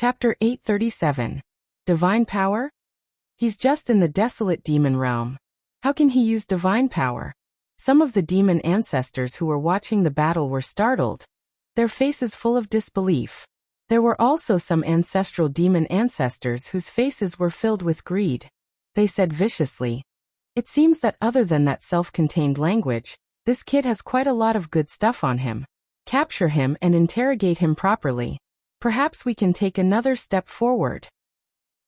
Chapter 837. Divine Power? He's just in the desolate demon realm. How can he use divine power? Some of the demon ancestors who were watching the battle were startled, their faces full of disbelief. There were also some ancestral demon ancestors whose faces were filled with greed. They said viciously, "It seems that other than that self-contained language, this kid has quite a lot of good stuff on him. Capture him and interrogate him properly. Perhaps we can take another step forward."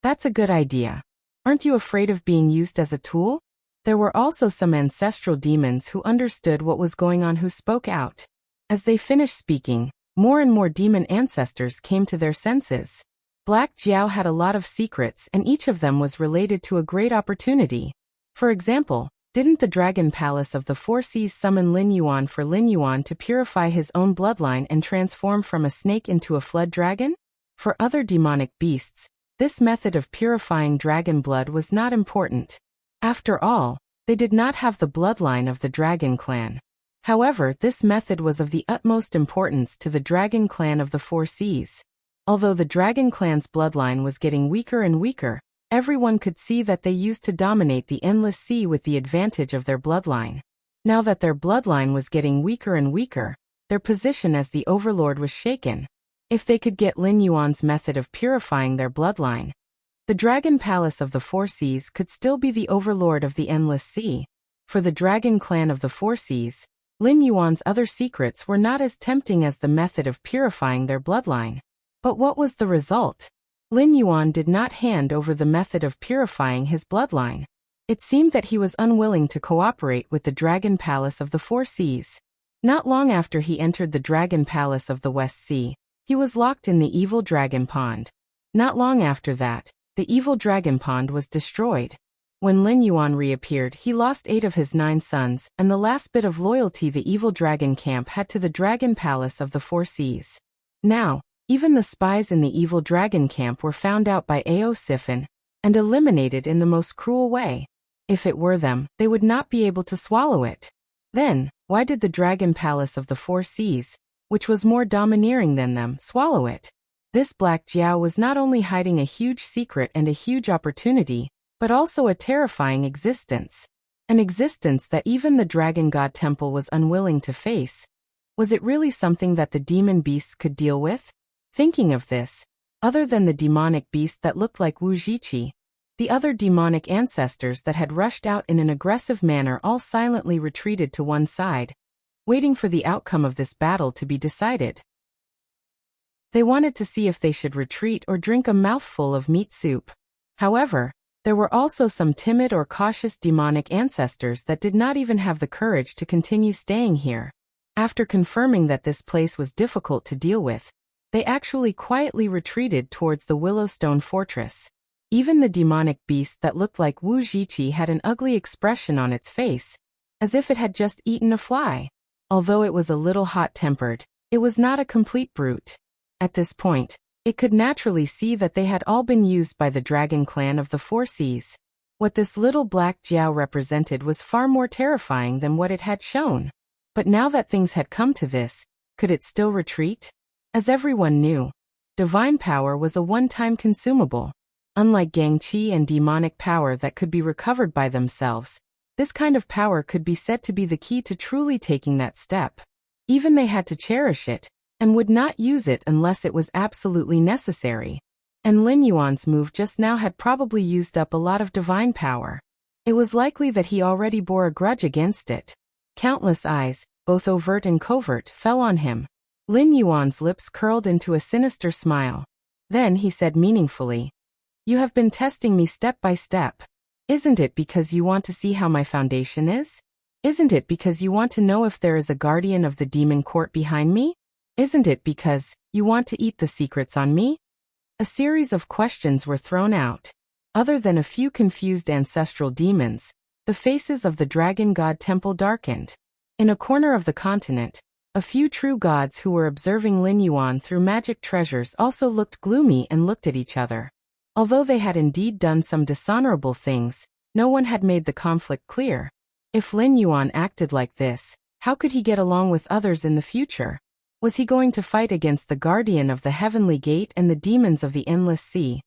"That's a good idea. Aren't you afraid of being used as a tool?" There were also some ancestral demons who understood what was going on who spoke out. As they finished speaking, more and more demon ancestors came to their senses. Black Jiao had a lot of secrets and each of them was related to a great opportunity. For example, didn't the Dragon Palace of the Four Seas summon Lin Yuan for Lin Yuan to purify his own bloodline and transform from a snake into a flood dragon? For other demonic beasts, this method of purifying dragon blood was not important. After all, they did not have the bloodline of the dragon clan. However, this method was of the utmost importance to the dragon clan of the Four Seas. Although the dragon clan's bloodline was getting weaker and weaker, everyone could see that they used to dominate the endless sea with the advantage of their bloodline. Now that their bloodline was getting weaker and weaker, their position as the overlord was shaken. If they could get Lin Yuan's method of purifying their bloodline, the Dragon Palace of the Four Seas could still be the overlord of the endless sea. For the dragon clan of the Four Seas, Lin Yuan's other secrets were not as tempting as the method of purifying their bloodline. But what was the result? Lin Yuan did not hand over the method of purifying his bloodline. It seemed that he was unwilling to cooperate with the Dragon Palace of the Four Seas. Not long after he entered the Dragon Palace of the West Sea, he was locked in the evil dragon pond. Not long after that, the evil dragon pond was destroyed. When Lin Yuan reappeared, he lost 8 of his 9 sons and the last bit of loyalty the evil dragon camp had to the Dragon Palace of the Four Seas. Now, even the spies in the evil dragon camp were found out by Ao Sifin and eliminated in the most cruel way. If it were them, they would not be able to swallow it. Then, why did the Dragon Palace of the Four Seas, which was more domineering than them, swallow it? This Black Jiao was not only hiding a huge secret and a huge opportunity, but also a terrifying existence. An existence that even the Dragon God Temple was unwilling to face. Was it really something that the demon beasts could deal with? Thinking of this, other than the demonic beast that looked like Wu Zhiqi, the other demonic ancestors that had rushed out in an aggressive manner all silently retreated to one side, waiting for the outcome of this battle to be decided. They wanted to see if they should retreat or drink a mouthful of meat soup. However, there were also some timid or cautious demonic ancestors that did not even have the courage to continue staying here. After confirming that this place was difficult to deal with, they actually quietly retreated towards the Willowstone Fortress. Even the demonic beast that looked like Wu Zhiqi had an ugly expression on its face, as if it had just eaten a fly. Although it was a little hot-tempered, it was not a complete brute. At this point, it could naturally see that they had all been used by the dragon clan of the Four Seas. What this little Black Jiao represented was far more terrifying than what it had shown. But now that things had come to this, could it still retreat? As everyone knew, divine power was a one-time consumable. Unlike Gangqi and demonic power that could be recovered by themselves, this kind of power could be said to be the key to truly taking that step. Even they had to cherish it, and would not use it unless it was absolutely necessary. And Lin Yuan's move just now had probably used up a lot of divine power. It was likely that he already bore a grudge against it. Countless eyes, both overt and covert, fell on him. Lin Yuan's lips curled into a sinister smile. Then he said meaningfully, "You have been testing me step by step. Isn't it because you want to see how my foundation is? Isn't it because you want to know if there is a guardian of the demon court behind me? Isn't it because you want to eat the secrets on me?" A series of questions were thrown out. Other than a few confused ancestral demons, the faces of the Dragon God Temple darkened. In a corner of the continent, a few true gods who were observing Lin Yuan through magic treasures also looked gloomy and looked at each other. Although they had indeed done some dishonorable things, no one had made the conflict clear. If Lin Yuan acted like this, how could he get along with others in the future? Was he going to fight against the guardian of the heavenly gate and the demons of the endless sea,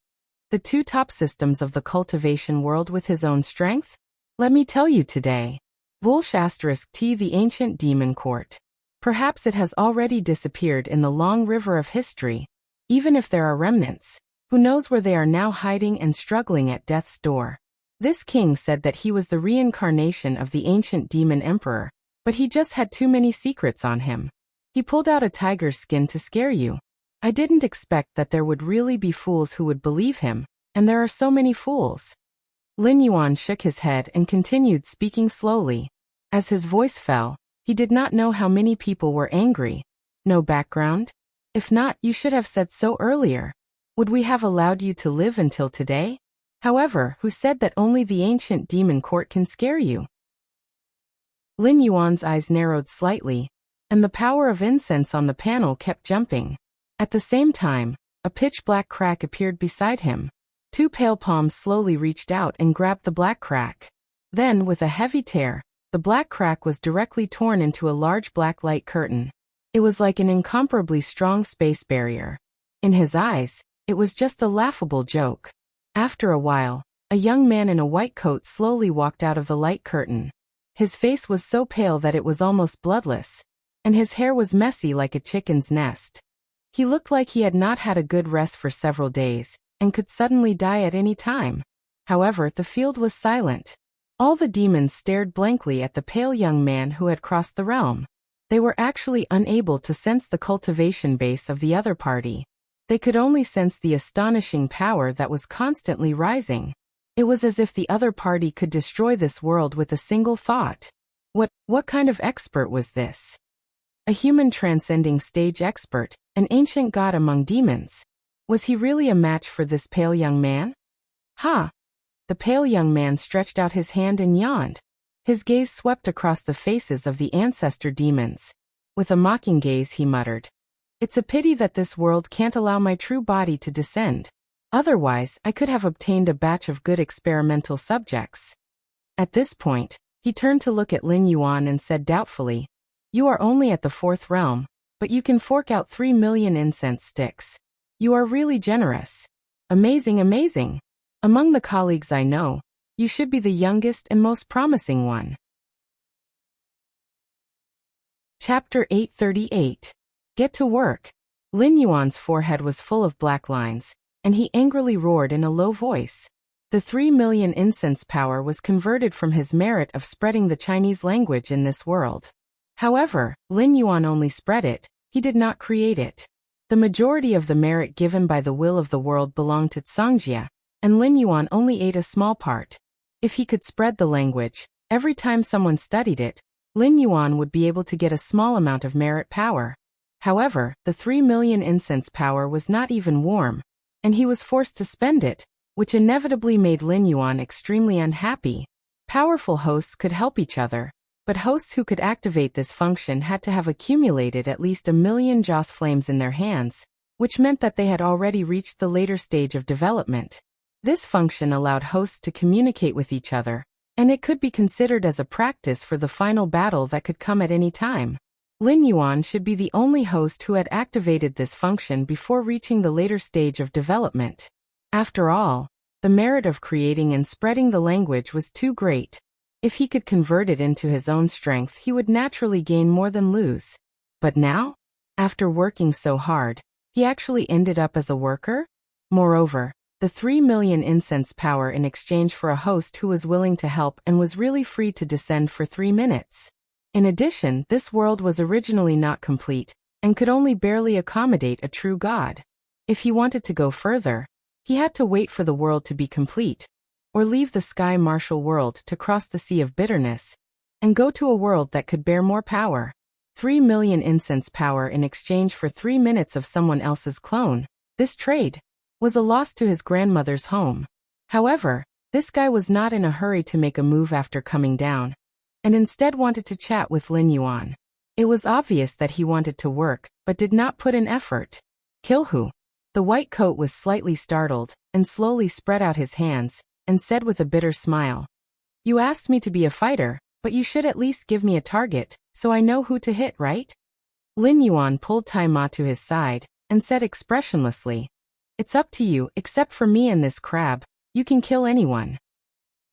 the two top systems of the cultivation world, with his own strength? Let me tell you today. *T, the ancient demon court. Perhaps it has already disappeared in the long river of history. Even if there are remnants, who knows where they are now, hiding and struggling at death's door. This king said that he was the reincarnation of the ancient demon emperor, but he just had too many secrets on him. He pulled out a tiger's skin to scare you. I didn't expect that there would really be fools who would believe him, and there are so many fools. Lin Yuan shook his head and continued speaking slowly. As his voice fell, he did not know how many people were angry. No background? If not, you should have said so earlier. Would we have allowed you to live until today? However, who said that only the ancient demon court can scare you? Lin Yuan's eyes narrowed slightly, and the power of incense on the panel kept jumping. At the same time, a pitch-black crack appeared beside him. Two pale palms slowly reached out and grabbed the black crack. Then, with a heavy tear, the black crack was directly torn into a large black light curtain. It was like an incomparably strong space barrier. In his eyes, it was just a laughable joke. After a while, a young man in a white coat slowly walked out of the light curtain. His face was so pale that it was almost bloodless, and his hair was messy like a chicken's nest. He looked like he had not had a good rest for several days, and could suddenly die at any time. However, the field was silent. All the demons stared blankly at the pale young man who had crossed the realm. They were actually unable to sense the cultivation base of the other party. They could only sense the astonishing power that was constantly rising. It was as if the other party could destroy this world with a single thought. What kind of expert was this? A human transcending stage expert, an ancient god among demons. Was he really a match for this pale young man? Ha! The pale young man stretched out his hand and yawned. His gaze swept across the faces of the ancestor demons. With a mocking gaze, he muttered, "It's a pity that this world can't allow my true body to descend. Otherwise, I could have obtained a batch of good experimental subjects." At this point, he turned to look at Lin Yuan and said doubtfully, "You are only at the 4th realm, but you can fork out 3 million incense sticks. You are really generous. Amazing, amazing. Among the colleagues I know, you should be the youngest and most promising one." Chapter 838. Get to work. Lin Yuan's forehead was full of black lines, and he angrily roared in a low voice. The 3 million incense power was converted from his merit of spreading the Chinese language in this world. However, Lin Yuan only spread it, he did not create it. The majority of the merit given by the will of the world belonged to Cangjia, and Lin Yuan only ate a small part. If he could spread the language, every time someone studied it, Lin Yuan would be able to get a small amount of merit power. However, the 3 million incense power was not even warm, and he was forced to spend it, which inevitably made Lin Yuan extremely unhappy. Powerful hosts could help each other, but hosts who could activate this function had to have accumulated at least 1 million Joss flames in their hands, which meant that they had already reached the later stage of development. This function allowed hosts to communicate with each other, and it could be considered as a practice for the final battle that could come at any time. Lin Yuan should be the only host who had activated this function before reaching the later stage of development. After all, the merit of creating and spreading the language was too great. If he could convert it into his own strength, he would naturally gain more than lose. But now, after working so hard, he actually ended up as a worker? Moreover, the 3 million incense power in exchange for a host who was willing to help and was really free to descend for 3 minutes. In addition, this world was originally not complete, and could only barely accommodate a true god. If he wanted to go further, he had to wait for the world to be complete, or leave the sky martial world to cross the sea of bitterness, and go to a world that could bear more power. 3 million incense power in exchange for 3 minutes of someone else's clone. This trade was a loss to his grandmother's home. However, this guy was not in a hurry to make a move after coming down, and instead wanted to chat with Lin Yuan. It was obvious that he wanted to work, but did not put in effort. Kill who? The white coat was slightly startled, and slowly spread out his hands, and said with a bitter smile, "You asked me to be a fighter, but you should at least give me a target, so I know who to hit, right?" Lin Yuan pulled Tai Ma to his side and said expressionlessly, "It's up to you, except for me and this crab. You can kill anyone."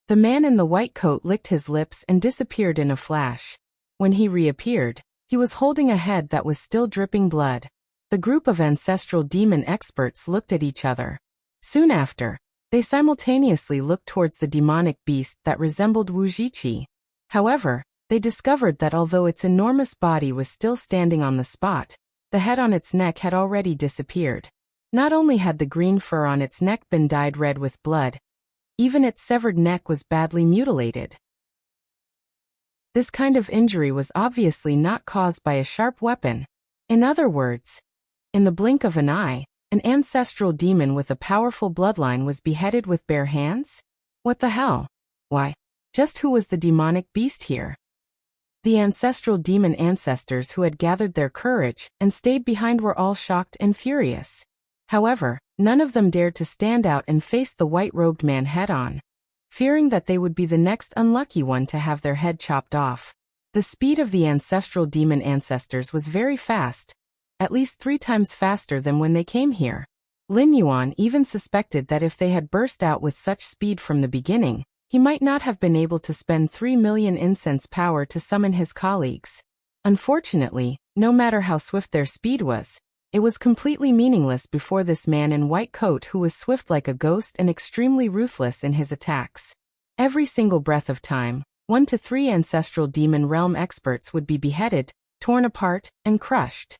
The man in the white coat licked his lips and disappeared in a flash. When he reappeared, he was holding a head that was still dripping blood. The group of ancestral demon experts looked at each other. Soon after, they simultaneously looked towards the demonic beast that resembled Wu Jiqi. However, they discovered that although its enormous body was still standing on the spot, the head on its neck had already disappeared. Not only had the green fur on its neck been dyed red with blood, even its severed neck was badly mutilated. This kind of injury was obviously not caused by a sharp weapon. In other words, in the blink of an eye, an ancestral demon with a powerful bloodline was beheaded with bare hands? What the hell? Why, just who was the demonic beast here? The ancestral demon ancestors who had gathered their courage and stayed behind were all shocked and furious. However, none of them dared to stand out and face the white-robed man head-on, fearing that they would be the next unlucky one to have their head chopped off. The speed of the ancestral demon ancestors was very fast, at least 3 times faster than when they came here. Lin Yuan even suspected that if they had burst out with such speed from the beginning, he might not have been able to spend 3 million incense power to summon his colleagues. Unfortunately, no matter how swift their speed was, it was completely meaningless before this man in white coat who was swift like a ghost and extremely ruthless in his attacks. Every single breath of time, 1 to 3 ancestral demon realm experts would be beheaded, torn apart, and crushed.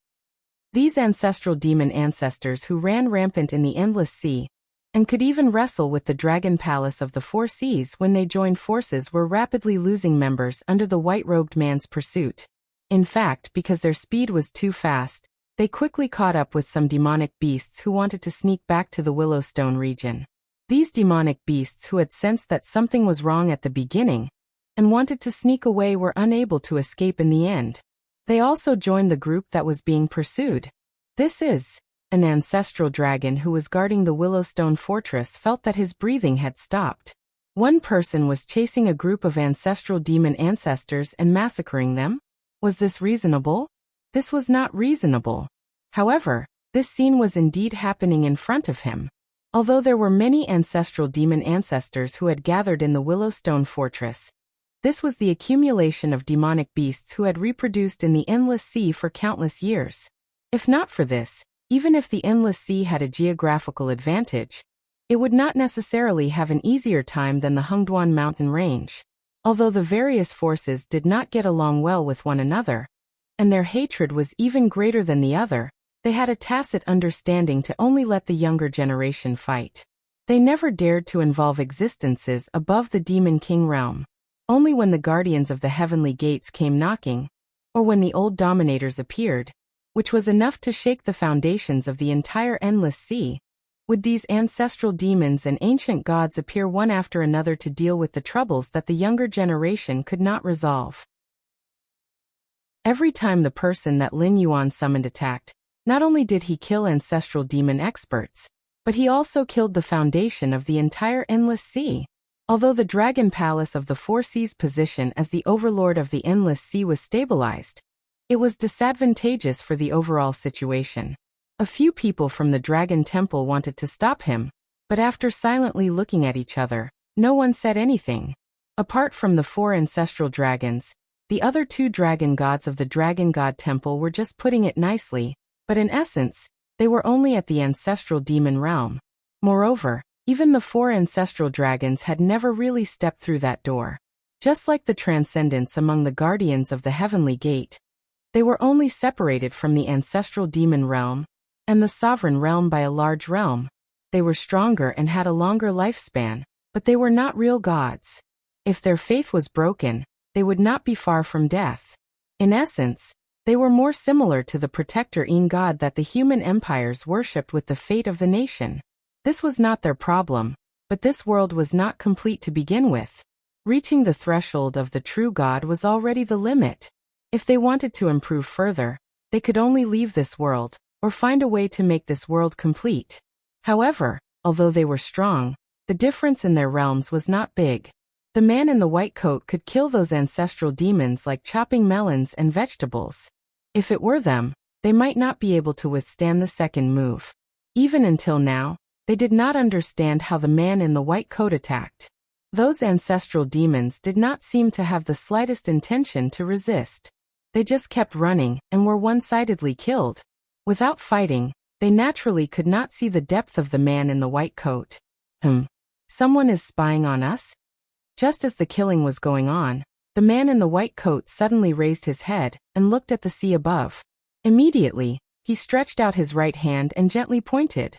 These ancestral demon ancestors who ran rampant in the endless sea, and could even wrestle with the dragon palace of the 4 seas when they joined forces, were rapidly losing members under the white-robed man's pursuit. In fact, because their speed was too fast, they quickly caught up with some demonic beasts who wanted to sneak back to the Willowstone region. These demonic beasts who had sensed that something was wrong at the beginning and wanted to sneak away were unable to escape in the end. They also joined the group that was being pursued. This is an ancestral dragon who was guarding the Willowstone fortress felt that his breathing had stopped. One person was chasing a group of ancestral demon ancestors and massacring them? Was this reasonable? This was not reasonable. However, this scene was indeed happening in front of him. Although there were many ancestral demon ancestors who had gathered in the Willowstone fortress, this was the accumulation of demonic beasts who had reproduced in the endless sea for countless years. If not for this, even if the endless sea had a geographical advantage, it would not necessarily have an easier time than the Hengduan mountain range. Although the various forces did not get along well with one another, and their hatred was even greater than the other, they had a tacit understanding to only let the younger generation fight. They never dared to involve existences above the Demon King realm. Only when the guardians of the heavenly gates came knocking, or when the old dominators appeared, which was enough to shake the foundations of the entire endless sea, would these ancestral demons and ancient gods appear one after another to deal with the troubles that the younger generation could not resolve. Every time the person that Lin Yuan summoned attacked, not only did he kill ancestral demon experts, but he also killed the foundation of the entire endless sea. Although the dragon palace of the 4 seas' position as the overlord of the endless sea was stabilized, it was disadvantageous for the overall situation. A few people from the dragon temple wanted to stop him, but after silently looking at each other, no one said anything. Apart from the 4 ancestral dragons, the other 2 dragon gods of the Dragon God Temple were just putting it nicely, but in essence, they were only at the ancestral demon realm. Moreover, even the 4 ancestral dragons had never really stepped through that door. Just like the transcendents among the guardians of the heavenly gate, they were only separated from the ancestral demon realm and the sovereign realm by a large realm. They were stronger and had a longer lifespan, but they were not real gods. If their faith was broken, they would not be far from death. In essence, they were more similar to the protector In God that the human empires worshipped with the fate of the nation. This was not their problem, but this world was not complete to begin with. Reaching the threshold of the true God was already the limit. If they wanted to improve further, they could only leave this world, or find a way to make this world complete. However, although they were strong, the difference in their realms was not big. The man in the white coat could kill those ancestral demons like chopping melons and vegetables. If it were them, they might not be able to withstand the second move. Even until now, they did not understand how the man in the white coat attacked. Those ancestral demons did not seem to have the slightest intention to resist. They just kept running and were one-sidedly killed. Without fighting, they naturally could not see the depth of the man in the white coat. Someone is spying on us? Just as the killing was going on, the man in the white coat suddenly raised his head and looked at the sea above. Immediately, he stretched out his right hand and gently pointed.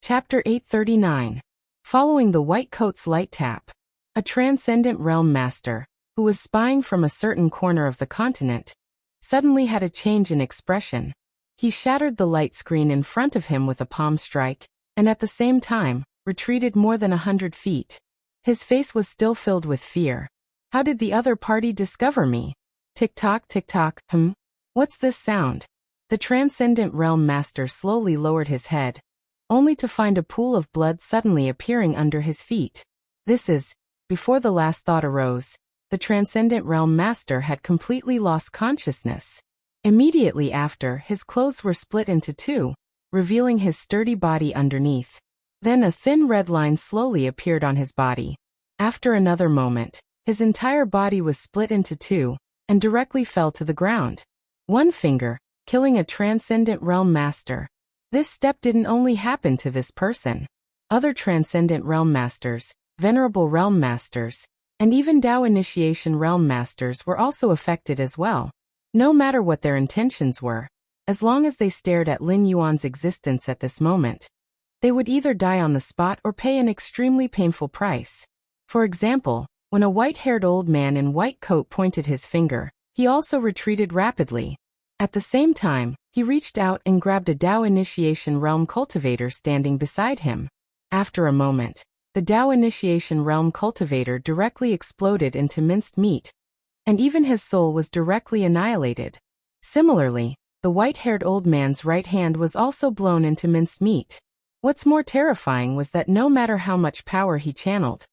Chapter 839. Following the white coat's light tap. A transcendent realm master, who was spying from a certain corner of the continent, suddenly had a change in expression. He shattered the light screen in front of him with a palm strike, and at the same time, retreated more than 100 feet. His face was still filled with fear. How did the other party discover me? Tick-tock, tick-tock, What's this sound? The transcendent realm master slowly lowered his head, only to find a pool of blood suddenly appearing under his feet. Before the last thought arose, the transcendent realm master had completely lost consciousness. Immediately after, his clothes were split into two, revealing his sturdy body underneath. Then a thin red line slowly appeared on his body. After another moment, his entire body was split into two, and directly fell to the ground. One finger, killing a transcendent realm master. This step didn't only happen to this person. Other transcendent realm masters, venerable realm masters, and even Tao initiation realm masters were also affected as well. No matter what their intentions were, as long as they stared at Lin Yuan's existence at this moment, they would either die on the spot or pay an extremely painful price. For example, when a white-haired old man in white coat pointed his finger, he also retreated rapidly. At the same time, he reached out and grabbed a Tao initiation realm cultivator standing beside him. After a moment, the Tao initiation realm cultivator directly exploded into minced meat, and even his soul was directly annihilated. Similarly, the white-haired old man's right hand was also blown into minced meat. What's more terrifying was that no matter how much power he channeled,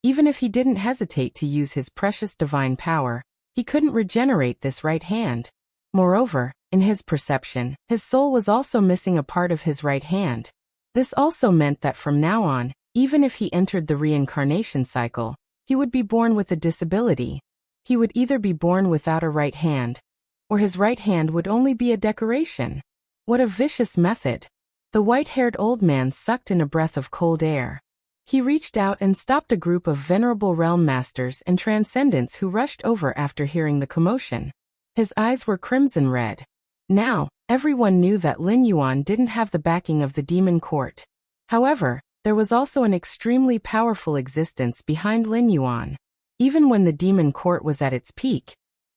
even if he didn't hesitate to use his precious divine power, he couldn't regenerate this right hand. Moreover, in his perception, his soul was also missing a part of his right hand. This also meant that from now on, even if he entered the reincarnation cycle, he would be born with a disability. He would either be born without a right hand, or his right hand would only be a decoration. What a vicious method! The white-haired old man sucked in a breath of cold air. He reached out and stopped a group of venerable realm masters and transcendents who rushed over after hearing the commotion. His eyes were crimson red. Now, everyone knew that Lin Yuan didn't have the backing of the demon court. However, there was also an extremely powerful existence behind Lin Yuan. Even when the demon court was at its peak,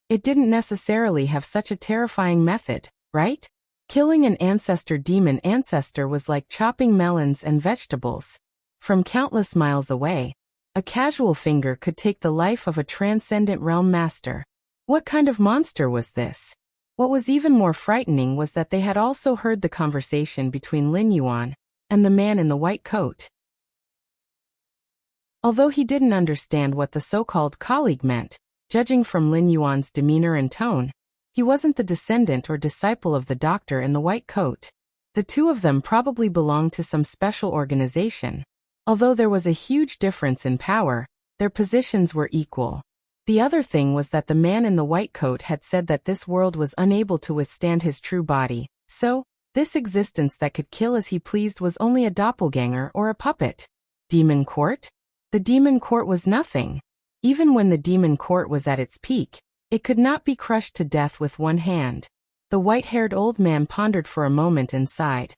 it didn't necessarily have such a terrifying method, right? Killing an ancestor demon ancestor was like chopping melons and vegetables. From countless miles away, a casual finger could take the life of a transcendent realm master. What kind of monster was this? What was even more frightening was that they had also heard the conversation between Lin Yuan and the man in the white coat. Although he didn't understand what the so-called colleague meant, judging from Lin Yuan's demeanor and tone, he wasn't the descendant or disciple of the doctor in the white coat. The two of them probably belonged to some special organization. Although there was a huge difference in power, their positions were equal. The other thing was that the man in the white coat had said that this world was unable to withstand his true body, so, this existence that could kill as he pleased was only a doppelganger or a puppet. Demon court? The demon court was nothing. Even when the demon court was at its peak, it could not be crushed to death with one hand. The white-haired old man pondered for a moment and sighed.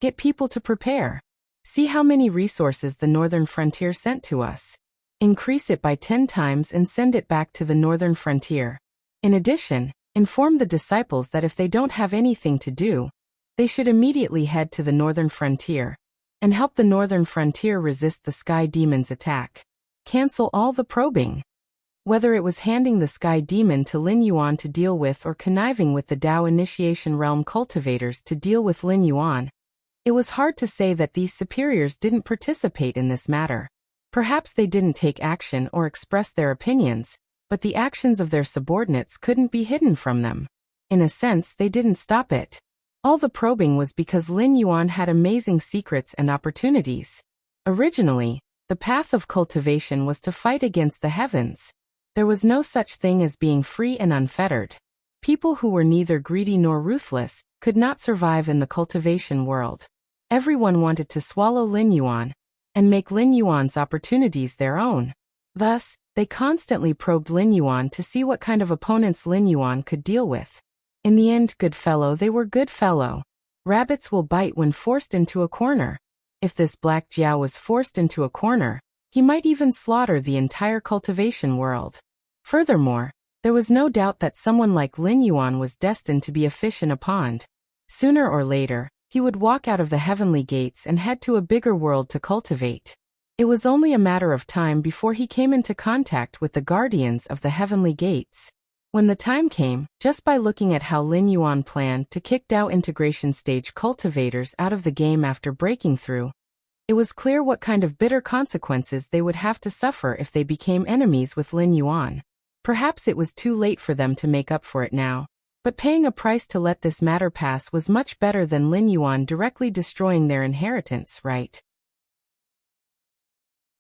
Get people to prepare. See how many resources the northern frontier sent to us. Increase it by 10 times and send it back to the northern frontier. In addition, inform the disciples that if they don't have anything to do, they should immediately head to the northern frontier and help the northern frontier resist the sky demon's attack. Cancel all the probing. Whether it was handing the sky demon to Lin Yuan to deal with or conniving with the Tao initiation realm cultivators to deal with Lin Yuan, it was hard to say that these superiors didn't participate in this matter. Perhaps they didn't take action or express their opinions, but the actions of their subordinates couldn't be hidden from them. In a sense, they didn't stop it. All the probing was because Lin Yuan had amazing secrets and opportunities. Originally, the path of cultivation was to fight against the heavens. There was no such thing as being free and unfettered. People who were neither greedy nor ruthless could not survive in the cultivation world. Everyone wanted to swallow Lin Yuan and make Lin Yuan's opportunities their own. Thus, they constantly probed Lin Yuan to see what kind of opponents Lin Yuan could deal with. In the end, good fellow, they were good fellow. Rabbits will bite when forced into a corner. If this Black Jiao was forced into a corner, he might even slaughter the entire cultivation world. Furthermore, there was no doubt that someone like Lin Yuan was destined to be a fish in a pond. Sooner or later, he would walk out of the heavenly gates and head to a bigger world to cultivate. It was only a matter of time before he came into contact with the guardians of the heavenly gates. When the time came, just by looking at how Lin Yuan planned to kick DAO integration stage cultivators out of the game after breaking through, it was clear what kind of bitter consequences they would have to suffer if they became enemies with Lin Yuan. Perhaps it was too late for them to make up for it now, but paying a price to let this matter pass was much better than Lin Yuan directly destroying their inheritance, right?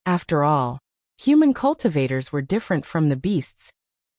After all, human cultivators were different from the beasts.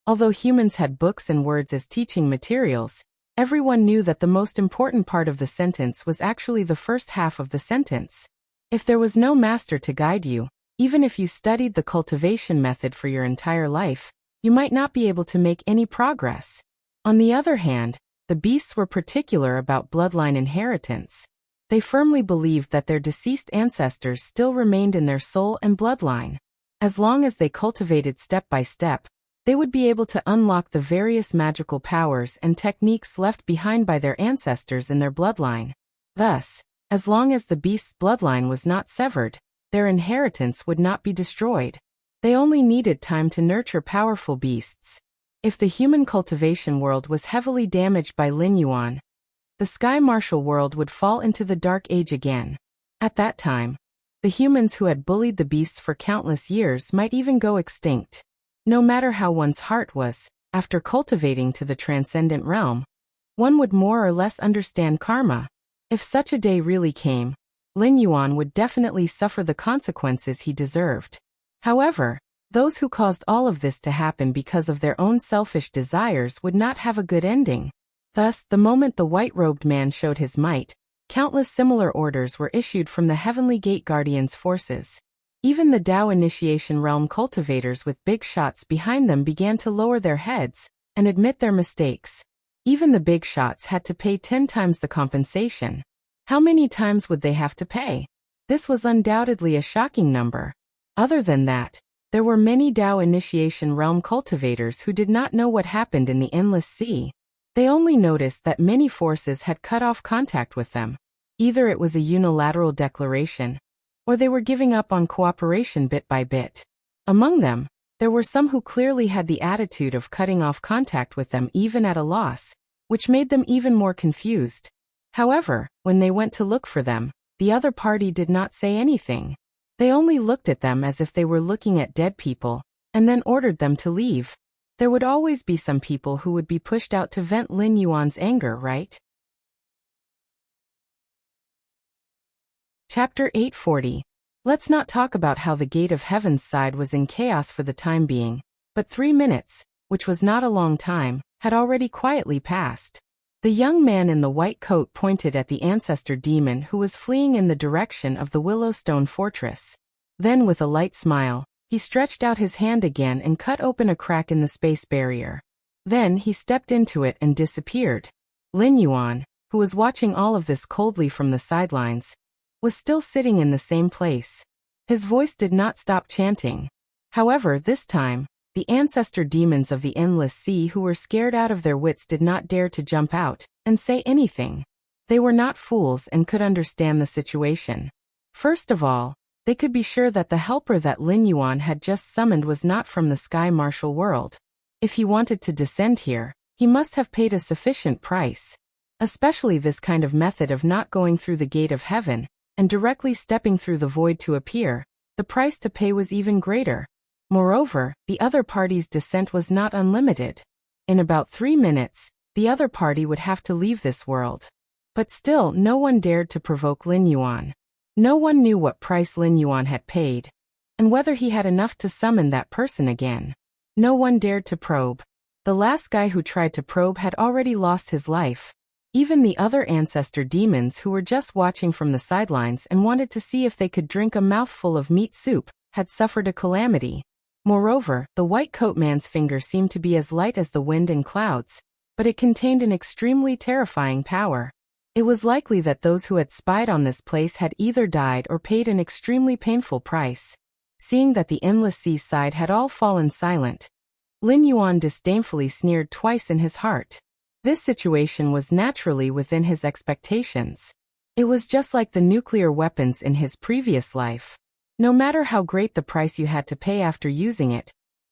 Although humans had books and words as teaching materials, everyone knew that the most important part of the sentence was actually the first half of the sentence. If there was no master to guide you, even if you studied the cultivation method for your entire life, you might not be able to make any progress. On the other hand, the beasts were particular about bloodline inheritance. They firmly believed that their deceased ancestors still remained in their soul and bloodline. As long as they cultivated step by step, they would be able to unlock the various magical powers and techniques left behind by their ancestors in their bloodline. Thus, as long as the beast's bloodline was not severed, their inheritance would not be destroyed. They only needed time to nurture powerful beasts. If the human cultivation world was heavily damaged by Lin Yuan, the Sky Martial world would fall into the Dark Age again. At that time, the humans who had bullied the beasts for countless years might even go extinct. No matter how one's heart was, after cultivating to the transcendent realm, one would more or less understand karma. If such a day really came, Lin Yuan would definitely suffer the consequences he deserved. However, those who caused all of this to happen because of their own selfish desires would not have a good ending. Thus, the moment the white-robed man showed his might, countless similar orders were issued from the Heavenly Gate Guardians' forces. Even the Dao Initiation Realm cultivators with big shots behind them began to lower their heads and admit their mistakes. Even the big shots had to pay 10 times the compensation. How many times would they have to pay? This was undoubtedly a shocking number. Other than that, there were many Dao Initiation Realm cultivators who did not know what happened in the Endless Sea. They only noticed that many forces had cut off contact with them. Either it was a unilateral declaration, or they were giving up on cooperation bit by bit. Among them, there were some who clearly had the attitude of cutting off contact with them even at a loss, which made them even more confused. However, when they went to look for them, the other party did not say anything. They only looked at them as if they were looking at dead people, and then ordered them to leave. There would always be some people who would be pushed out to vent Lin Yuan's anger, right? Chapter 840. Let's not talk about how the Gate of Heaven's side was in chaos for the time being, but 3 minutes, which was not a long time, had already quietly passed. The young man in the white coat pointed at the ancestor demon who was fleeing in the direction of the Willowstone Fortress. Then with a light smile, he stretched out his hand again and cut open a crack in the space barrier. Then he stepped into it and disappeared. Lin Yuan, who was watching all of this coldly from the sidelines, was still sitting in the same place. His voice did not stop chanting. However, this time, the ancestor demons of the Endless Sea who were scared out of their wits did not dare to jump out and say anything. They were not fools and could understand the situation. First of all, they could be sure that the helper that Lin Yuan had just summoned was not from the Sky Martial world. If he wanted to descend here, he must have paid a sufficient price. Especially this kind of method of not going through the Gate of Heaven and directly stepping through the void to appear, the price to pay was even greater. Moreover, the other party's descent was not unlimited. In about 3 minutes, the other party would have to leave this world. But still, no one dared to provoke Lin Yuan. No one knew what price Lin Yuan had paid, and whether he had enough to summon that person again. No one dared to probe. The last guy who tried to probe had already lost his life. Even the other ancestor demons who were just watching from the sidelines and wanted to see if they could drink a mouthful of meat soup had suffered a calamity. Moreover, the white coat man's finger seemed to be as light as the wind and clouds, but it contained an extremely terrifying power. It was likely that those who had spied on this place had either died or paid an extremely painful price. Seeing that the endless sea's side had all fallen silent, Lin Yuan disdainfully sneered twice in his heart. This situation was naturally within his expectations. It was just like the nuclear weapons in his previous life. No matter how great the price you had to pay after using it,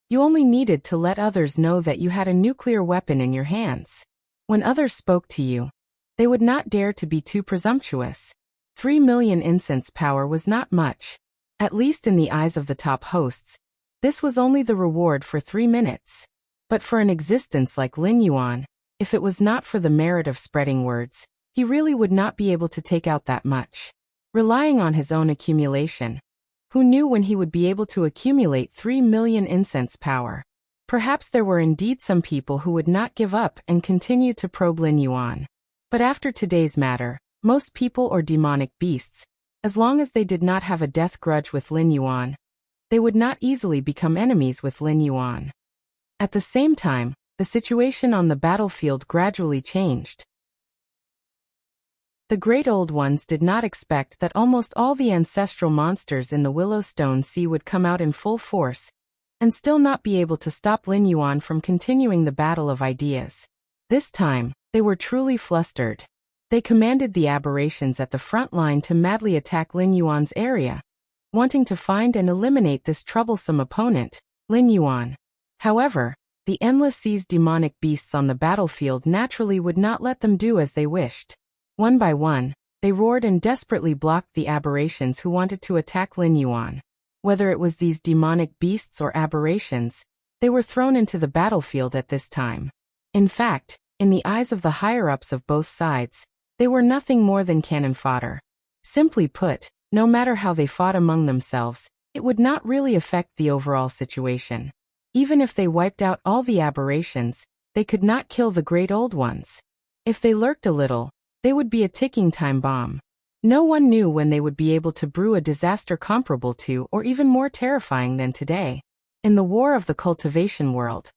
you only needed to let others know that you had a nuclear weapon in your hands. When others spoke to you, they would not dare to be too presumptuous. 3 million incense power was not much. At least in the eyes of the top hosts, this was only the reward for 3 minutes. But for an existence like Lin Yuan, if it was not for the merit of spreading words, he really would not be able to take out that much. Relying on his own accumulation, who knew when he would be able to accumulate 3 million incense power? Perhaps there were indeed some people who would not give up and continue to probe Lin Yuan. But after today's matter, most people or demonic beasts, as long as they did not have a death grudge with Lin Yuan, they would not easily become enemies with Lin Yuan. At the same time, the situation on the battlefield gradually changed. The Great Old Ones did not expect that almost all the ancestral monsters in the Willowstone Sea would come out in full force, and still not be able to stop Lin Yuan from continuing the battle of ideas. This time, they were truly flustered. They commanded the aberrations at the front line to madly attack Lin Yuan's area, wanting to find and eliminate this troublesome opponent, Lin Yuan. However, the Endless Sea's demonic beasts on the battlefield naturally would not let them do as they wished. One by one, they roared and desperately blocked the aberrations who wanted to attack Lin Yuan. Whether it was these demonic beasts or aberrations, they were thrown into the battlefield at this time. In fact, in the eyes of the higher-ups of both sides, they were nothing more than cannon fodder. Simply put, no matter how they fought among themselves, it would not really affect the overall situation. Even if they wiped out all the aberrations, they could not kill the Great Old Ones. If they lurked a little, they would be a ticking time bomb. No one knew when they would be able to brew a disaster comparable to or even more terrifying than today. In the War of the Cultivation World,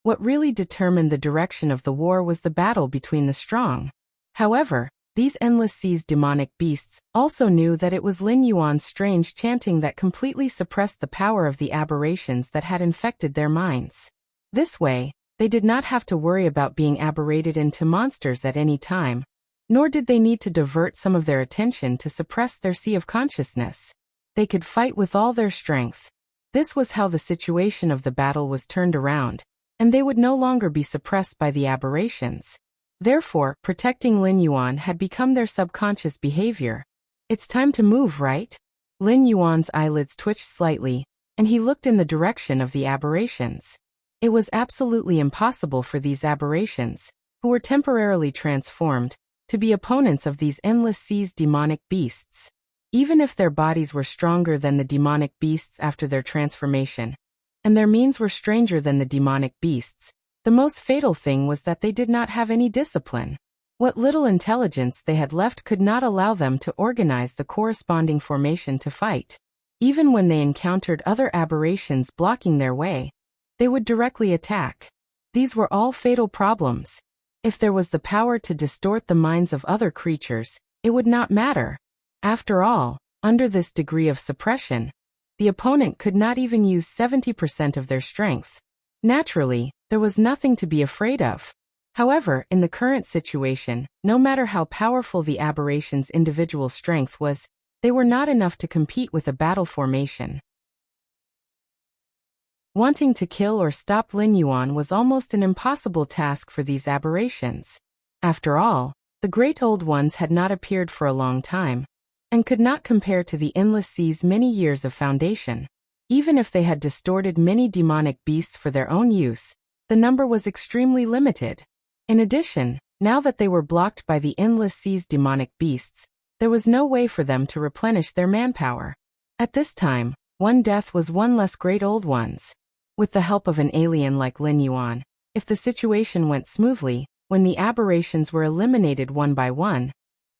what really determined the direction of the war was the battle between the strong. However, these Endless Sea's demonic beasts also knew that it was Lin Yuan's strange chanting that completely suppressed the power of the aberrations that had infected their minds. This way, they did not have to worry about being aberrated into monsters at any time, nor did they need to divert some of their attention to suppress their sea of consciousness. They could fight with all their strength. This was how the situation of the battle was turned around, and they would no longer be suppressed by the aberrations. Therefore, protecting Lin Yuan had become their subconscious behavior. It's time to move, right? Lin Yuan's eyelids twitched slightly, and he looked in the direction of the aberrations. It was absolutely impossible for these aberrations, who were temporarily transformed, to be opponents of these Endless Sea's demonic beasts. Even if their bodies were stronger than the demonic beasts after their transformation, and their means were stranger than the demonic beasts, the most fatal thing was that they did not have any discipline. What little intelligence they had left could not allow them to organize the corresponding formation to fight. Even when they encountered other aberrations blocking their way, they would directly attack. These were all fatal problems. If there was the power to distort the minds of other creatures, it would not matter. After all, under this degree of suppression, the opponent could not even use 70% of their strength. Naturally, there was nothing to be afraid of. However, in the current situation, no matter how powerful the aberration's individual strength was, they were not enough to compete with a battle formation. Wanting to kill or stop Lin Yuan was almost an impossible task for these aberrations. After all, the Great Old Ones had not appeared for a long time, and could not compare to the Endless Sea's many years of foundation. Even if they had distorted many demonic beasts for their own use, the number was extremely limited. In addition, now that they were blocked by the endless sea's demonic beasts, there was no way for them to replenish their manpower. At this time, one death was one less great old ones. With the help of an alien like Lin Yuan, if the situation went smoothly, when the aberrations were eliminated one by one,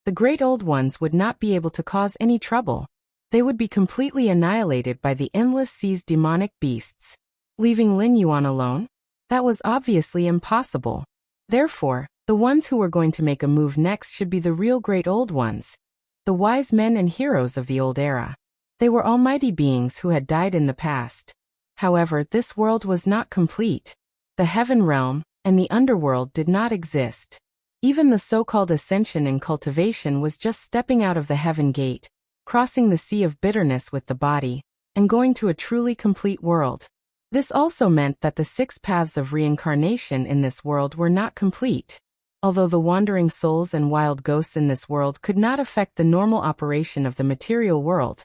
the great old ones would not be able to cause any trouble. They would be completely annihilated by the endless sea's demonic beasts. Leaving Lin Yuan alone? That was obviously impossible. Therefore, the ones who were going to make a move next should be the real great old ones, the wise men and heroes of the old era. They were almighty beings who had died in the past. However, this world was not complete. The heaven realm and the underworld did not exist. Even the so-called ascension and cultivation was just stepping out of the heaven gate, crossing the sea of bitterness with the body, and going to a truly complete world. This also meant that the 6 paths of reincarnation in this world were not complete. Although the wandering souls and wild ghosts in this world could not affect the normal operation of the material world,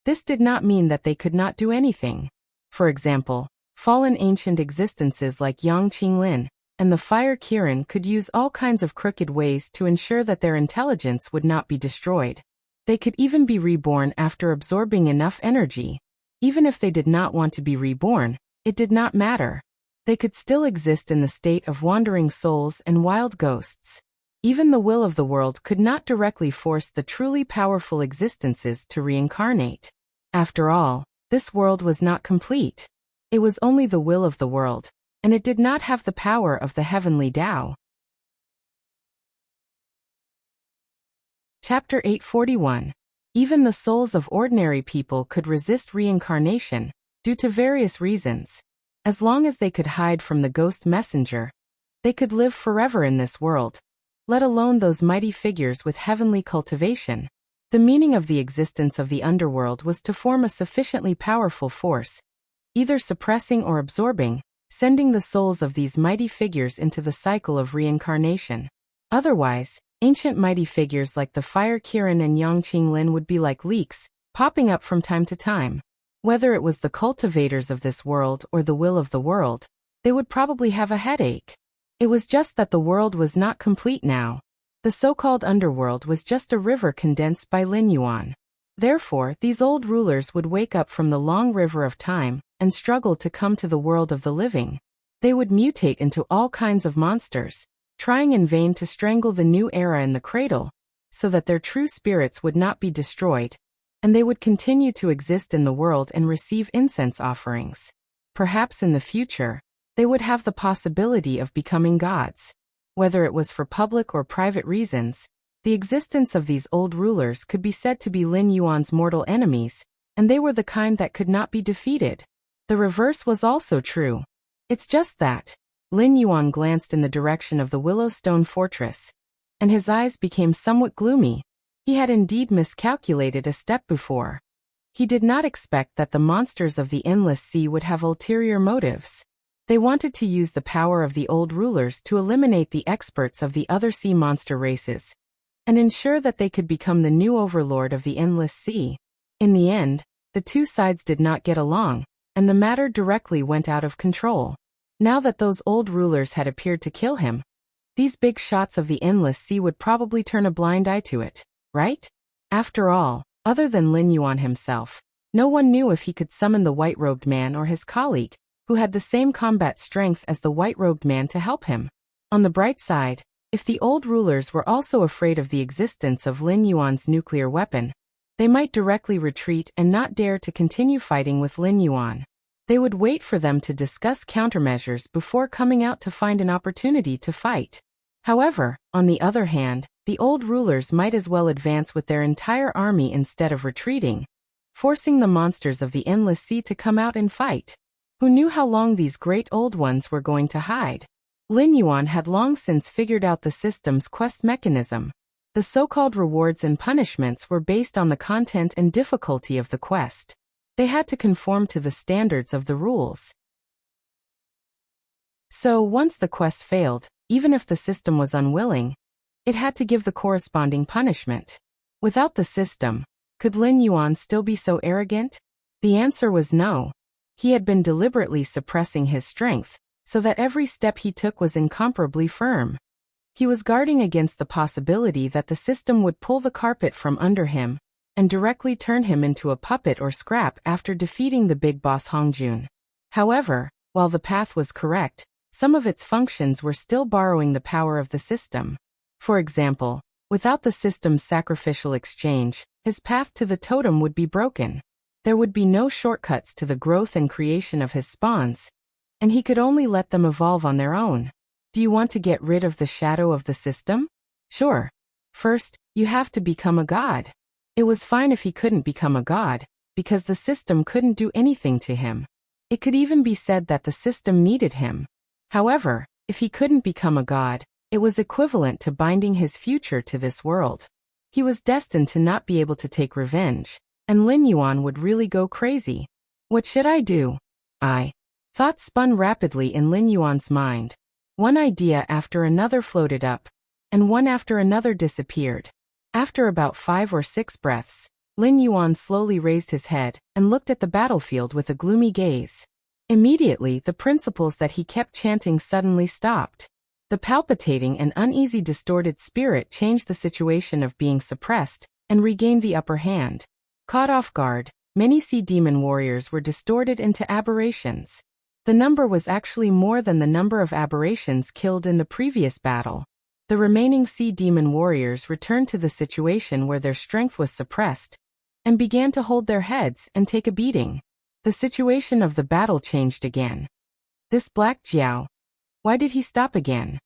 this did not mean that they could not do anything. For example, fallen ancient existences like Yang Qinglin and the Fire Kirin could use all kinds of crooked ways to ensure that their intelligence would not be destroyed. They could even be reborn after absorbing enough energy. Even if they did not want to be reborn, it did not matter. They could still exist in the state of wandering souls and wild ghosts. Even the will of the world could not directly force the truly powerful existences to reincarnate. After all, this world was not complete. It was only the will of the world, and it did not have the power of the heavenly Tao. Chapter 841. Even the souls of ordinary people could resist reincarnation, due to various reasons. As long as they could hide from the ghost messenger, they could live forever in this world, let alone those mighty figures with heavenly cultivation. The meaning of the existence of the underworld was to form a sufficiently powerful force, either suppressing or absorbing, sending the souls of these mighty figures into the cycle of reincarnation. Otherwise, ancient mighty figures like the Fire Kirin and Yang Qinglin would be like leaks, popping up from time to time. Whether it was the cultivators of this world or the will of the world, they would probably have a headache. It was just that the world was not complete now. The so-called underworld was just a river condensed by Lin Yuan. Therefore, these old rulers would wake up from the long river of time and struggle to come to the world of the living. They would mutate into all kinds of monsters, trying in vain to strangle the new era in the cradle, so that their true spirits would not be destroyed, and they would continue to exist in the world and receive incense offerings. Perhaps in the future, they would have the possibility of becoming gods. Whether it was for public or private reasons, the existence of these old rulers could be said to be Lin Yuan's mortal enemies, and they were the kind that could not be defeated. The reverse was also true. It's just that Lin Yuan glanced in the direction of the Willowstone Fortress, and his eyes became somewhat gloomy. He had indeed miscalculated a step before. He did not expect that the monsters of the endless sea would have ulterior motives. They wanted to use the power of the old rulers to eliminate the experts of the other sea monster races, and ensure that they could become the new overlord of the endless sea. In the end, the two sides did not get along, and the matter directly went out of control. Now that those old rulers had appeared to kill him, these big shots of the endless sea would probably turn a blind eye to it, right? After all, other than Lin Yuan himself, no one knew if he could summon the white-robed man or his colleague, who had the same combat strength as the white-robed man to help him. On the bright side, if the old rulers were also afraid of the existence of Lin Yuan's nuclear weapon, they might directly retreat and not dare to continue fighting with Lin Yuan. They would wait for them to discuss countermeasures before coming out to find an opportunity to fight. However, on the other hand, the old rulers might as well advance with their entire army instead of retreating, forcing the monsters of the endless sea to come out and fight. Who knew how long these great old ones were going to hide? Lin Yuan had long since figured out the system's quest mechanism. The so-called rewards and punishments were based on the content and difficulty of the quest. They had to conform to the standards of the rules. So once the quest failed, even if the system was unwilling, it had to give the corresponding punishment. Without the system, could Lin Yuan still be so arrogant? The answer was no. He had been deliberately suppressing his strength, so that every step he took was incomparably firm. He was guarding against the possibility that the system would pull the carpet from under him and directly turn him into a puppet or scrap after defeating the big boss Hongjun. However, while the path was correct, some of its functions were still borrowing the power of the system. For example, without the system's sacrificial exchange, his path to the totem would be broken. There would be no shortcuts to the growth and creation of his spawns, and he could only let them evolve on their own. Do you want to get rid of the shadow of the system? Sure. First, you have to become a god. It was fine if he couldn't become a god, because the system couldn't do anything to him. It could even be said that the system needed him. However, if he couldn't become a god, it was equivalent to binding his future to this world. He was destined to not be able to take revenge, and Lin Yuan would really go crazy. What should I do? Thoughts spun rapidly in Lin Yuan's mind. One idea after another floated up, and one after another disappeared. After about 5 or 6 breaths, Lin Yuan slowly raised his head and looked at the battlefield with a gloomy gaze. Immediately, the principles that he kept chanting suddenly stopped. The palpitating and uneasy distorted spirit changed the situation of being suppressed and regained the upper hand. Caught off guard, many sea demon warriors were distorted into aberrations. The number was actually more than the number of aberrations killed in the previous battle. The remaining sea demon warriors returned to the situation where their strength was suppressed and began to hold their heads and take a beating. The situation of the battle changed again. This Black Jiao. Why did he stop again?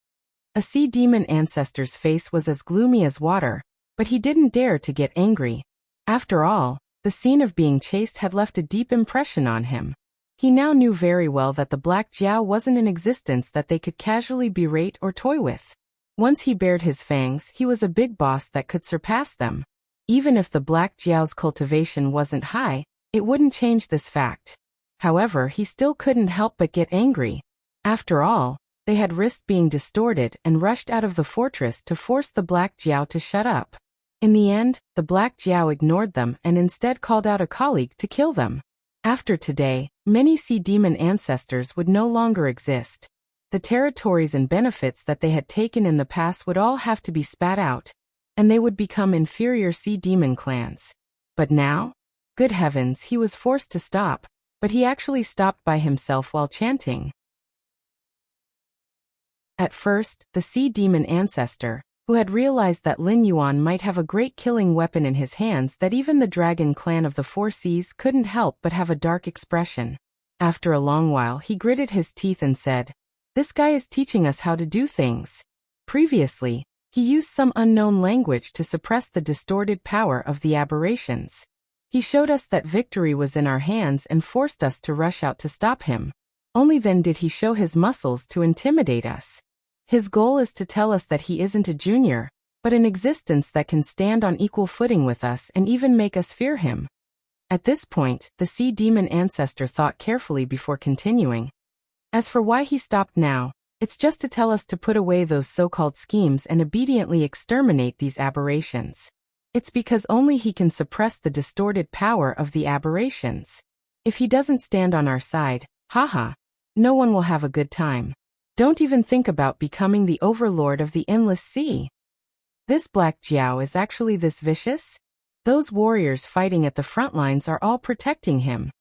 A sea demon ancestor's face was as gloomy as water, but he didn't dare to get angry. After all, the scene of being chased had left a deep impression on him. He now knew very well that the Black Jiao wasn't in existence that they could casually berate or toy with. Once he bared his fangs, he was a big boss that could surpass them. Even if the Black Jiao's cultivation wasn't high, it wouldn't change this fact. However, he still couldn't help but get angry. After all, they had risked being distorted and rushed out of the fortress to force the Black Jiao to shut up. In the end, the Black Jiao ignored them and instead called out a colleague to kill them. After today, many sea demon ancestors would no longer exist. The territories and benefits that they had taken in the past would all have to be spat out, and they would become inferior sea demon clans. But now? Good heavens, he was forced to stop, but he actually stopped by himself while chanting. At first, the sea demon ancestor, who had realized that Lin Yuan might have a great killing weapon in his hands that even the dragon clan of the Four Seas couldn't help but have a dark expression. After a long while he gritted his teeth and said, "This guy is teaching us how to do things." Previously, he used some unknown language to suppress the distorted power of the aberrations. He showed us that victory was in our hands and forced us to rush out to stop him. Only then did he show his muscles to intimidate us. His goal is to tell us that he isn't a junior, but an existence that can stand on equal footing with us and even make us fear him. At this point, the sea demon ancestor thought carefully before continuing. As for why he stopped now, it's just to tell us to put away those so-called schemes and obediently exterminate these aberrations. It's because only he can suppress the distorted power of the aberrations. If he doesn't stand on our side, no one will have a good time. Don't even think about becoming the overlord of the endless sea. This Black Jiao is actually this vicious? Those warriors fighting at the front lines are all protecting him.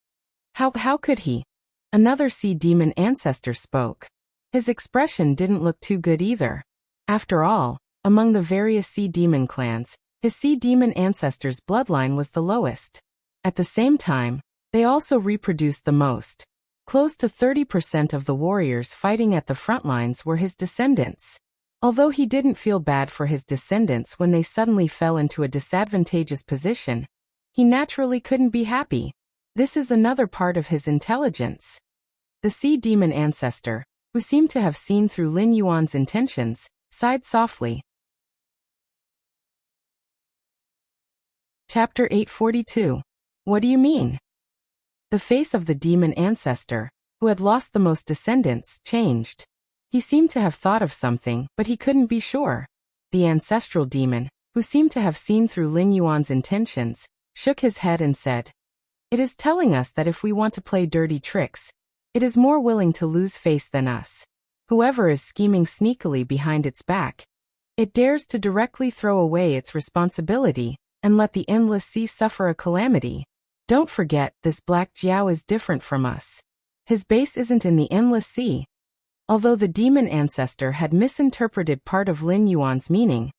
How could he? Another sea demon ancestor spoke. His expression didn't look too good either. After all, among the various sea demon clans, his sea demon ancestor's bloodline was the lowest. At the same time, they also reproduced the most. Close to 30% of the warriors fighting at the front lines were his descendants. Although he didn't feel bad for his descendants when they suddenly fell into a disadvantageous position, he naturally couldn't be happy. This is another part of his intelligence. The sea demon ancestor, who seemed to have seen through Lin Yuan's intentions, sighed softly. Chapter 842. What do you mean? The face of the demon ancestor, who had lost the most descendants, changed. He seemed to have thought of something, but he couldn't be sure. The ancestral demon, who seemed to have seen through Lin Yuan's intentions, shook his head and said, It is telling us that if we want to play dirty tricks, it is more willing to lose face than us. Whoever is scheming sneakily behind its back, it dares to directly throw away its responsibility and let the endless sea suffer a calamity. Don't forget, this Black Jiao is different from us. His base isn't in the endless sea. Although the demon ancestor had misinterpreted part of Lin Yuan's meaning,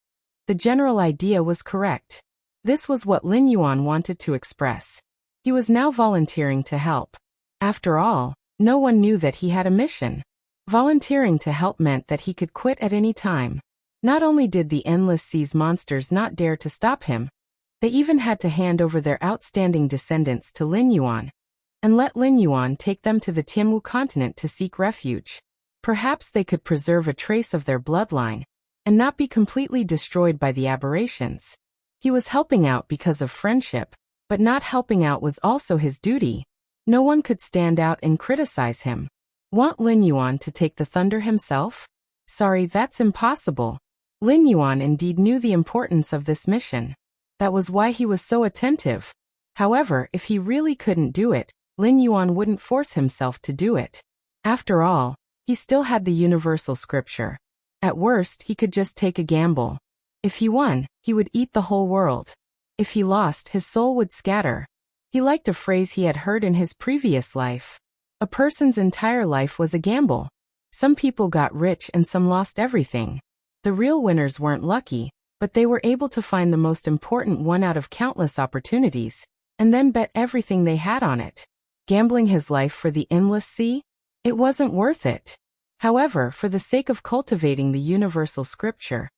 the general idea was correct. This was what Lin Yuan wanted to express. He was now volunteering to help. After all, no one knew that he had a mission. Volunteering to help meant that he could quit at any time. Not only did the endless sea's monsters not dare to stop him, they even had to hand over their outstanding descendants to Lin Yuan, and let Lin Yuan take them to the Tianwu continent to seek refuge. Perhaps they could preserve a trace of their bloodline, and not be completely destroyed by the aberrations. He was helping out because of friendship, but not helping out was also his duty. No one could stand out and criticize him. Want Lin Yuan to take the thunder himself? Sorry, that's impossible. Lin Yuan indeed knew the importance of this mission. That was why he was so attentive. However, if he really couldn't do it, Lin Yuan wouldn't force himself to do it. After all, he still had the universal scripture. At worst, he could just take a gamble. If he won, he would eat the whole world. If he lost, his soul would scatter. He liked a phrase he had heard in his previous life. A person's entire life was a gamble. Some people got rich and some lost everything. The real winners weren't lucky, but they were able to find the most important one out of countless opportunities, and then bet everything they had on it. Gambling his life for the endless sea? It wasn't worth it. However, for the sake of cultivating the universal scripture,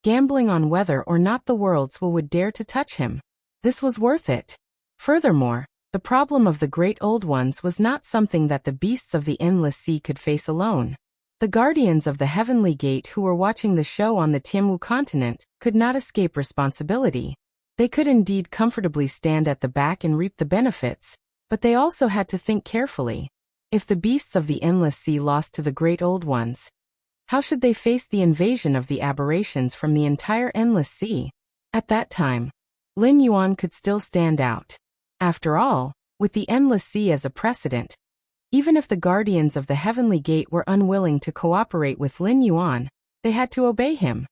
gambling on whether or not the world's will would dare to touch him, this was worth it. Furthermore, the problem of the great old ones was not something that the beasts of the endless sea could face alone. The guardians of the heavenly gate who were watching the show on the Tianwu continent could not escape responsibility. They could indeed comfortably stand at the back and reap the benefits, but they also had to think carefully. If the beasts of the endless sea lost to the great old ones, how should they face the invasion of the aberrations from the entire endless sea? At that time, Lin Yuan could still stand out. After all, with the endless sea as a precedent, even if the guardians of the heavenly gate were unwilling to cooperate with Lin Yuan, they had to obey him.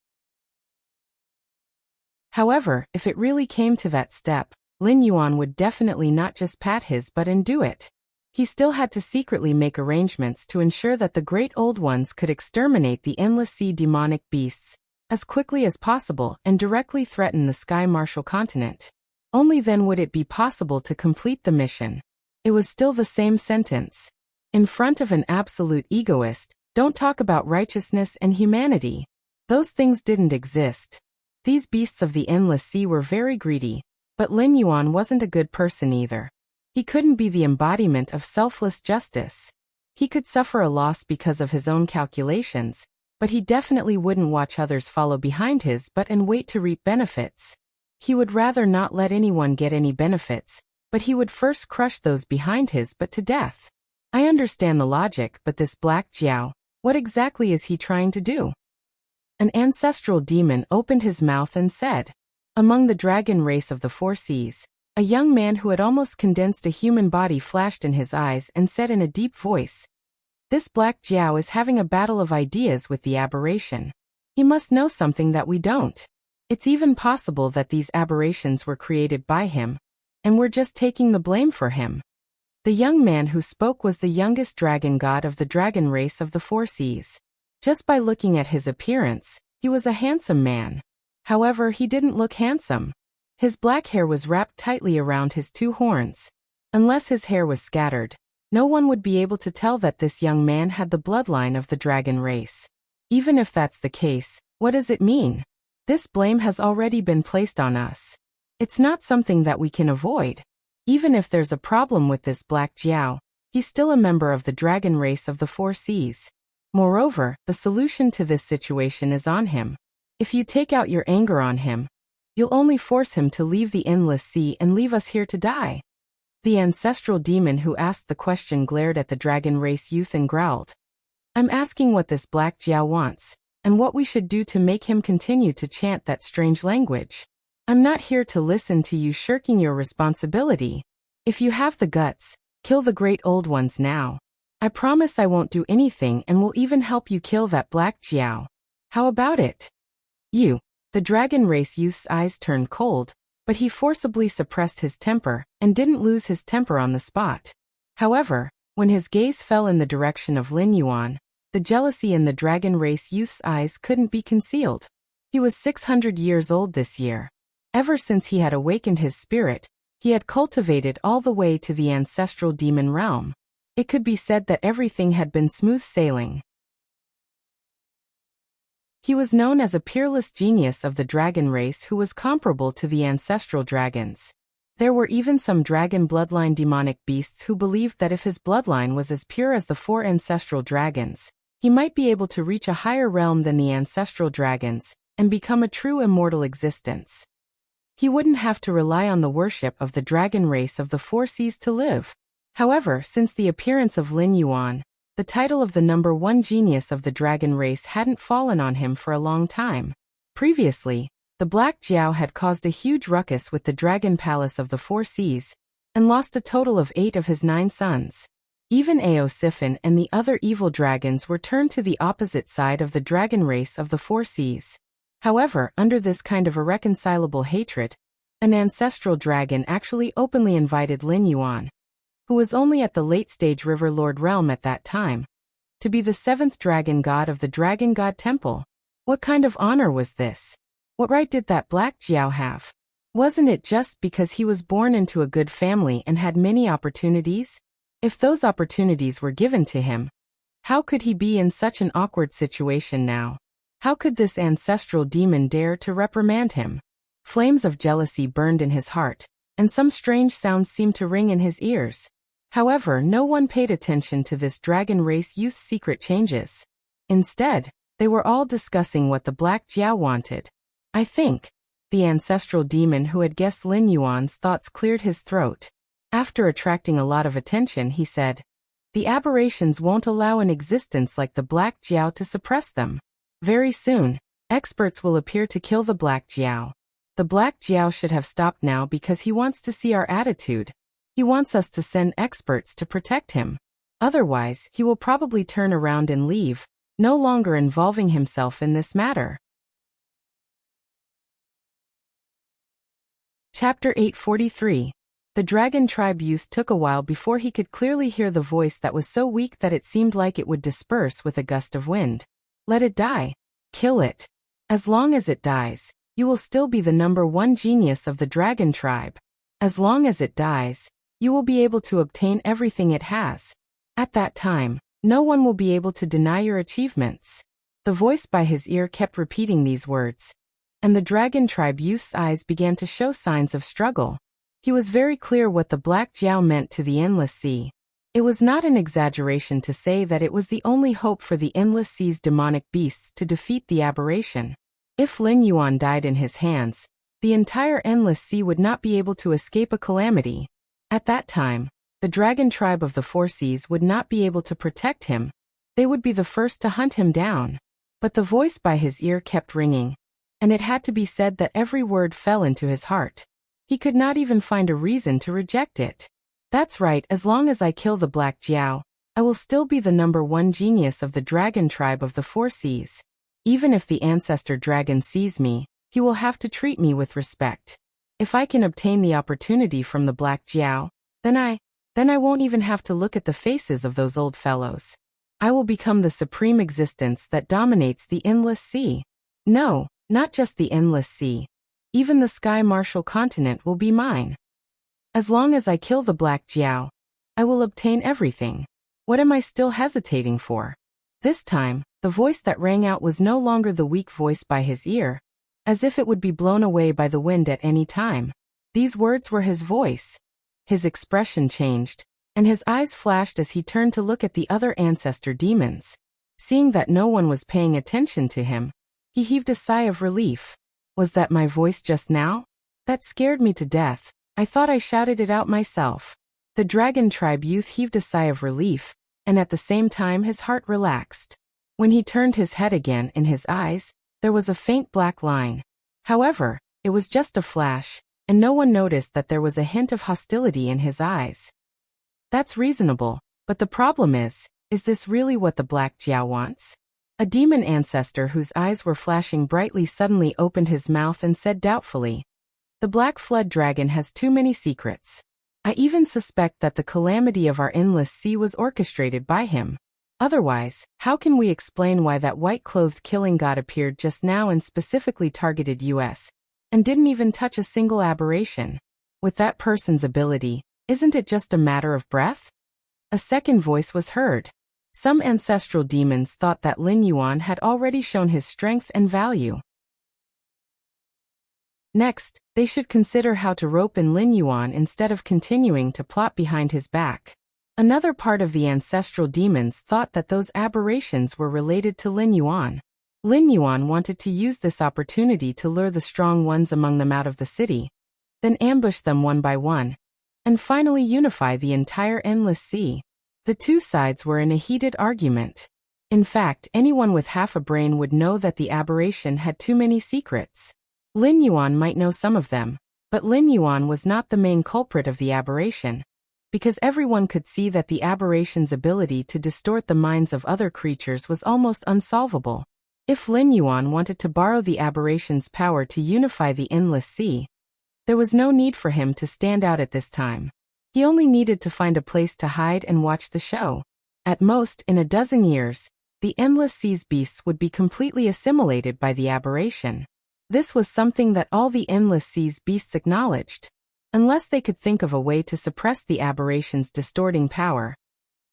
However, if it really came to that step, Lin Yuan would definitely not just pat his butt and do it. He still had to secretly make arrangements to ensure that the great old ones could exterminate the endless sea demonic beasts as quickly as possible and directly threaten the Sky Martial continent. Only then would it be possible to complete the mission. It was still the same sentence. In front of an absolute egoist, don't talk about righteousness and humanity. Those things didn't exist. These beasts of the endless sea were very greedy, but Lin Yuan wasn't a good person either. He couldn't be the embodiment of selfless justice. He could suffer a loss because of his own calculations, but he definitely wouldn't watch others follow behind his butt and wait to reap benefits. He would rather not let anyone get any benefits, but he would first crush those behind his butt to death. I understand the logic, but this Black Jiao, what exactly is he trying to do? An ancestral demon opened his mouth and said, among the dragon race of the four seas, a young man who had almost condensed a human body flashed in his eyes and said in a deep voice, this Black Jiao is having a battle of ideas with the aberration. He must know something that we don't. It's even possible that these aberrations were created by him, and we're just taking the blame for him. The young man who spoke was the youngest dragon god of the dragon race of the four seas. Just by looking at his appearance, he was a handsome man. However, he didn't look handsome. His black hair was wrapped tightly around his two horns. Unless his hair was scattered, no one would be able to tell that this young man had the bloodline of the dragon race. Even if that's the case, what does it mean? This blame has already been placed on us. It's not something that we can avoid. Even if there's a problem with this Black Jiao, he's still a member of the dragon race of the four seas. Moreover, the solution to this situation is on him. If you take out your anger on him, you'll only force him to leave the endless sea and leave us here to die. The ancestral demon who asked the question glared at the dragon race youth and growled. I'm asking what this Black Jiao wants, and what we should do to make him continue to chant that strange language. I'm not here to listen to you shirking your responsibility. If you have the guts, kill the great old ones now. I promise I won't do anything and will even help you kill that black Jiao. How about it? You. The dragon race youth's eyes turned cold, but he forcibly suppressed his temper and didn't lose his temper on the spot. However, when his gaze fell in the direction of Lin Yuan, the jealousy in the dragon race youth's eyes couldn't be concealed. He was 600 years old this year. Ever since he had awakened his spirit, he had cultivated all the way to the ancestral demon realm. It could be said that everything had been smooth sailing. He was known as a peerless genius of the dragon race who was comparable to the ancestral dragons. There were even some dragon bloodline demonic beasts who believed that if his bloodline was as pure as the 4 ancestral dragons, he might be able to reach a higher realm than the ancestral dragons and become a true immortal existence. He wouldn't have to rely on the worship of the dragon race of the 4 seas to live. However, since the appearance of Lin Yuan, the title of the number 1 genius of the dragon race hadn't fallen on him for a long time. Previously, the Black Jiao had caused a huge ruckus with the Dragon Palace of the 4 Seas, and lost a total of 8 of his 9 sons. Even Ao Sifin and the other evil dragons were turned to the opposite side of the dragon race of the 4 Seas. However, under this kind of irreconcilable hatred, an ancestral dragon actually openly invited Lin Yuan, who was only at the late-stage River Lord realm at that time, to be the 7th dragon god of the Dragon God Temple. What kind of honor was this? What right did that Black Jiao have? Wasn't it just because he was born into a good family and had many opportunities? If those opportunities were given to him, how could he be in such an awkward situation now? How could this ancestral demon dare to reprimand him? Flames of jealousy burned in his heart, and some strange sounds seemed to ring in his ears. However, no one paid attention to this dragon race youth's secret changes. Instead, they were all discussing what the Black Jiao wanted. I think. The ancestral demon who had guessed Lin Yuan's thoughts cleared his throat. After attracting a lot of attention, he said, "The aberrations won't allow an existence like the Black Jiao to suppress them. Very soon, experts will appear to kill the Black Jiao. The Black Jiao should have stopped now because he wants to see our attitude. He wants us to send experts to protect him. Otherwise, he will probably turn around and leave, no longer involving himself in this matter." Chapter 843. The Dragon Tribe youth took a while before he could clearly hear the voice that was so weak that it seemed like it would disperse with a gust of wind. Let it die. Kill it. As long as it dies, you will still be the number 1 genius of the Dragon Tribe. As long as it dies, you will be able to obtain everything it has. At that time, no one will be able to deny your achievements. The voice by his ear kept repeating these words, and the Dragon Tribe youth's eyes began to show signs of struggle. He was very clear what the Black Jiao meant to the Endless Sea. It was not an exaggeration to say that it was the only hope for the Endless Sea's demonic beasts to defeat the aberration. If Lin Yuan died in his hands, the entire Endless Sea would not be able to escape a calamity. At that time, the Dragon Tribe of the 4 Seas would not be able to protect him. They would be the first to hunt him down. But the voice by his ear kept ringing, and it had to be said that every word fell into his heart. He could not even find a reason to reject it. That's right, as long as I kill the Black Jiao, I will still be the number 1 genius of the Dragon Tribe of the 4 Seas. Even if the ancestor dragon sees me, he will have to treat me with respect. If I can obtain the opportunity from the Black Jiao, then I won't even have to look at the faces of those old fellows. I will become the supreme existence that dominates the Endless Sea. No, not just the Endless Sea. Even the Sky Martial continent will be mine. As long as I kill the Black Jiao, I will obtain everything. What am I still hesitating for? This time, the voice that rang out was no longer the weak voice by his ear, as if it would be blown away by the wind at any time. These words were his voice. His expression changed, and his eyes flashed as he turned to look at the other ancestor demons. Seeing that no one was paying attention to him, he heaved a sigh of relief. Was that my voice just now? That scared me to death. I thought I shouted it out myself. The Dragon Tribe youth heaved a sigh of relief, and at the same time his heart relaxed. When he turned his head again, in his eyes, there was a faint black line. However, it was just a flash, and no one noticed that there was a hint of hostility in his eyes. That's reasonable, but the problem is this really what the Black Jiao wants? A demon ancestor whose eyes were flashing brightly suddenly opened his mouth and said doubtfully, "The Black Flood Dragon has too many secrets. I even suspect that the calamity of our endless sea was orchestrated by him. Otherwise, how can we explain why that white-clothed killing god appeared just now and specifically targeted us, and didn't even touch a single aberration? With that person's ability, isn't it just a matter of breath?" A second voice was heard. Some ancestral demons thought that Lin Yuan had already shown his strength and value. Next, they should consider how to rope in Lin Yuan instead of continuing to plot behind his back. Another part of the ancestral demons thought that those aberrations were related to Lin Yuan. Lin Yuan wanted to use this opportunity to lure the strong ones among them out of the city, then ambush them one by one, and finally unify the entire endless sea. The two sides were in a heated argument. In fact, anyone with half a brain would know that the aberration had too many secrets. Lin Yuan might know some of them, but Lin Yuan was not the main culprit of the aberration, because everyone could see that the aberration's ability to distort the minds of other creatures was almost unsolvable. If Lin Yuan wanted to borrow the aberration's power to unify the endless sea, there was no need for him to stand out at this time. He only needed to find a place to hide and watch the show. At most, in a dozen years, the endless sea's beasts would be completely assimilated by the aberration. This was something that all the endless sea's beasts acknowledged. Unless they could think of a way to suppress the aberration's distorting power,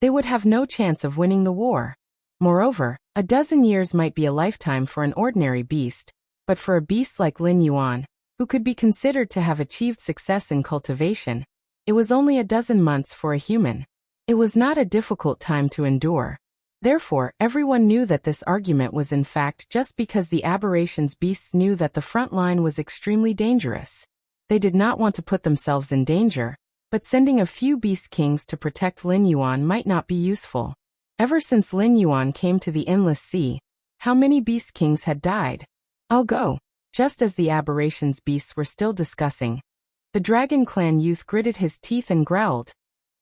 they would have no chance of winning the war. Moreover, a dozen years might be a lifetime for an ordinary beast, but for a beast like Lin Yuan, who could be considered to have achieved success in cultivation, it was only a dozen months for a human. It was not a difficult time to endure. Therefore, everyone knew that this argument was in fact just because the aberration's beasts knew that the front line was extremely dangerous. They did not want to put themselves in danger, but sending a few beast kings to protect Lin Yuan might not be useful. Ever since Lin Yuan came to the endless sea, how many beast kings had died? "I'll go." Just as the aberration's beasts were still discussing, the Dragon Clan youth gritted his teeth and growled,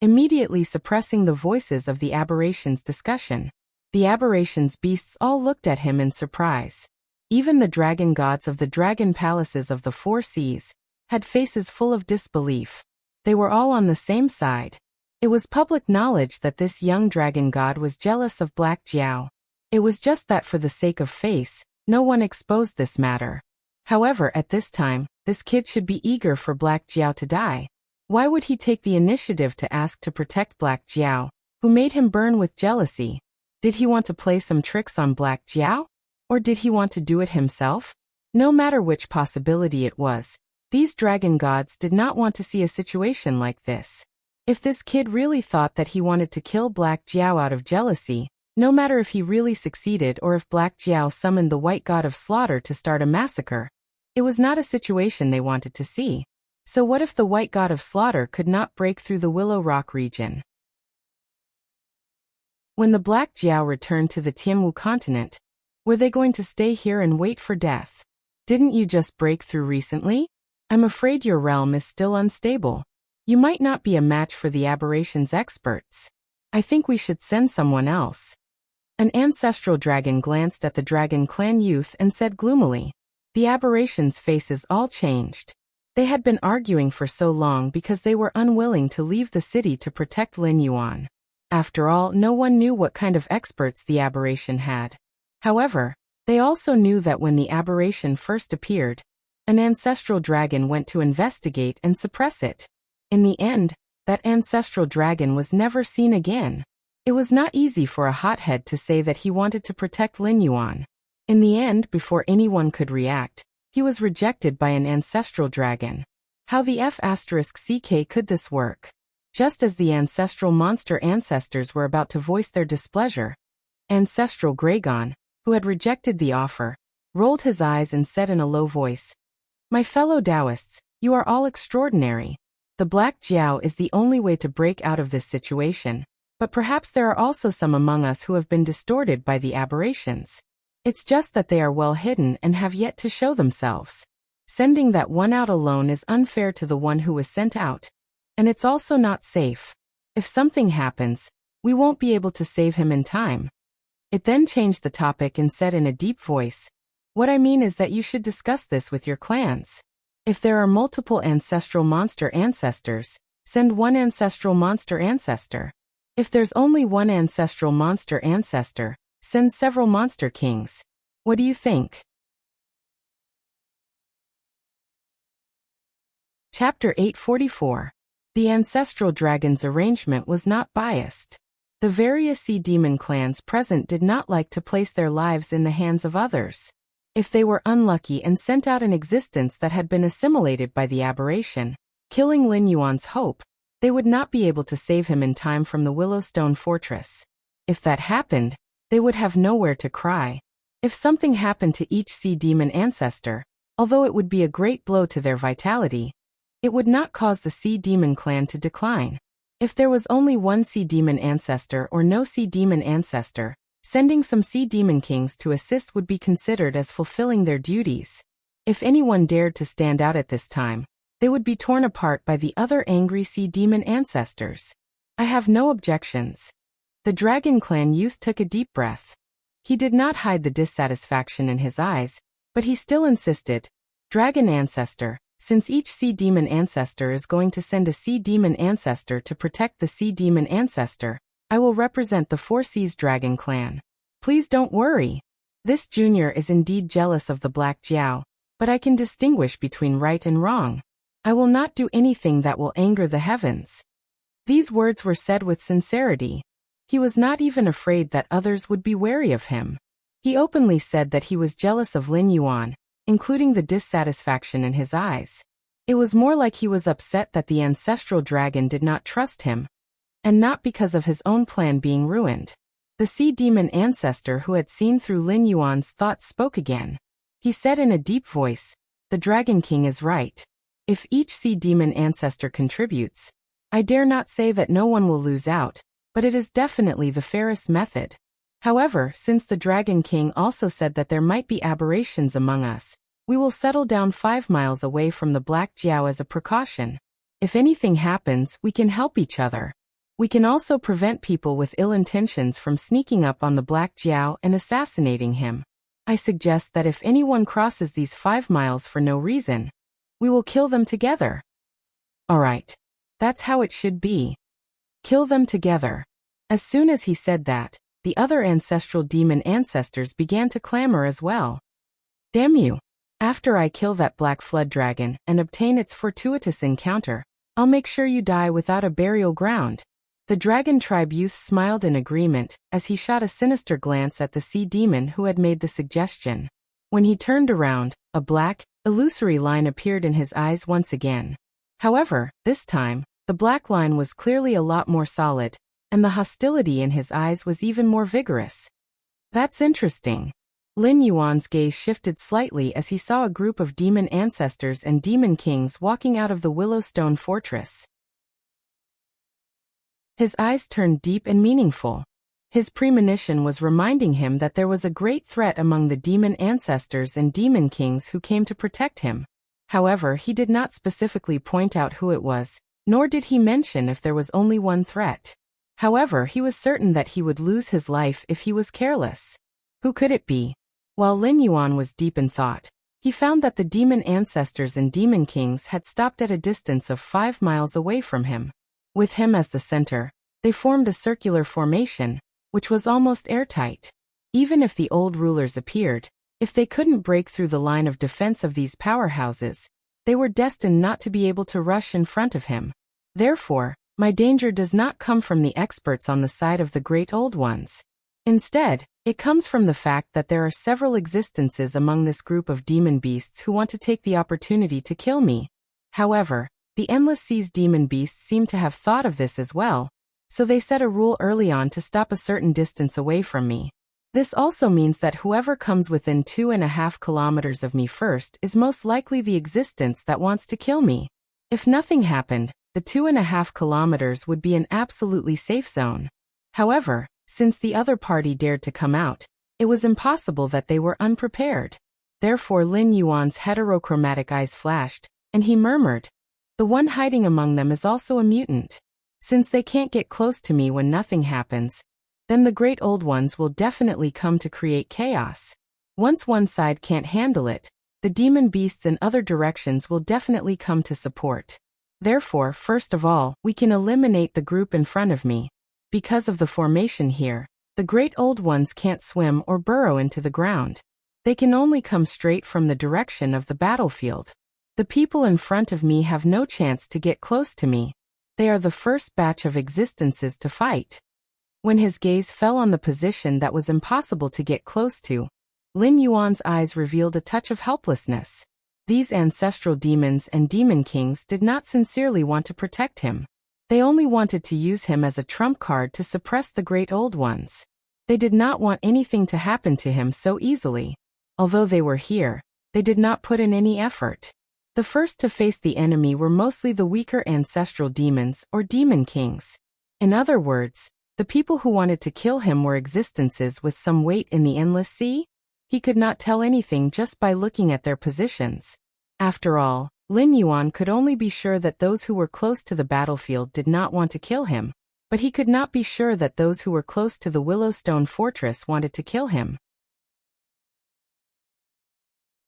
immediately suppressing the voices of the aberration's discussion. The aberration's beasts all looked at him in surprise. Even the dragon gods of the dragon palaces of the four seas had faces full of disbelief. They were all on the same side. It was public knowledge that this young dragon god was jealous of Black Jiao. It was just that for the sake of face, no one exposed this matter. However, at this time, this kid should be eager for Black Jiao to die. Why would he take the initiative to ask to protect Black Jiao, who made him burn with jealousy? Did he want to play some tricks on Black Jiao? Or did he want to do it himself? No matter which possibility it was, these dragon gods did not want to see a situation like this. If this kid really thought that he wanted to kill Black Jiao out of jealousy, no matter if he really succeeded or if Black Jiao summoned the white god of slaughter to start a massacre, it was not a situation they wanted to see. So what if the white god of slaughter could not break through the Willow Rock region? When the Black Jiao returned to the Tianwu continent, were they going to stay here and wait for death? Didn't you just break through recently? I'm afraid your realm is still unstable. You might not be a match for the aberration's experts. I think we should send someone else. An ancestral dragon glanced at the Dragon Clan youth and said gloomily. The aberration's faces all changed. They had been arguing for so long because they were unwilling to leave the city to protect Lin Yuan. After all, no one knew what kind of experts the aberration had. However, they also knew that when the aberration first appeared, an ancestral dragon went to investigate and suppress it. In the end, that ancestral dragon was never seen again. It was not easy for a hothead to say that he wanted to protect Lin Yuan. In the end, before anyone could react, he was rejected by an ancestral dragon. How the F***ck could this work? Just as the ancestral monster ancestors were about to voice their displeasure, Ancestral Gragon, who had rejected the offer, rolled his eyes and said in a low voice, "My fellow Taoists, you are all extraordinary. The Black Jiao is the only way to break out of this situation, but perhaps there are also some among us who have been distorted by the aberrations. It's just that they are well hidden and have yet to show themselves. Sending that one out alone is unfair to the one who was sent out. And it's also not safe. If something happens, we won't be able to save him in time. It then changed the topic and said in a deep voice, "What I mean is that you should discuss this with your clans. If there are multiple ancestral monster ancestors, send one ancestral monster ancestor. If there's only one ancestral monster ancestor, send several monster kings. What do you think?" Chapter 844. The Ancestral Dragon's arrangement was not biased. The various sea demon clans present did not like to place their lives in the hands of others. If they were unlucky and sent out an existence that had been assimilated by the aberration, killing Lin Yuan's hope, they would not be able to save him in time from the Willowstone Fortress. If that happened, they would have nowhere to cry. If something happened to each sea demon ancestor, although it would be a great blow to their vitality, it would not cause the sea demon clan to decline. If there was only one sea demon ancestor or no sea demon ancestor, sending some sea demon kings to assist would be considered as fulfilling their duties. If anyone dared to stand out at this time, they would be torn apart by the other angry sea demon ancestors. I have no objections. The Dragon Clan youth took a deep breath. He did not hide the dissatisfaction in his eyes, but he still insisted, "Dragon Ancestor, since each sea demon ancestor is going to send a sea demon ancestor to protect the sea demon ancestor, I will represent the Four Seas Dragon Clan. Please don't worry. This junior is indeed jealous of the Black Jiao, but I can distinguish between right and wrong. I will not do anything that will anger the heavens." These words were said with sincerity. He was not even afraid that others would be wary of him. He openly said that he was jealous of Lin Yuan, including the dissatisfaction in his eyes. It was more like he was upset that the ancestral dragon did not trust him, and not because of his own plan being ruined. The sea demon ancestor who had seen through Lin Yuan's thoughts spoke again. He said in a deep voice, "The Dragon King is right. If each sea demon ancestor contributes, I dare not say that no one will lose out, but it is definitely the fairest method. However, since the Dragon King also said that there might be aberrations among us, we will settle down 5 miles away from the Black Jiao as a precaution. If anything happens, we can help each other. We can also prevent people with ill intentions from sneaking up on the Black Jiao and assassinating him. I suggest that if anyone crosses these 5 miles for no reason, we will kill them together." Alright. That's how it should be. Kill them together. As soon as he said that, the other ancestral demon ancestors began to clamor as well. "Damn you. After I kill that black flood dragon and obtain its fortuitous encounter, I'll make sure you die without a burial ground." The Dragon Tribe youth smiled in agreement as he shot a sinister glance at the sea demon who had made the suggestion. When he turned around, a black, illusory line appeared in his eyes once again. However, this time, the black line was clearly a lot more solid, and the hostility in his eyes was even more vigorous. "That's interesting." Lin Yuan's gaze shifted slightly as he saw a group of demon ancestors and demon kings walking out of the Willowstone Fortress. His eyes turned deep and meaningful. His premonition was reminding him that there was a great threat among the demon ancestors and demon kings who came to protect him. However, he did not specifically point out who it was, nor did he mention if there was only one threat. However, he was certain that he would lose his life if he was careless. Who could it be? While Lin Yuan was deep in thought, he found that the demon ancestors and demon kings had stopped at a distance of 5 miles away from him. With him as the center, they formed a circular formation, which was almost airtight. Even if the old rulers appeared, if they couldn't break through the line of defense of these powerhouses, they were destined not to be able to rush in front of him. Therefore, my danger does not come from the experts on the side of the great old ones. Instead, it comes from the fact that there are several existences among this group of demon beasts who want to take the opportunity to kill me. However, the Endless Seas demon beasts seem to have thought of this as well, so they set a rule early on to stop a certain distance away from me. This also means that whoever comes within 2.5 kilometers of me first is most likely the existence that wants to kill me. If nothing happened, the 2.5 kilometers would be an absolutely safe zone. However, since the other party dared to come out, it was impossible that they were unprepared. Therefore Lin Yuan's heterochromatic eyes flashed, and he murmured, "The one hiding among them is also a mutant. Since they can't get close to me when nothing happens, then the great old ones will definitely come to create chaos. Once one side can't handle it, the demon beasts in other directions will definitely come to support. Therefore, first of all, we can eliminate the group in front of me. Because of the formation here, the great old ones can't swim or burrow into the ground. They can only come straight from the direction of the battlefield. The people in front of me have no chance to get close to me. They are the first batch of existences to fight." When his gaze fell on the position that was impossible to get close to, Lin Yuan's eyes revealed a touch of helplessness. These ancestral demons and demon kings did not sincerely want to protect him. They only wanted to use him as a trump card to suppress the great old ones. They did not want anything to happen to him so easily. Although they were here, they did not put in any effort. The first to face the enemy were mostly the weaker ancestral demons or demon kings. In other words, the people who wanted to kill him were existences with some weight in the endless sea. He could not tell anything just by looking at their positions. After all, Lin Yuan could only be sure that those who were close to the battlefield did not want to kill him, but he could not be sure that those who were close to the Willowstone Fortress wanted to kill him.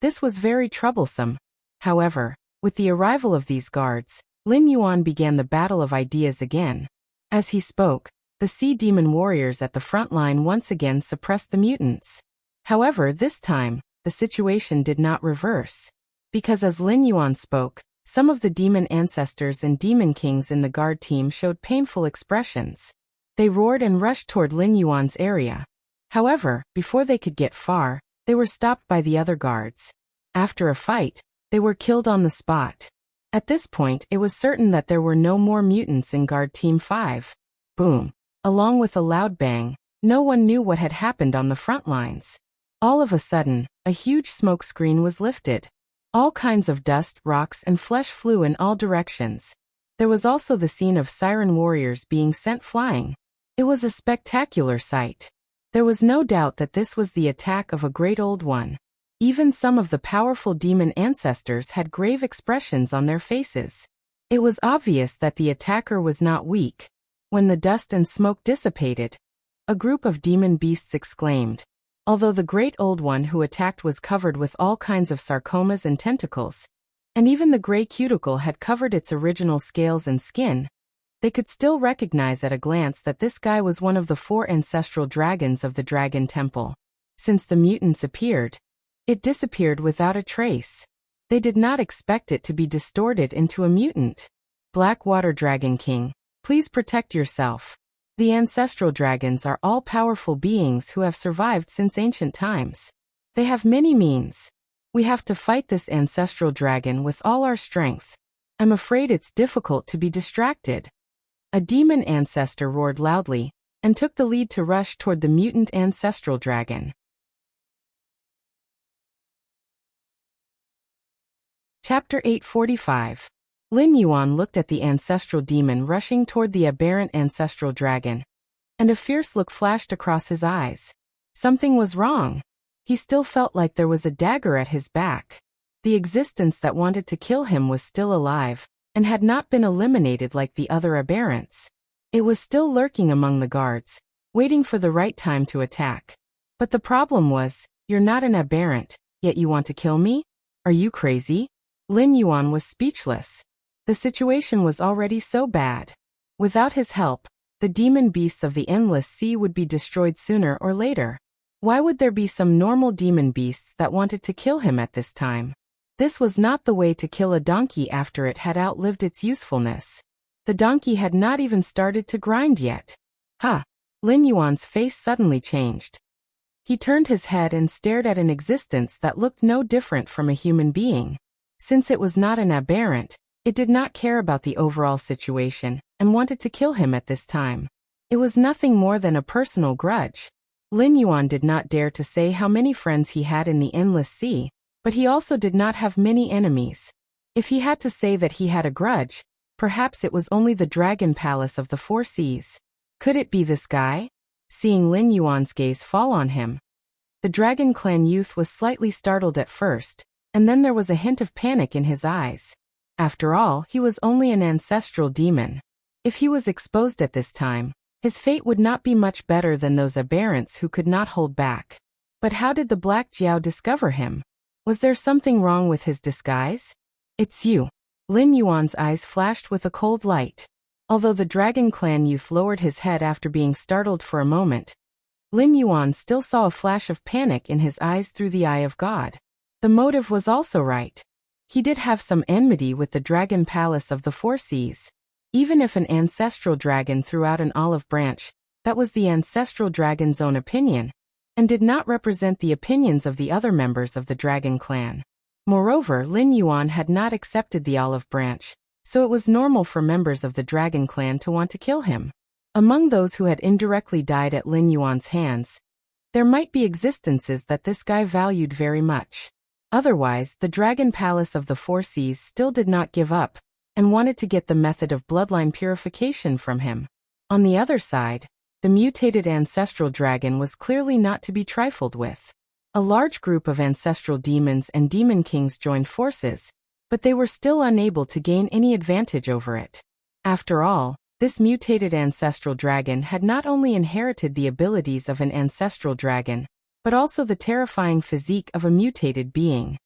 This was very troublesome. However, with the arrival of these guards, Lin Yuan began the battle of ideas again. As he spoke, the sea demon warriors at the front line once again suppressed the mutants. However, this time, the situation did not reverse. Because as Lin Yuan spoke, some of the demon ancestors and demon kings in the guard team showed painful expressions. They roared and rushed toward Lin Yuan's area. However, before they could get far, they were stopped by the other guards. After a fight, they were killed on the spot. At this point, it was certain that there were no more mutants in Guard Team 5. Boom. Along with a loud bang, no one knew what had happened on the front lines. All of a sudden, a huge smoke screen was lifted. All kinds of dust, rocks, and flesh flew in all directions. There was also the scene of siren warriors being sent flying. It was a spectacular sight. There was no doubt that this was the attack of a great old one. Even some of the powerful demon ancestors had grave expressions on their faces. It was obvious that the attacker was not weak. When the dust and smoke dissipated, a group of demon beasts exclaimed. Although the great old one who attacked was covered with all kinds of sarcomas and tentacles, and even the gray cuticle had covered its original scales and skin, they could still recognize at a glance that this guy was one of the 4 ancestral dragons of the Dragon Temple. Since the mutants appeared, it disappeared without a trace. They did not expect it to be distorted into a mutant. Black Water Dragon King, please protect yourself. The ancestral dragons are all-powerful beings who have survived since ancient times. They have many means. We have to fight this ancestral dragon with all our strength. I'm afraid it's difficult to be distracted. A demon ancestor roared loudly, and took the lead to rush toward the mutant ancestral dragon. Chapter 845. Lin Yuan looked at the ancestral demon rushing toward the aberrant ancestral dragon, and a fierce look flashed across his eyes. Something was wrong. He still felt like there was a dagger at his back. The existence that wanted to kill him was still alive, and had not been eliminated like the other aberrants. It was still lurking among the guards, waiting for the right time to attack. But the problem was, you're not an aberrant, yet you want to kill me? Are you crazy? Lin Yuan was speechless. The situation was already so bad. Without his help, the demon beasts of the endless sea would be destroyed sooner or later. Why would there be some normal demon beasts that wanted to kill him at this time? This was not the way to kill a donkey after it had outlived its usefulness. The donkey had not even started to grind yet. Lin Yuan's face suddenly changed. He turned his head and stared at an existence that looked no different from a human being. Since it was not an aberrant, it did not care about the overall situation, and wanted to kill him at this time. It was nothing more than a personal grudge. Lin Yuan did not dare to say how many friends he had in the endless sea, but he also did not have many enemies. If he had to say that he had a grudge, perhaps it was only the Dragon Palace of the 4 seas. Could it be this guy? Seeing Lin Yuan's gaze fall on him, The Dragon Clan youth was slightly startled at first, and then there was a hint of panic in his eyes. After all, he was only an ancestral demon. If he was exposed at this time, his fate would not be much better than those aberrants who could not hold back. But how did the Black Jiao discover him? Was there something wrong with his disguise? It's you. Lin Yuan's eyes flashed with a cold light. Although the Dragon Clan youth lowered his head after being startled for a moment, Lin Yuan still saw a flash of panic in his eyes through the eye of God. The motive was also right. He did have some enmity with the Dragon Palace of the Four Seas. Even if an ancestral dragon threw out an olive branch, that was the ancestral dragon's own opinion, and did not represent the opinions of the other members of the Dragon Clan. Moreover, Lin Yuan had not accepted the olive branch, so it was normal for members of the Dragon Clan to want to kill him. Among those who had indirectly died at Lin Yuan's hands, there might be existences that this guy valued very much. Otherwise, the Dragon Palace of the Four Seas still did not give up, and wanted to get the method of bloodline purification from him. On the other side, the mutated ancestral dragon was clearly not to be trifled with. A large group of ancestral demons and demon kings joined forces, but they were still unable to gain any advantage over it. After all, this mutated ancestral dragon had not only inherited the abilities of an ancestral dragon, but also the terrifying physique of a mutated being.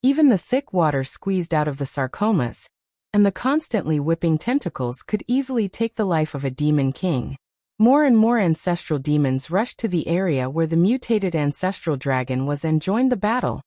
Even the thick water squeezed out of the sarcomas, and the constantly whipping tentacles could easily take the life of a demon king. More and more ancestral demons rushed to the area where the mutated ancestral dragon was and joined the battle,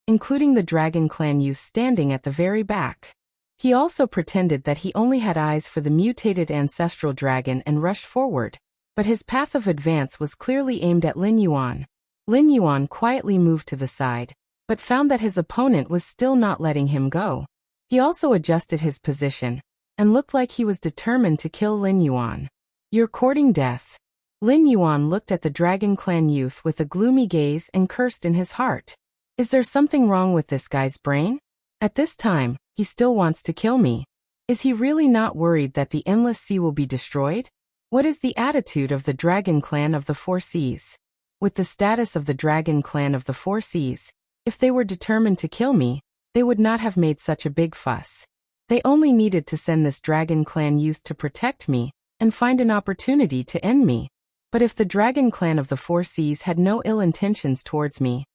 including the Dragon Clan youth standing at the very back. He also pretended that he only had eyes for the mutated ancestral dragon and rushed forward, but his path of advance was clearly aimed at Lin Yuan. Lin Yuan quietly moved to the side, but found that his opponent was still not letting him go. He also adjusted his position, and looked like he was determined to kill Lin Yuan. You're courting death. Lin Yuan looked at the Dragon Clan youth with a gloomy gaze and cursed in his heart. Is there something wrong with this guy's brain? At this time, he still wants to kill me. Is he really not worried that the endless sea will be destroyed? What is the attitude of the Dragon Clan of the Four Seas? With the status of the Dragon Clan of the Four Seas, if they were determined to kill me, they would not have made such a big fuss. They only needed to send this Dragon Clan youth to protect me, and find an opportunity to end me. But if the Dragon Clan of the Four Seas had no ill intentions towards me,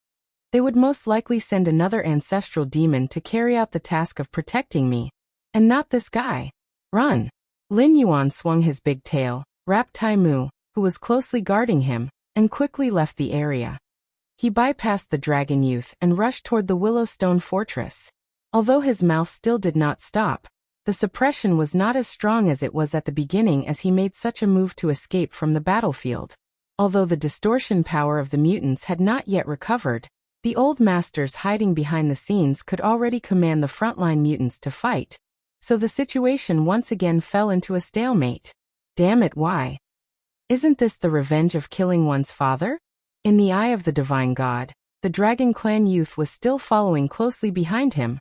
they would most likely send another ancestral demon to carry out the task of protecting me, and not this guy. Run! Lin Yuan swung his big tail, wrapped Tai Mu, who was closely guarding him, and quickly left the area. He bypassed the dragon youth and rushed toward the Willowstone Fortress. Although his mouth still did not stop, the suppression was not as strong as it was at the beginning as he made such a move to escape from the battlefield. Although the distortion power of the mutants had not yet recovered, the old masters hiding behind the scenes could already command the frontline mutants to fight, so the situation once again fell into a stalemate. Damn it, why? Isn't this the revenge of killing one's father? In the eye of the divine god, the Dragon Clan youth was still following closely behind him,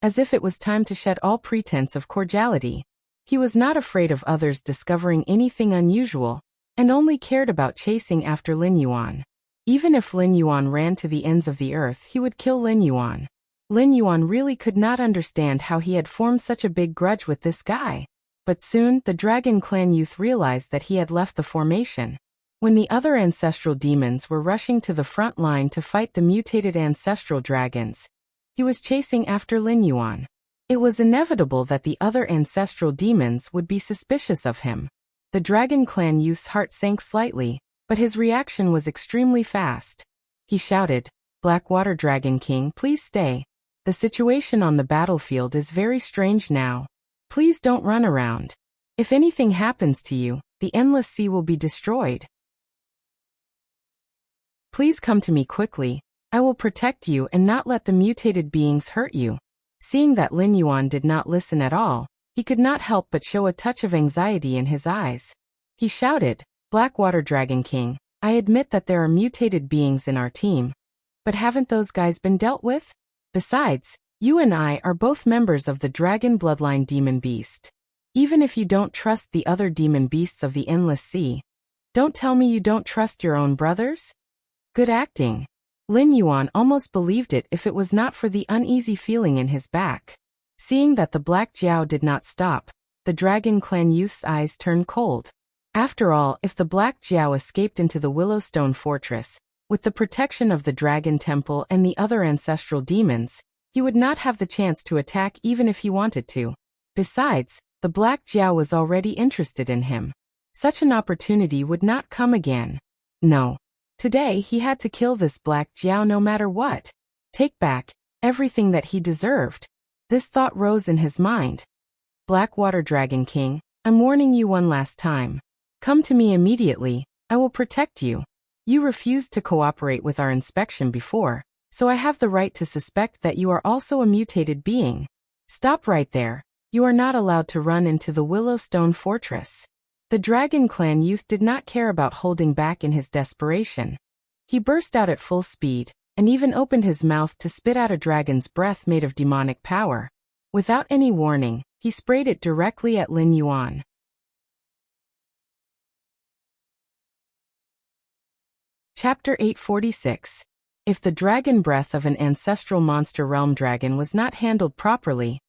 as if it was time to shed all pretense of cordiality. He was not afraid of others discovering anything unusual, and only cared about chasing after Lin Yuan. Even if Lin Yuan ran to the ends of the earth, he would kill Lin Yuan. Lin Yuan really could not understand how he had formed such a big grudge with this guy. But soon, the Dragon Clan youth realized that he had left the formation. When the other ancestral demons were rushing to the front line to fight the mutated ancestral dragons, he was chasing after Lin Yuan. It was inevitable that the other ancestral demons would be suspicious of him. The Dragon Clan youth's heart sank slightly, but his reaction was extremely fast. He shouted, "Blackwater Dragon King, please stay. The situation on the battlefield is very strange now. Please don't run around. If anything happens to you, the endless sea will be destroyed. Please come to me quickly. I will protect you and not let the mutated beings hurt you." Seeing that Lin Yuan did not listen at all, he could not help but show a touch of anxiety in his eyes. He shouted, "Blackwater Dragon King, I admit that there are mutated beings in our team. But haven't those guys been dealt with? Besides, you and I are both members of the Dragon Bloodline Demon Beast. Even if you don't trust the other demon beasts of the Endless Sea, Don't tell me you don't trust your own brothers? Good acting. Lin Yuan almost believed it if it was not for the uneasy feeling in his back. Seeing that the Black Jiao did not stop, the Dragon Clan youth's eyes turned cold. After all, if the Black Jiao escaped into the Willowstone Fortress, with the protection of the Dragon Temple and the other ancestral demons, he would not have the chance to attack even if he wanted to. Besides, the Black Jiao was already interested in him. Such an opportunity would not come again. No. Today he had to kill this Black Jiao no matter what. Take back everything that he deserved. This thought rose in his mind. Blackwater Dragon King, I'm warning you one last time. Come to me immediately, I will protect you. You refused to cooperate with our inspection before, so I have the right to suspect that you are also a mutated being. Stop right there. You are not allowed to run into the Willowstone Fortress. The Dragon Clan youth did not care about holding back in his desperation. He burst out at full speed, and even opened his mouth to spit out a dragon's breath made of demonic power. Without any warning, he sprayed it directly at Lin Yuan. Chapter 846. If the dragon breath of an ancestral monster realm dragon was not handled properly,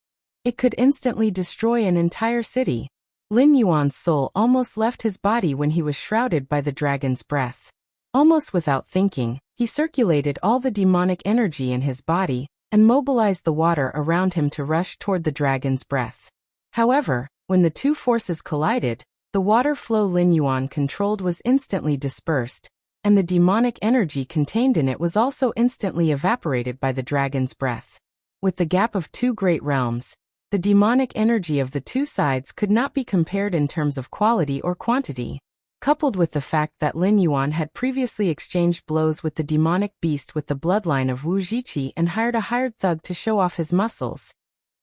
it could instantly destroy an entire city. Lin Yuan's soul almost left his body when he was shrouded by the dragon's breath. Almost without thinking, he circulated all the demonic energy in his body and mobilized the water around him to rush toward the dragon's breath. However, when the two forces collided, the water flow Lin Yuan controlled was instantly dispersed, and the demonic energy contained in it was also instantly evaporated by the dragon's breath. With the gap of two great realms, the demonic energy of the two sides could not be compared in terms of quality or quantity. Coupled with the fact that Lin Yuan had previously exchanged blows with the demonic beast with the bloodline of Wu Jiqi and hired a hired thug to show off his muscles.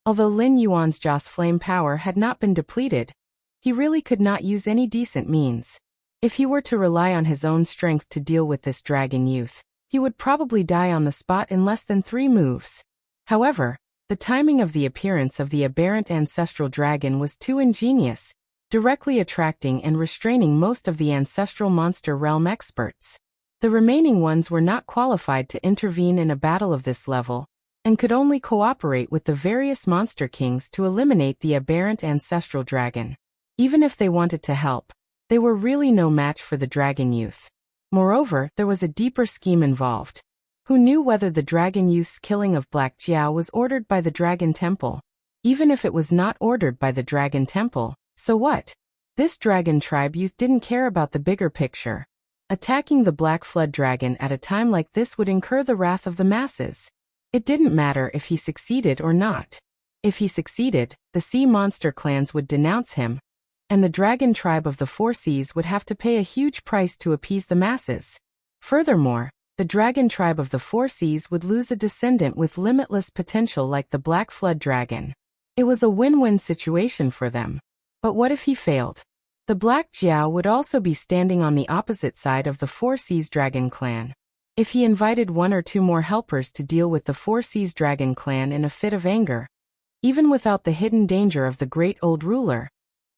Although Lin Yuan's Joss flame power had not been depleted, he really could not use any decent means. If he were to rely on his own strength to deal with this dragon youth, he would probably die on the spot in less than 3 moves. However, the timing of the appearance of the aberrant ancestral dragon was too ingenious, directly attracting and restraining most of the ancestral monster realm experts. The remaining ones were not qualified to intervene in a battle of this level, and could only cooperate with the various monster kings to eliminate the aberrant ancestral dragon. Even if they wanted to help, they were really no match for the dragon youth. Moreover, there was a deeper scheme involved. Who knew whether the dragon youth's killing of Black Jiao was ordered by the Dragon Temple? Even if it was not ordered by the Dragon Temple, so what? This dragon tribe youth didn't care about the bigger picture. Attacking the Black Flood Dragon at a time like this would incur the wrath of the masses. It didn't matter if he succeeded or not. If he succeeded, the sea monster clans would denounce him, and the dragon tribe of the Four Seas would have to pay a huge price to appease the masses. Furthermore, the dragon tribe of the Four Seas would lose a descendant with limitless potential like the Black Flood Dragon. It was a win-win situation for them. But what if he failed? The Black Jiao would also be standing on the opposite side of the Four Seas Dragon Clan. If he invited 1 or 2 more helpers to deal with the Four Seas Dragon Clan in a fit of anger, even without the hidden danger of the great old ruler,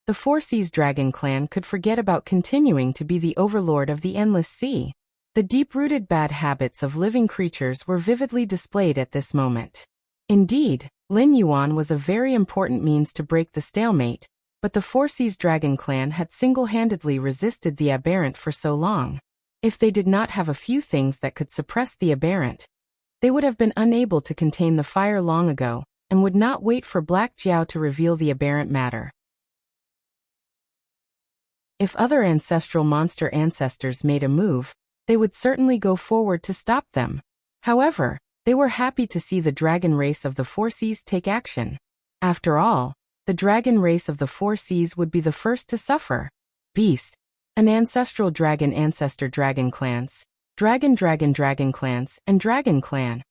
the Four Seas Dragon Clan could forget about continuing to be the overlord of the endless sea. The deep-rooted bad habits of living creatures were vividly displayed at this moment. Indeed, Lin Yuan was a very important means to break the stalemate, but the Four Seas Dragon Clan had single-handedly resisted the aberrant for so long. If they did not have a few things that could suppress the aberrant, they would have been unable to contain the fire long ago, and would not wait for Black Jiao to reveal the aberrant matter. If other ancestral monster ancestors made a move, they would certainly go forward to stop them. However, they were happy to see the dragon race of the Four Seas take action. After all, the dragon race of the Four Seas would be the first to suffer. Beast, an ancestral dragon ancestor dragon clans, dragon clans, and dragon clan.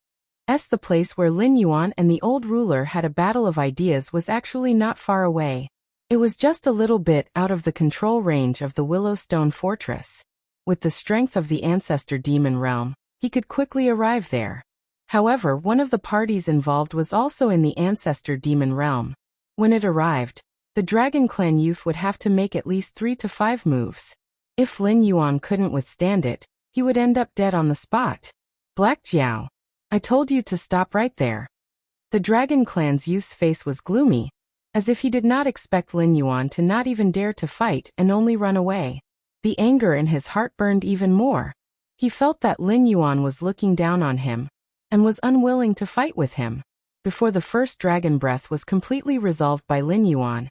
The place where Lin Yuan and the old ruler had a battle of ideas was actually not far away. It was just a little bit out of the control range of the Willowstone Fortress. With the strength of the ancestor demon realm, he could quickly arrive there. However, one of the parties involved was also in the ancestor demon realm. When it arrived, the Dragon Clan youth would have to make at least 3 to 5 moves. If Lin Yuan couldn't withstand it, he would end up dead on the spot. Black Jiao. I told you to stop right there. The Dragon Clan's youth's face was gloomy, as if he did not expect Lin Yuan to not even dare to fight and only run away. The anger in his heart burned even more. He felt that Lin Yuan was looking down on him and was unwilling to fight with him. Before the first dragon breath was completely resolved by Lin Yuan,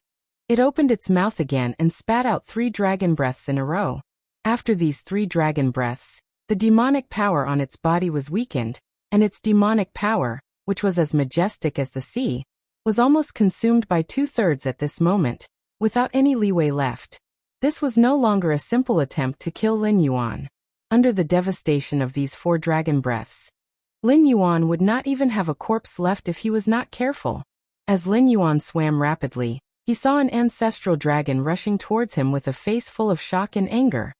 it opened its mouth again and spat out 3 dragon breaths in a row. After these 3 dragon breaths, the demonic power on its body was weakened, and its demonic power, which was as majestic as the sea, was almost consumed by 2/3 at this moment, without any leeway left. This was no longer a simple attempt to kill Lin Yuan. Under the devastation of these 4 dragon breaths, Lin Yuan would not even have a corpse left if he was not careful. As Lin Yuan swam rapidly, he saw an ancestral dragon rushing towards him with a face full of shock and anger.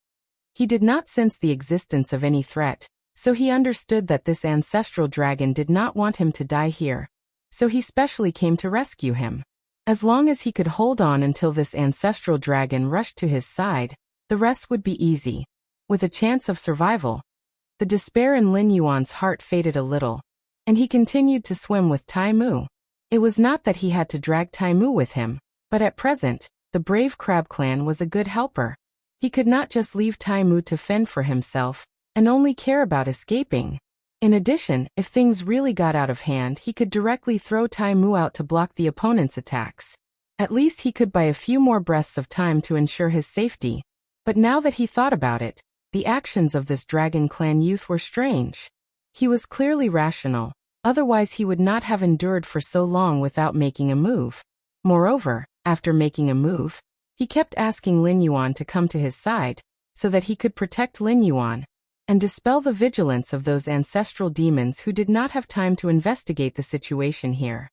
He did not sense the existence of any threat, so he understood that this ancestral dragon did not want him to die here. So he specially came to rescue him. As long as he could hold on until this ancestral dragon rushed to his side, the rest would be easy. With a chance of survival. The despair in Lin Yuan's heart faded a little, and he continued to swim with Tai Mu. It was not that he had to drag Tai Mu with him, but at present, the brave Crab Clan was a good helper. He could not just leave Tai Mu to fend for himself, and only care about escaping. In addition, if things really got out of hand, he could directly throw Tai Mu out to block the opponent's attacks. At least he could buy a few more breaths of time to ensure his safety. But now that he thought about it, the actions of this Dragon Clan youth were strange. He was clearly rational, otherwise he would not have endured for so long without making a move. Moreover, after making a move, he kept asking Lin Yuan to come to his side, so that he could protect Lin Yuan and dispel the vigilance of those ancestral demons who did not have time to investigate the situation here.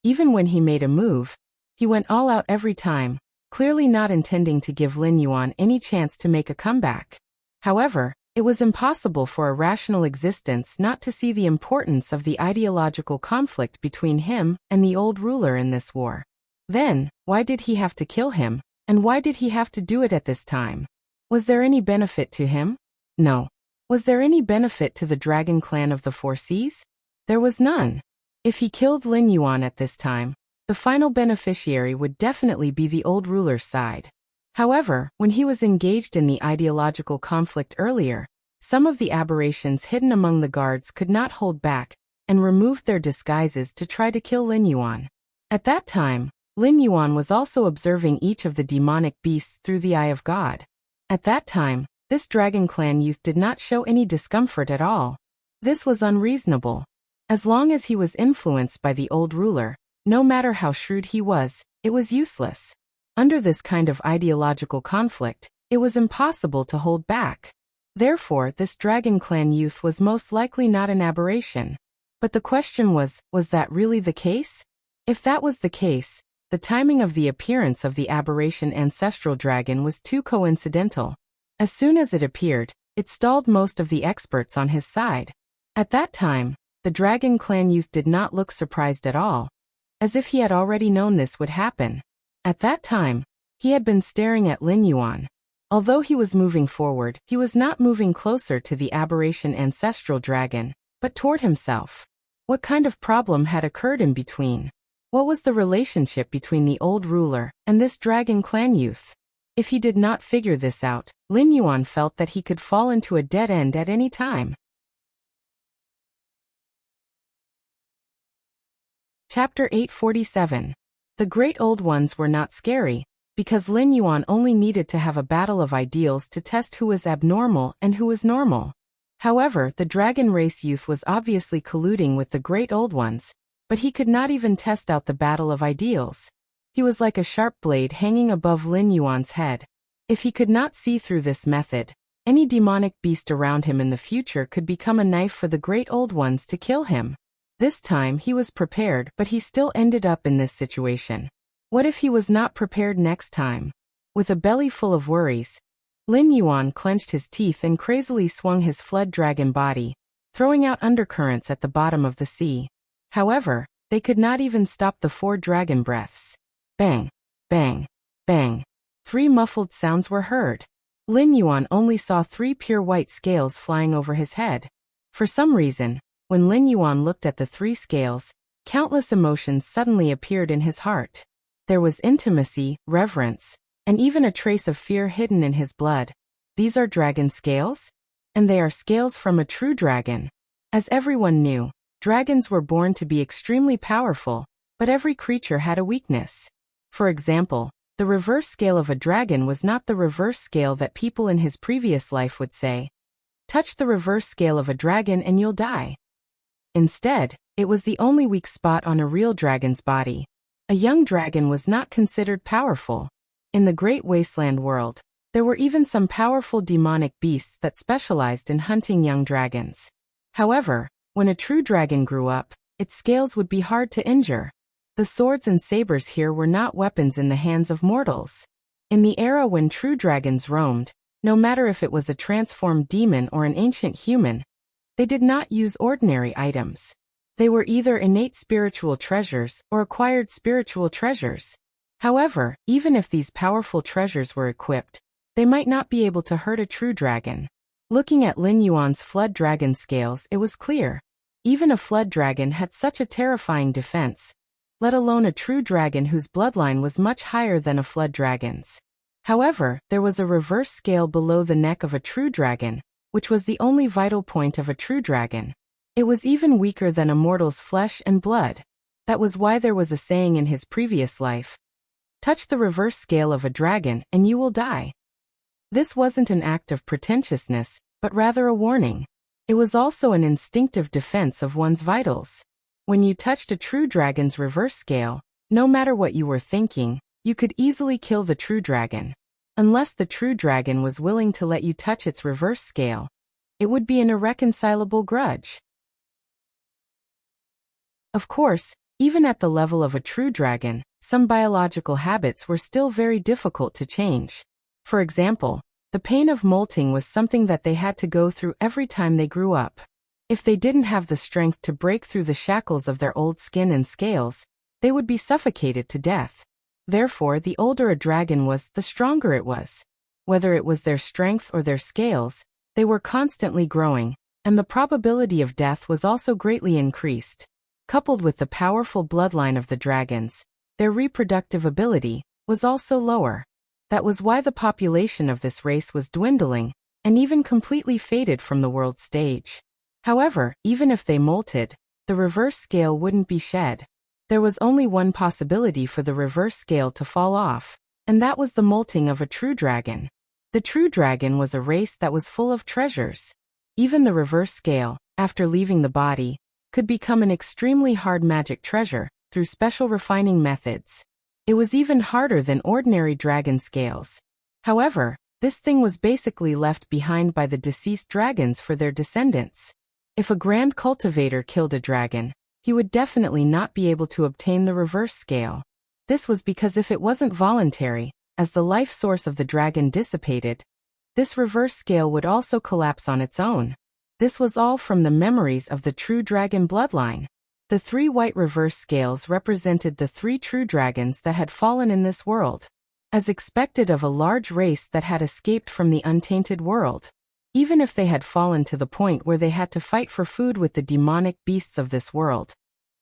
Even when he made a move, he went all out every time, clearly not intending to give Lin Yuan any chance to make a comeback. However, it was impossible for a rational existence not to see the importance of the ideological conflict between him and the old ruler in this war. Then, why did he have to kill him, and why did he have to do it at this time? Was there any benefit to him? No. Was there any benefit to the Dragon Clan of the Four Seas? There was none. If he killed Lin Yuan at this time, the final beneficiary would definitely be the old ruler's side. However, when he was engaged in the ideological conflict earlier, some of the aberrations hidden among the guards could not hold back, and removed their disguises to try to kill Lin Yuan. At that time, Lin Yuan was also observing each of the demonic beasts through the eye of God. At that time, this Dragon Clan youth did not show any discomfort at all. This was unreasonable. As long as he was influenced by the old ruler, no matter how shrewd he was, it was useless. Under this kind of ideological conflict, it was impossible to hold back. Therefore, this Dragon Clan youth was most likely not an aberration. But the question was that really the case? If that was the case, the timing of the appearance of the aberration ancestral dragon was too coincidental. As soon as it appeared, it stalled most of the experts on his side. At that time, the Dragon Clan youth did not look surprised at all, as if he had already known this would happen. At that time, he had been staring at Lin Yuan. Although he was moving forward, he was not moving closer to the aberration ancestral dragon, but toward himself. What kind of problem had occurred in between? What was the relationship between the old ruler and this Dragon Clan youth? If he did not figure this out, Lin Yuan felt that he could fall into a dead end at any time. Chapter 847. The Great Old Ones were not scary, because Lin Yuan only needed to have a battle of ideals to test who was abnormal and who was normal. However, the dragon race youth was obviously colluding with the Great Old Ones, but he could not even test out the battle of ideals. He was like a sharp blade hanging above Lin Yuan's head. If he could not see through this method, any demonic beast around him in the future could become a knife for the Great Old Ones to kill him. This time he was prepared, but he still ended up in this situation. What if he was not prepared next time? With a belly full of worries, Lin Yuan clenched his teeth and crazily swung his flood dragon body, throwing out undercurrents at the bottom of the sea. However, they could not even stop the 4 dragon breaths. Bang! Bang! Bang! 3 muffled sounds were heard. Lin Yuan only saw 3 pure white scales flying over his head. For some reason, when Lin Yuan looked at the 3 scales, countless emotions suddenly appeared in his heart. There was intimacy, reverence, and even a trace of fear hidden in his blood. These are dragon scales? And they are scales from a true dragon. As everyone knew, dragons were born to be extremely powerful, but every creature had a weakness. For example, the reverse scale of a dragon was not the reverse scale that people in his previous life would say, "Touch the reverse scale of a dragon and you'll die." Instead, it was the only weak spot on a real dragon's body. A young dragon was not considered powerful. In the Great Wasteland world, there were even some powerful demonic beasts that specialized in hunting young dragons. However, when a true dragon grew up, its scales would be hard to injure. The swords and sabers here were not weapons in the hands of mortals. In the era when true dragons roamed, no matter if it was a transformed demon or an ancient human, they did not use ordinary items. They were either innate spiritual treasures or acquired spiritual treasures. However, even if these powerful treasures were equipped, they might not be able to hurt a true dragon. Looking at Lin Yuan's flood dragon scales, it was clear. Even a flood dragon had such a terrifying defense, let alone a true dragon whose bloodline was much higher than a flood dragon's. However, there was a reverse scale below the neck of a true dragon, which was the only vital point of a true dragon. It was even weaker than a mortal's flesh and blood. That was why there was a saying in his previous life, "Touch the reverse scale of a dragon and you will die." This wasn't an act of pretentiousness, but rather a warning. It was also an instinctive defense of one's vitals. When you touched a true dragon's reverse scale, no matter what you were thinking, you could easily kill the true dragon. Unless the true dragon was willing to let you touch its reverse scale, it would be an irreconcilable grudge. Of course, even at the level of a true dragon, some biological habits were still very difficult to change. For example, the pain of molting was something that they had to go through every time they grew up. If they didn't have the strength to break through the shackles of their old skin and scales, they would be suffocated to death. Therefore, the older a dragon was, the stronger it was. Whether it was their strength or their scales, they were constantly growing, and the probability of death was also greatly increased. Coupled with the powerful bloodline of the dragons, their reproductive ability was also lower. That was why the population of this race was dwindling, and even completely faded from the world stage. However, even if they molted, the reverse scale wouldn't be shed. There was only one possibility for the reverse scale to fall off, and that was the molting of a true dragon. The true dragon was a race that was full of treasures. Even the reverse scale, after leaving the body, could become an extremely hard magic treasure through special refining methods. It was even harder than ordinary dragon scales. However, this thing was basically left behind by the deceased dragons for their descendants. If a grand cultivator killed a dragon, he would definitely not be able to obtain the reverse scale. This was because if it wasn't voluntary, as the life source of the dragon dissipated, this reverse scale would also collapse on its own. This was all from the memories of the true dragon bloodline. The 3 white reverse scales represented the 3 true dragons that had fallen in this world, as expected of a large race that had escaped from the untainted world. Even if they had fallen to the point where they had to fight for food with the demonic beasts of this world,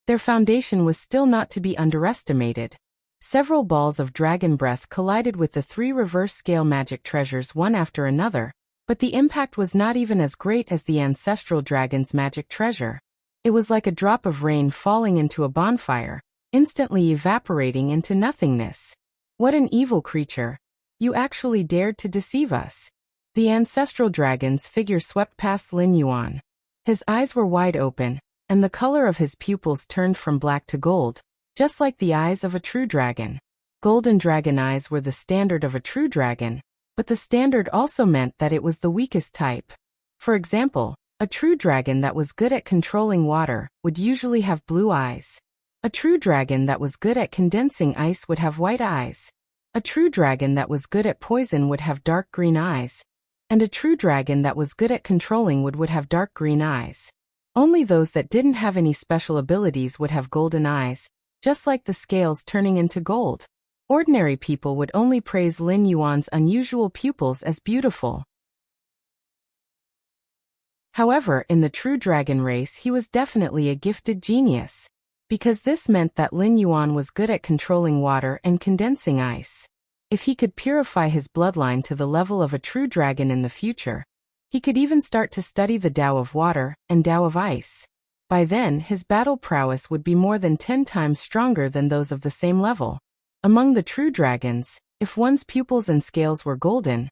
their foundation was still not to be underestimated. Several balls of dragon breath collided with the 3 reverse scale magic treasures one after another, but the impact was not even as great as the ancestral dragon's magic treasure. It was like a drop of rain falling into a bonfire, instantly evaporating into nothingness. What an evil creature! You actually dared to deceive us. The ancestral dragon's figure swept past Lin Yuan. His eyes were wide open, and the color of his pupils turned from black to gold, just like the eyes of a true dragon. Golden dragon eyes were the standard of a true dragon, but the standard also meant that it was the weakest type. For example, a true dragon that was good at controlling water would usually have blue eyes. A true dragon that was good at condensing ice would have white eyes. A true dragon that was good at poison would have dark green eyes. And a true dragon that was good at controlling would have dark green eyes. Only those that didn't have any special abilities would have golden eyes, just like the scales turning into gold. Ordinary people would only praise Lin Yuan's unusual pupils as beautiful. However, in the true dragon race he was definitely a gifted genius. Because this meant that Lin Yuan was good at controlling water and condensing ice. If he could purify his bloodline to the level of a true dragon in the future, he could even start to study the Tao of water and Tao of ice. By then, his battle prowess would be more than 10 times stronger than those of the same level. Among the true dragons, if one's pupils and scales were golden,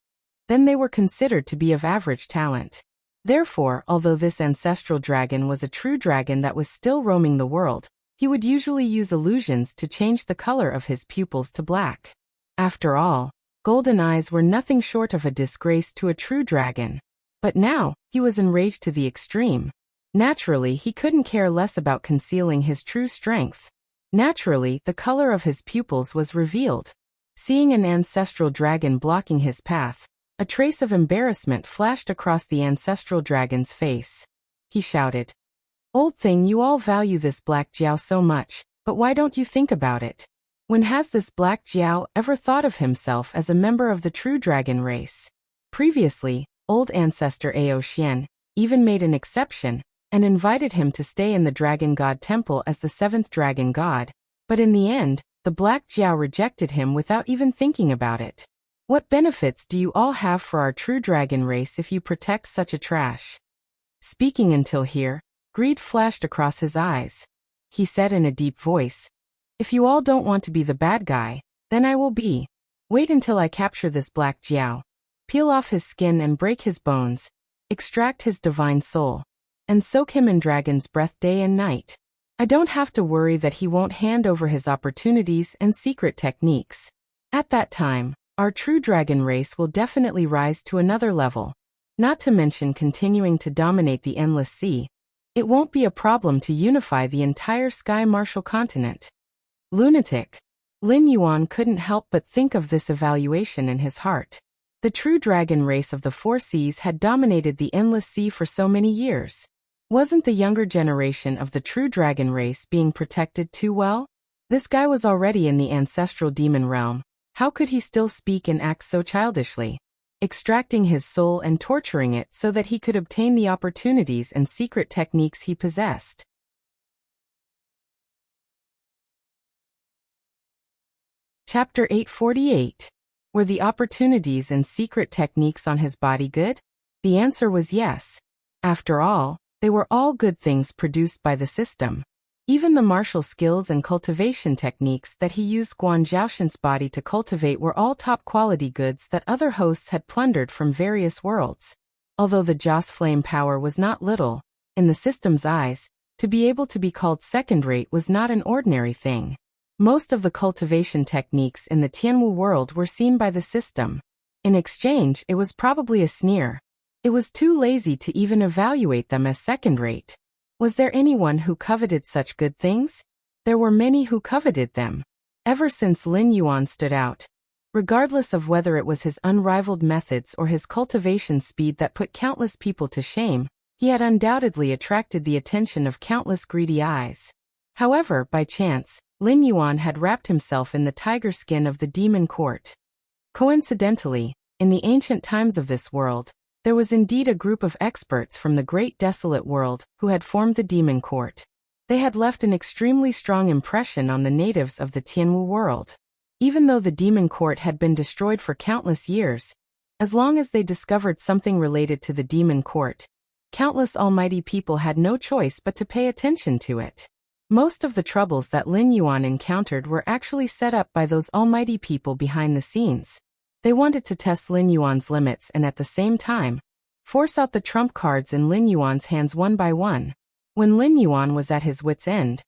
then they were considered to be of average talent. Therefore, although this ancestral dragon was a true dragon that was still roaming the world, he would usually use illusions to change the color of his pupils to black. After all, golden eyes were nothing short of a disgrace to a true dragon. But now, he was enraged to the extreme. Naturally, he couldn't care less about concealing his true strength. Naturally, the color of his pupils was revealed. Seeing an ancestral dragon blocking his path, a trace of embarrassment flashed across the ancestral dragon's face. He shouted, "Old thing, you all value this black Jiao so much, but why don't you think about it? When has this black Jiao ever thought of himself as a member of the true dragon race?" Previously, old ancestor Ao Xian even made an exception and invited him to stay in the dragon god temple as the 7th dragon god, but in the end, the black Jiao rejected him without even thinking about it. What benefits do you all have for our true dragon race if you protect such a trash? Speaking until here, greed flashed across his eyes. He said in a deep voice, "If you all don't want to be the bad guy, then I will be. Wait until I capture this black Jiao, peel off his skin and break his bones, extract his divine soul, and soak him in dragon's breath day and night. I don't have to worry that he won't hand over his opportunities and secret techniques. At that time, our true dragon race will definitely rise to another level. Not to mention continuing to dominate the endless sea. It won't be a problem to unify the entire Sky Martial continent." Lunatic. Lin Yuan couldn't help but think of this evaluation in his heart. The true dragon race of the 4 seas had dominated the endless sea for so many years. Wasn't the younger generation of the true dragon race being protected too well? This guy was already in the ancestral demon realm. How could he still speak and act so childishly? Extracting his soul and torturing it so that he could obtain the opportunities and secret techniques he possessed. Chapter 848. Were the opportunities and secret techniques on his body good? The answer was yes. After all, they were all good things produced by the system. Even the martial skills and cultivation techniques that he used Guan Zhaoshan's body to cultivate were all top-quality goods that other hosts had plundered from various worlds. Although the Joss flame power was not little, in the system's eyes, to be able to be called second-rate was not an ordinary thing. Most of the cultivation techniques in the Tianwu world were seen by the system. In exchange, it was probably a sneer. It was too lazy to even evaluate them as second-rate. Was there anyone who coveted such good things? There were many who coveted them. Ever since Lin Yuan stood out, regardless of whether it was his unrivaled methods or his cultivation speed that put countless people to shame, he had undoubtedly attracted the attention of countless greedy eyes. However, by chance, Lin Yuan had wrapped himself in the tiger skin of the demon court. Coincidentally, in the ancient times of this world, there was indeed a group of experts from the great desolate world who had formed the demon court. They had left an extremely strong impression on the natives of the Tianwu world. Even though the demon court had been destroyed for countless years, as long as they discovered something related to the demon court, countless almighty people had no choice but to pay attention to it. Most of the troubles that Lin Yuan encountered were actually set up by those almighty people behind the scenes. They wanted to test Lin Yuan's limits and at the same time, force out the trump cards in Lin Yuan's hands one by one. When Lin Yuan was at his wit's end,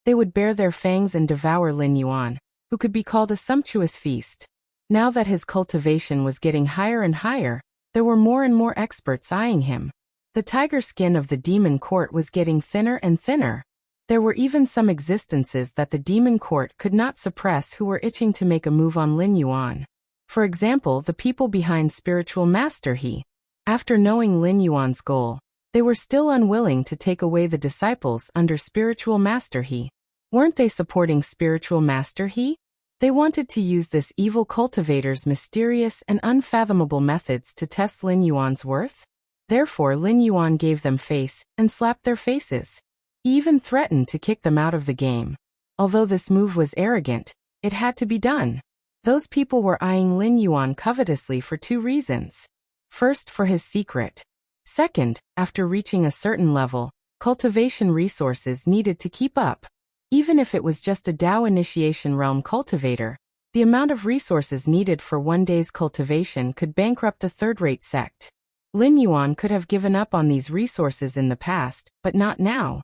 they would bare their fangs and devour Lin Yuan, who could be called a sumptuous feast. Now that his cultivation was getting higher and higher, there were more and more experts eyeing him. The tiger skin of the demon court was getting thinner and thinner. There were even some existences that the demon court could not suppress who were itching to make a move on Lin Yuan. For example, the people behind Spiritual Master He. After knowing Lin Yuan's goal, they were still unwilling to take away the disciples under Spiritual Master He. Weren't they supporting Spiritual Master He? They wanted to use this evil cultivator's mysterious and unfathomable methods to test Lin Yuan's worth. Therefore, Lin Yuan gave them face and slapped their faces. He even threatened to kick them out of the game. Although this move was arrogant, it had to be done. Those people were eyeing Lin Yuan covetously for two reasons. First, for his secret. Second, after reaching a certain level, cultivation resources needed to keep up. Even if it was just a Dao initiation realm cultivator, the amount of resources needed for one day's cultivation could bankrupt a third-rate sect. Lin Yuan could have given up on these resources in the past, but not now.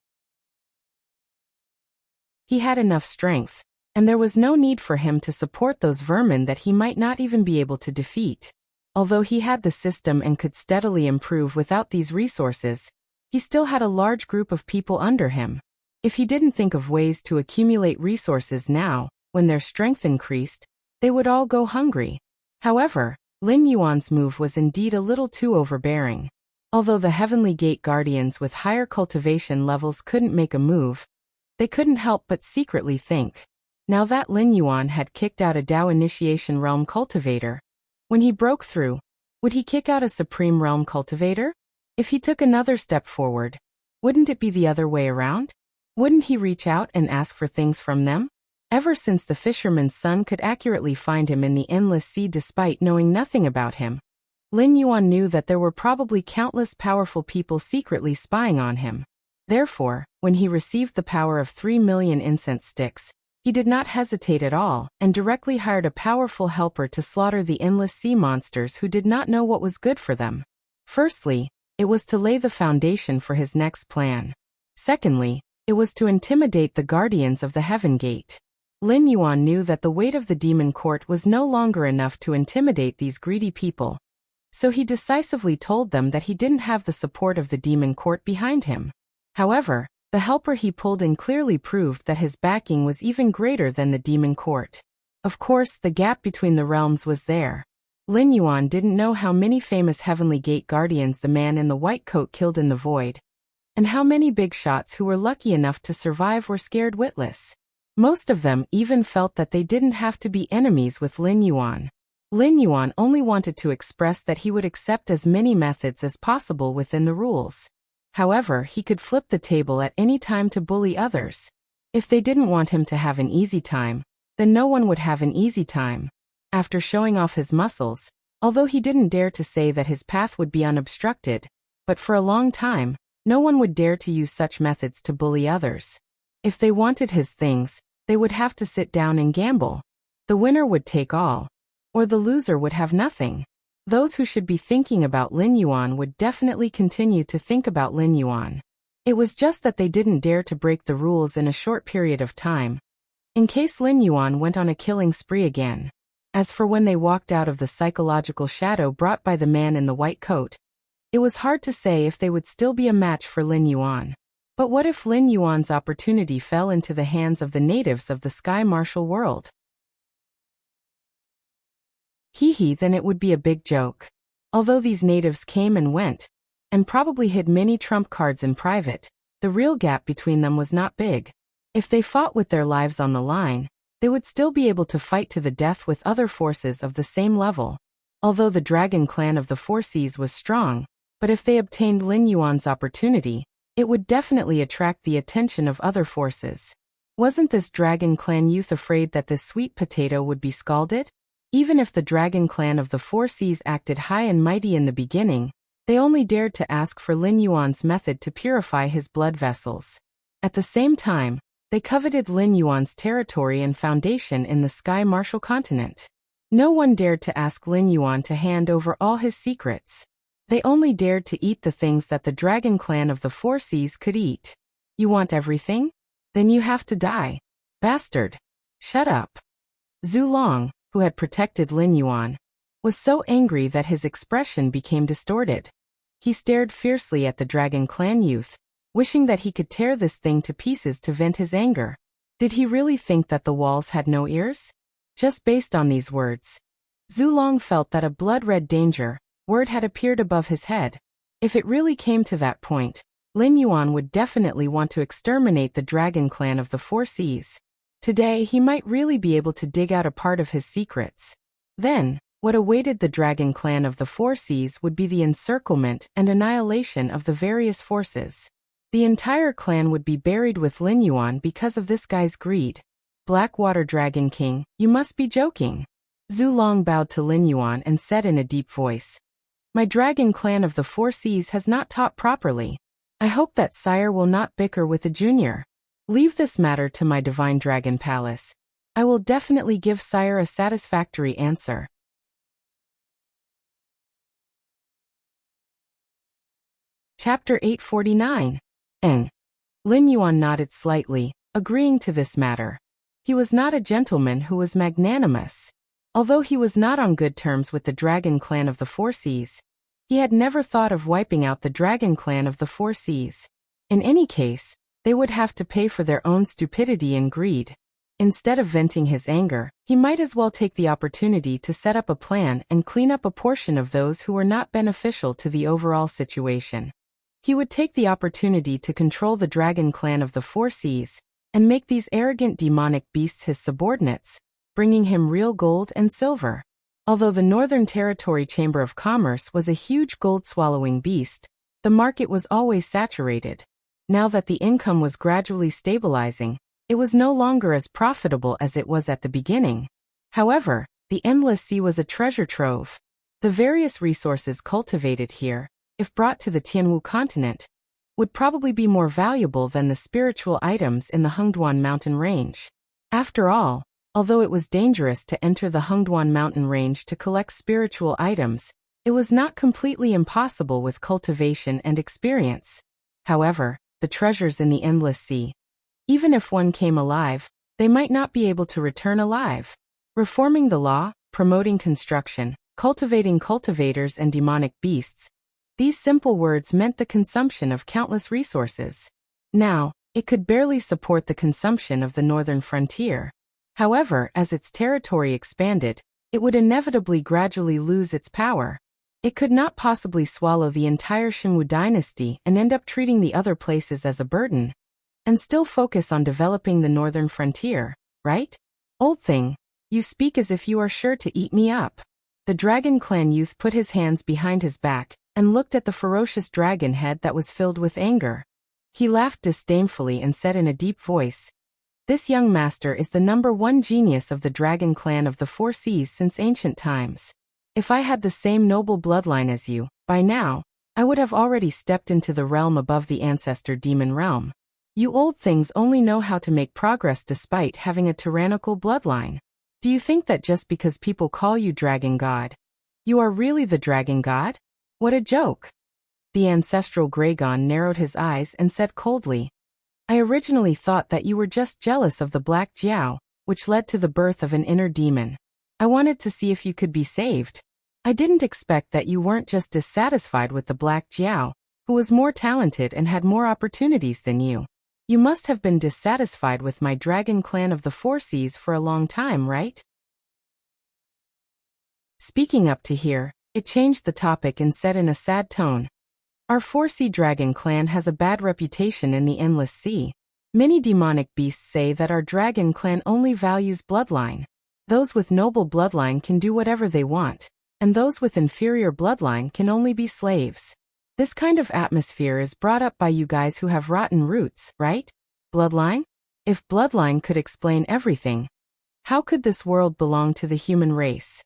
He had enough strength, and there was no need for him to support those vermin that he might not even be able to defeat. Although he had the system and could steadily improve without these resources, he still had a large group of people under him. If he didn't think of ways to accumulate resources now, when their strength increased, they would all go hungry. However, Lin Yuan's move was indeed a little too overbearing. Although the Heavenly Gate Guardians with higher cultivation levels couldn't make a move, they couldn't help but secretly think. Now that Lin Yuan had kicked out a Dao initiation realm cultivator, when he broke through, would he kick out a Supreme Realm cultivator? If he took another step forward, wouldn't it be the other way around? Wouldn't he reach out and ask for things from them? Ever since the fisherman's son could accurately find him in the endless sea despite knowing nothing about him, Lin Yuan knew that there were probably countless powerful people secretly spying on him. Therefore, when he received the power of 3 million incense sticks, he did not hesitate at all and directly hired a powerful helper to slaughter the endless sea monsters who did not know what was good for them. Firstly, it was to lay the foundation for his next plan. Secondly, it was to intimidate the guardians of the Heaven Gate. Lin Yuan knew that the weight of the demon court was no longer enough to intimidate these greedy people, so he decisively told them that he didn't have the support of the demon court behind him. However, the helper he pulled in clearly proved that his backing was even greater than the demon court. Of course, the gap between the realms was there. Lin Yuan didn't know how many famous Heavenly Gate Guardians the man in the white coat killed in the void, and how many big shots who were lucky enough to survive were scared witless. Most of them even felt that they didn't have to be enemies with Lin Yuan. Lin Yuan only wanted to express that he would accept as many methods as possible within the rules. However, he could flip the table at any time to bully others. If they didn't want him to have an easy time, then no one would have an easy time. After showing off his muscles, although he didn't dare to say that his path would be unobstructed, but for a long time, no one would dare to use such methods to bully others. If they wanted his things, they would have to sit down and gamble. The winner would take all, or the loser would have nothing. Those who should be thinking about Lin Yuan would definitely continue to think about Lin Yuan. It was just that they didn't dare to break the rules in a short period of time, in case Lin Yuan went on a killing spree again. As for when they walked out of the psychological shadow brought by the man in the white coat, it was hard to say if they would still be a match for Lin Yuan. But what if Lin Yuan's opportunity fell into the hands of the natives of the Sky Martial world? Then it would be a big joke. Although these natives came and went, and probably hid many trump cards in private, the real gap between them was not big. If they fought with their lives on the line, they would still be able to fight to the death with other forces of the same level. Although the Dragon Clan of the Four Seas was strong, but if they obtained Lin Yuan's opportunity, it would definitely attract the attention of other forces. Wasn't this Dragon Clan youth afraid that this sweet potato would be scalded? Even if the Dragon Clan of the Four Seas acted high and mighty in the beginning, they only dared to ask for Lin Yuan's method to purify his blood vessels. At the same time, they coveted Lin Yuan's territory and foundation in the Sky Martial continent. No one dared to ask Lin Yuan to hand over all his secrets. They only dared to eat the things that the Dragon Clan of the Four Seas could eat. You want everything? Then you have to die. Bastard. Shut up. Zhu Long, who had protected Lin Yuan, was so angry that his expression became distorted. He stared fiercely at the Dragon Clan youth, wishing that he could tear this thing to pieces to vent his anger. Did he really think that the walls had no ears? Just based on these words, Zhu Long felt that a blood-red danger word had appeared above his head. If it really came to that point, Lin Yuan would definitely want to exterminate the Dragon Clan of the Four Seas. Today, he might really be able to dig out a part of his secrets. Then, what awaited the dragon clan of the Four Seas would be the encirclement and annihilation of the various forces. The entire clan would be buried with Lin Yuan because of this guy's greed. Blackwater Dragon King, you must be joking. Zhu Long bowed to Lin Yuan and said in a deep voice, "My dragon clan of the Four Seas has not taught properly. I hope that sire will not bicker with the junior. Leave this matter to my divine dragon palace. I will definitely give sire a satisfactory answer." Chapter 849. Lin Yuan nodded slightly, agreeing to this matter. He was not a gentleman who was magnanimous. Although he was not on good terms with the dragon clan of the Four Seas, he had never thought of wiping out the dragon clan of the Four Seas. In any case, they would have to pay for their own stupidity and greed. Instead of venting his anger, he might as well take the opportunity to set up a plan and clean up a portion of those who were not beneficial to the overall situation. He would take the opportunity to control the dragon clan of the Four Seas and make these arrogant demonic beasts his subordinates, bringing him real gold and silver. Although the Northern Territory Chamber of Commerce was a huge gold-swallowing beast, the market was always saturated. Now that the income was gradually stabilizing, it was no longer as profitable as it was at the beginning. However, the Endless Sea was a treasure trove. The various resources cultivated here, if brought to the Tianwu continent, would probably be more valuable than the spiritual items in the Hengduan mountain range. After all, although it was dangerous to enter the Hengduan mountain range to collect spiritual items, it was not completely impossible with cultivation and experience. However, the treasures in the Endless Sea, even if one came alive, they might not be able to return alive. Reforming the law, promoting construction, cultivating cultivators and demonic beasts, these simple words meant the consumption of countless resources. Now, it could barely support the consumption of the northern frontier. However, as its territory expanded, it would inevitably gradually lose its power. It could not possibly swallow the entire Xinwu dynasty and end up treating the other places as a burden, and still focus on developing the northern frontier, right? Old thing, you speak as if you are sure to eat me up. The Dragon Clan youth put his hands behind his back and looked at the ferocious dragon head that was filled with anger. He laughed disdainfully and said in a deep voice, "This young master is the #1 genius of the Dragon Clan of the Four Seas since ancient times. If I had the same noble bloodline as you, by now, I would have already stepped into the realm above the ancestor demon realm. You old things only know how to make progress despite having a tyrannical bloodline. Do you think that just because people call you Dragon God, you are really the Dragon God? What a joke." The ancestral Graygon narrowed his eyes and said coldly, "I originally thought that you were just jealous of the Black Jiao, which led to the birth of an inner demon. I wanted to see if you could be saved. I didn't expect that you weren't just dissatisfied with the Black Jiao, who was more talented and had more opportunities than you. You must have been dissatisfied with my Dragon Clan of the Four Seas for a long time, right?" Speaking up to here, it changed the topic and said in a sad tone, "Our Four Sea Dragon Clan has a bad reputation in the Endless Sea. Many demonic beasts say that our Dragon Clan only values bloodline. Those with noble bloodline can do whatever they want, and those with inferior bloodline can only be slaves. This kind of atmosphere is brought up by you guys who have rotten roots, right? Bloodline? If bloodline could explain everything, how could this world belong to the human race?"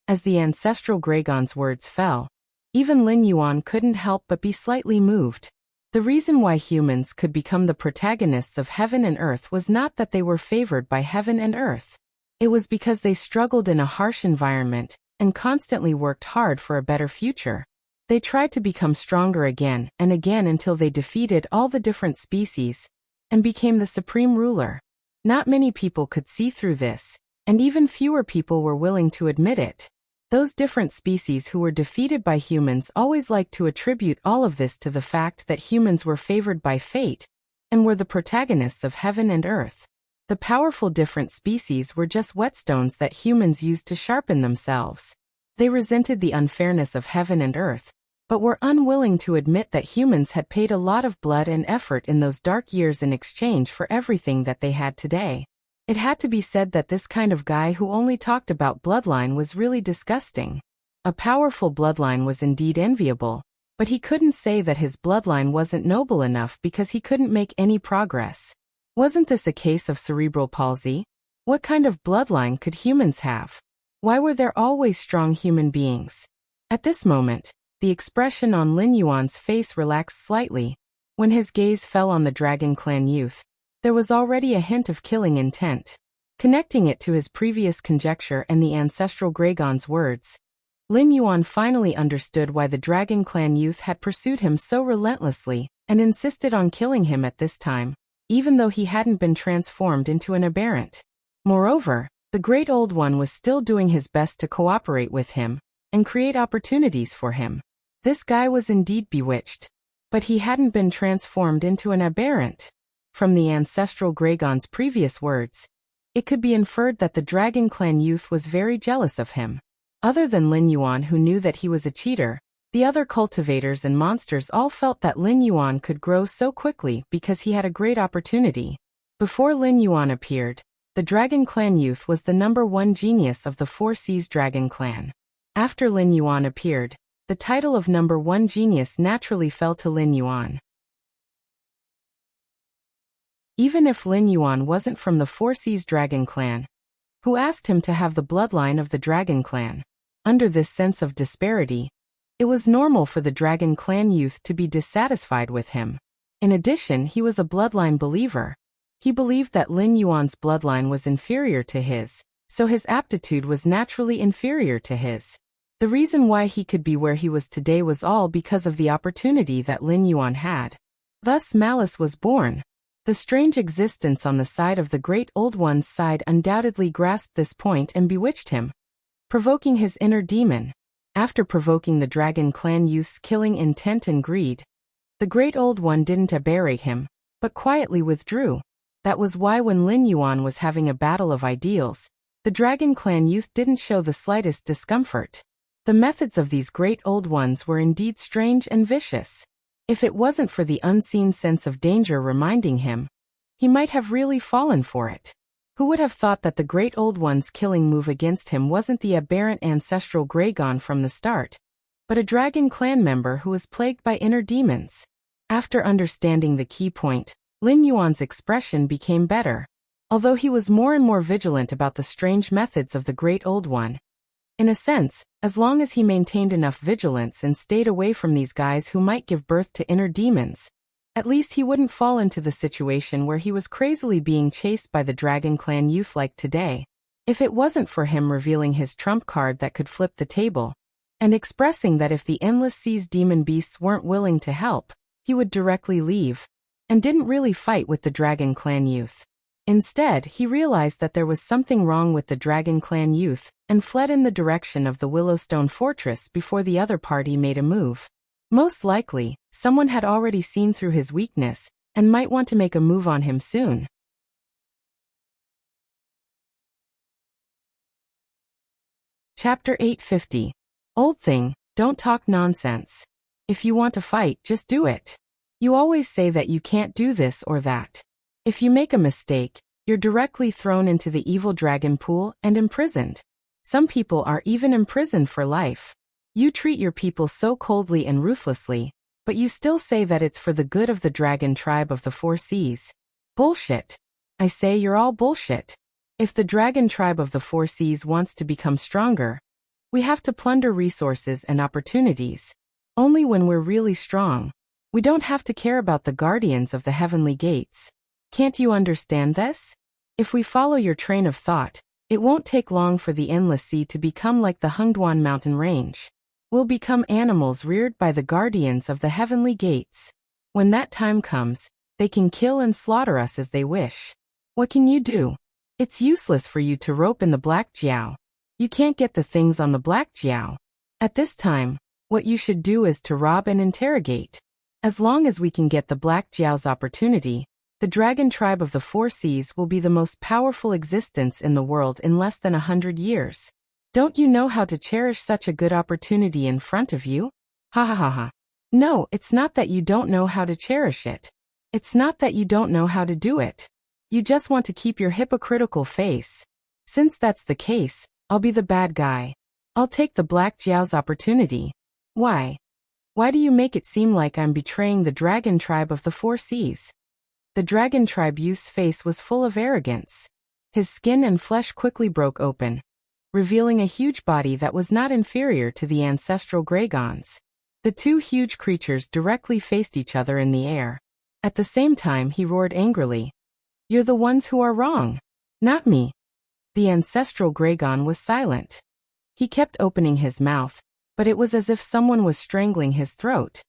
As the ancestral Graygon's words fell, even Lin Yuan couldn't help but be slightly moved. The reason why humans could become the protagonists of heaven and earth was not that they were favored by heaven and earth. It was because they struggled in a harsh environment and constantly worked hard for a better future. They tried to become stronger again and again until they defeated all the different species and became the supreme ruler. Not many people could see through this, and even fewer people were willing to admit it. Those different species who were defeated by humans always liked to attribute all of this to the fact that humans were favored by fate and were the protagonists of heaven and earth. The powerful different species were just whetstones that humans used to sharpen themselves. They resented the unfairness of heaven and earth, but were unwilling to admit that humans had paid a lot of blood and effort in those dark years in exchange for everything that they had today. It had to be said that this kind of guy who only talked about bloodline was really disgusting. A powerful bloodline was indeed enviable, but he couldn't say that his bloodline wasn't noble enough because he couldn't make any progress. Wasn't this a case of cerebral palsy? What kind of bloodline could humans have? Why were there always strong human beings? At this moment, the expression on Lin Yuan's face relaxed slightly. When his gaze fell on the Dragon Clan youth, there was already a hint of killing intent. Connecting it to his previous conjecture and the ancestral Greygon's words, Lin Yuan finally understood why the Dragon Clan youth had pursued him so relentlessly and insisted on killing him at this time, even though he hadn't been transformed into an aberrant. Moreover, the Great Old One was still doing his best to cooperate with him and create opportunities for him. This guy was indeed bewitched. But he hadn't been transformed into an aberrant. From the ancestral Greygon's previous words, it could be inferred that the Dragon Clan youth was very jealous of him. Other than Lin Yuan, who knew that he was a cheater, the other cultivators and monsters all felt that Lin Yuan could grow so quickly because he had a great opportunity. Before Lin Yuan appeared, the Dragon Clan youth was the #1 genius of the Four Seas Dragon Clan. After Lin Yuan appeared, the title of #1 genius naturally fell to Lin Yuan. Even if Lin Yuan wasn't from the Four Seas Dragon Clan, who asked him to have the bloodline of the Dragon Clan? Under this sense of disparity, it was normal for the Dragon Clan youth to be dissatisfied with him. In addition, he was a bloodline believer. He believed that Lin Yuan's bloodline was inferior to his, so his aptitude was naturally inferior to his. The reason why he could be where he was today was all because of the opportunity that Lin Yuan had. Thus malice was born. The strange existence on the side of the Great Old One's side undoubtedly grasped this point and bewitched him, provoking his inner demon. After provoking the Dragon Clan youth's killing intent and greed, the Great Old One didn't aberrate him, but quietly withdrew. That was why when Lin Yuan was having a battle of ideals, the Dragon Clan youth didn't show the slightest discomfort. The methods of these Great Old Ones were indeed strange and vicious. If it wasn't for the unseen sense of danger reminding him, he might have really fallen for it. Who would have thought that the Great Old One's killing move against him wasn't the aberrant ancestral Greygon from the start, but a Dragon Clan member who was plagued by inner demons? After understanding the key point, Lin Yuan's expression became better. Although he was more and more vigilant about the strange methods of the Great Old One. In a sense, as long as he maintained enough vigilance and stayed away from these guys who might give birth to inner demons, at least he wouldn't fall into the situation where he was crazily being chased by the Dragon Clan youth like today. If it wasn't for him revealing his trump card that could flip the table, and expressing that if the Endless Seas demon beasts weren't willing to help, he would directly leave, and didn't really fight with the Dragon Clan youth. Instead, he realized that there was something wrong with the Dragon Clan youth, and fled in the direction of the Willowstone Fortress before the other party made a move. Most likely, someone had already seen through his weakness, and might want to make a move on him soon. Chapter 850. Old thing, don't talk nonsense. If you want to fight, just do it. You always say that you can't do this or that. If you make a mistake, you're directly thrown into the evil dragon pool and imprisoned. Some people are even imprisoned for life. You treat your people so coldly and ruthlessly, but you still say that it's for the good of the dragon tribe of the Four Seas. Bullshit. I say you're all bullshit. If the dragon tribe of the Four Seas wants to become stronger, we have to plunder resources and opportunities. Only when we're really strong. We don't have to care about the guardians of the heavenly gates. Can't you understand this? If we follow your train of thought, it won't take long for the Endless Sea to become like the Hungduan mountain range. We'll become animals reared by the guardians of the heavenly gates. When that time comes, they can kill and slaughter us as they wish. What can you do? It's useless for you to rope in the Black Jiao. You can't get the things on the Black Jiao. At this time, what you should do is to rob and interrogate. As long as we can get the Black Jiao's opportunity, the dragon tribe of the Four Seas will be the most powerful existence in the world in less than 100 years. Don't you know how to cherish such a good opportunity in front of you? Ha ha ha ha. No, it's not that you don't know how to cherish it. It's not that you don't know how to do it. You just want to keep your hypocritical face. Since that's the case, I'll be the bad guy. I'll take the Black Jiao's opportunity. Why? Why do you make it seem like I'm betraying the dragon tribe of the four seas? The dragon tribe youth's face was full of arrogance. His skin and flesh quickly broke open, revealing a huge body that was not inferior to the ancestral Greygons. The two huge creatures directly faced each other in the air. At the same time, he roared angrily. You're the ones who are wrong. Not me. The ancestral Greygon was silent. He kept opening his mouth, but it was as if someone was strangling his throat.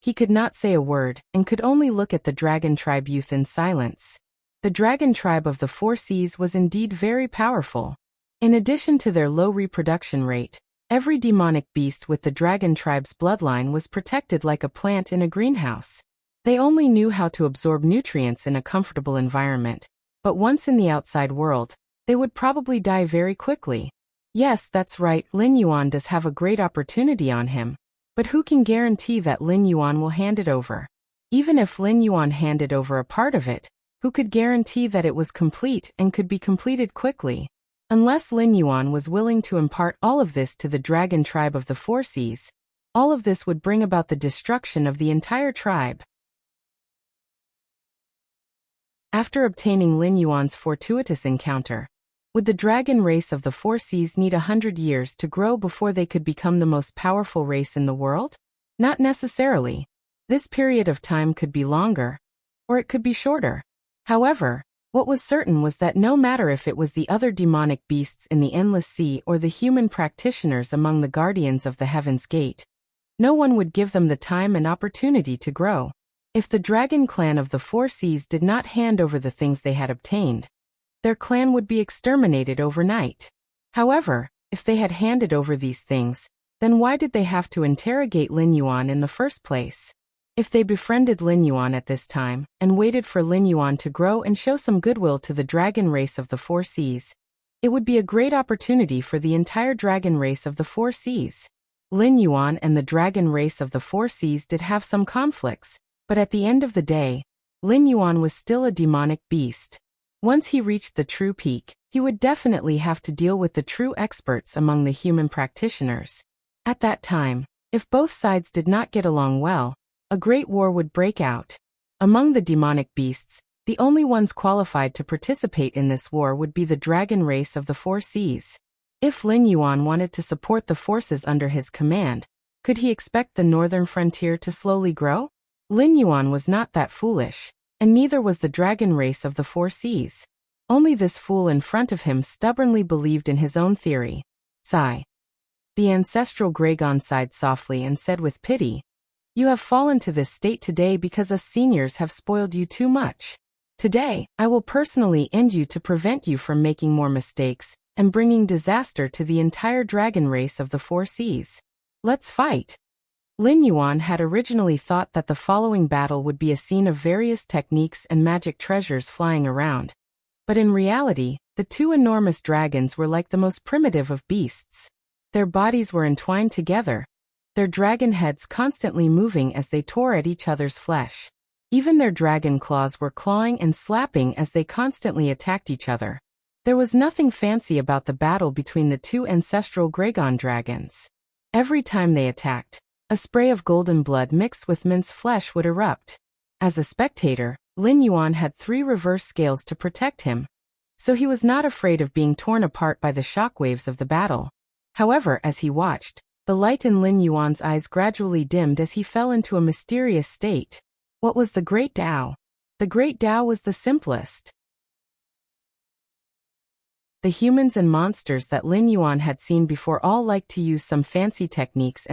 He could not say a word, and could only look at the dragon tribe youth in silence. The dragon tribe of the four seas was indeed very powerful. In addition to their low reproduction rate, every demonic beast with the dragon tribe's bloodline was protected like a plant in a greenhouse. They only knew how to absorb nutrients in a comfortable environment, but once in the outside world, they would probably die very quickly. Yes, that's right, Lin Yuan does have a great opportunity on him, but who can guarantee that Lin Yuan will hand it over? Even if Lin Yuan handed over a part of it, who could guarantee that it was complete and could be completed quickly? Unless Lin Yuan was willing to impart all of this to the dragon tribe of the four seas, all of this would bring about the destruction of the entire tribe. After obtaining Lin Yuan's fortuitous encounter, would the dragon race of the four seas need 100 years to grow before they could become the most powerful race in the world? Not necessarily. This period of time could be longer, or it could be shorter. However, what was certain was that no matter if it was the other demonic beasts in the Endless Sea or the human practitioners among the guardians of the Heaven's Gate, no one would give them the time and opportunity to grow. If the dragon clan of the four seas did not hand over the things they had obtained, their clan would be exterminated overnight. However, if they had handed over these things, then why did they have to interrogate Lin Yuan in the first place? If they befriended Lin Yuan at this time, and waited for Lin Yuan to grow and show some goodwill to the dragon race of the four seas, it would be a great opportunity for the entire dragon race of the four seas. Lin Yuan and the dragon race of the four seas did have some conflicts, but at the end of the day, Lin Yuan was still a demonic beast. Once he reached the true peak, he would definitely have to deal with the true experts among the human practitioners. At that time, if both sides did not get along well, a great war would break out. Among the demonic beasts, the only ones qualified to participate in this war would be the dragon race of the four seas. If Lin Yuan wanted to support the forces under his command, could he expect the northern frontier to slowly grow? Lin Yuan was not that foolish, and neither was the dragon race of the four seas. Only this fool in front of him stubbornly believed in his own theory. Sigh. The ancestral Greygon sighed softly and said with pity, "You have fallen to this state today because us seniors have spoiled you too much. Today, I will personally end you to prevent you from making more mistakes and bringing disaster to the entire dragon race of the four seas. Let's fight." Lin Yuan had originally thought that the following battle would be a scene of various techniques and magic treasures flying around. But in reality, the two enormous dragons were like the most primitive of beasts. Their bodies were entwined together, their dragon heads constantly moving as they tore at each other's flesh. Even their dragon claws were clawing and slapping as they constantly attacked each other. There was nothing fancy about the battle between the two ancestral Greygon dragons. Every time they attacked, a spray of golden blood mixed with minced flesh would erupt. As a spectator, Lin Yuan had 3 reverse scales to protect him, so he was not afraid of being torn apart by the shockwaves of the battle. However, as he watched, the light in Lin Yuan's eyes gradually dimmed as he fell into a mysterious state. What was the Great Tao? The Great Tao was the simplest. The humans and monsters that Lin Yuan had seen before all liked to use some fancy techniques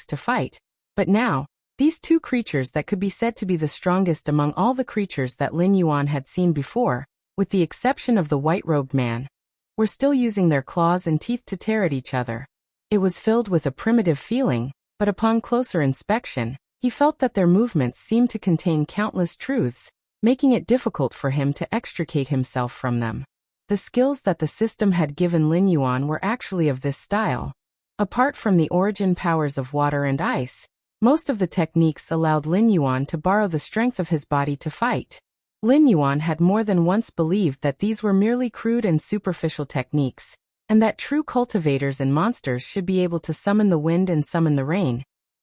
to fight, but now, these 2 creatures that could be said to be the strongest among all the creatures that Lin Yuan had seen before, with the exception of the white-robed man, were still using their claws and teeth to tear at each other. It was filled with a primitive feeling, but upon closer inspection, he felt that their movements seemed to contain countless truths, making it difficult for him to extricate himself from them. The skills that the system had given Lin Yuan were actually of this style. Apart from the origin powers of water and ice, most of the techniques allowed Lin Yuan to borrow the strength of his body to fight. Lin Yuan had more than once believed that these were merely crude and superficial techniques, and that true cultivators and monsters should be able to summon the wind and summon the rain,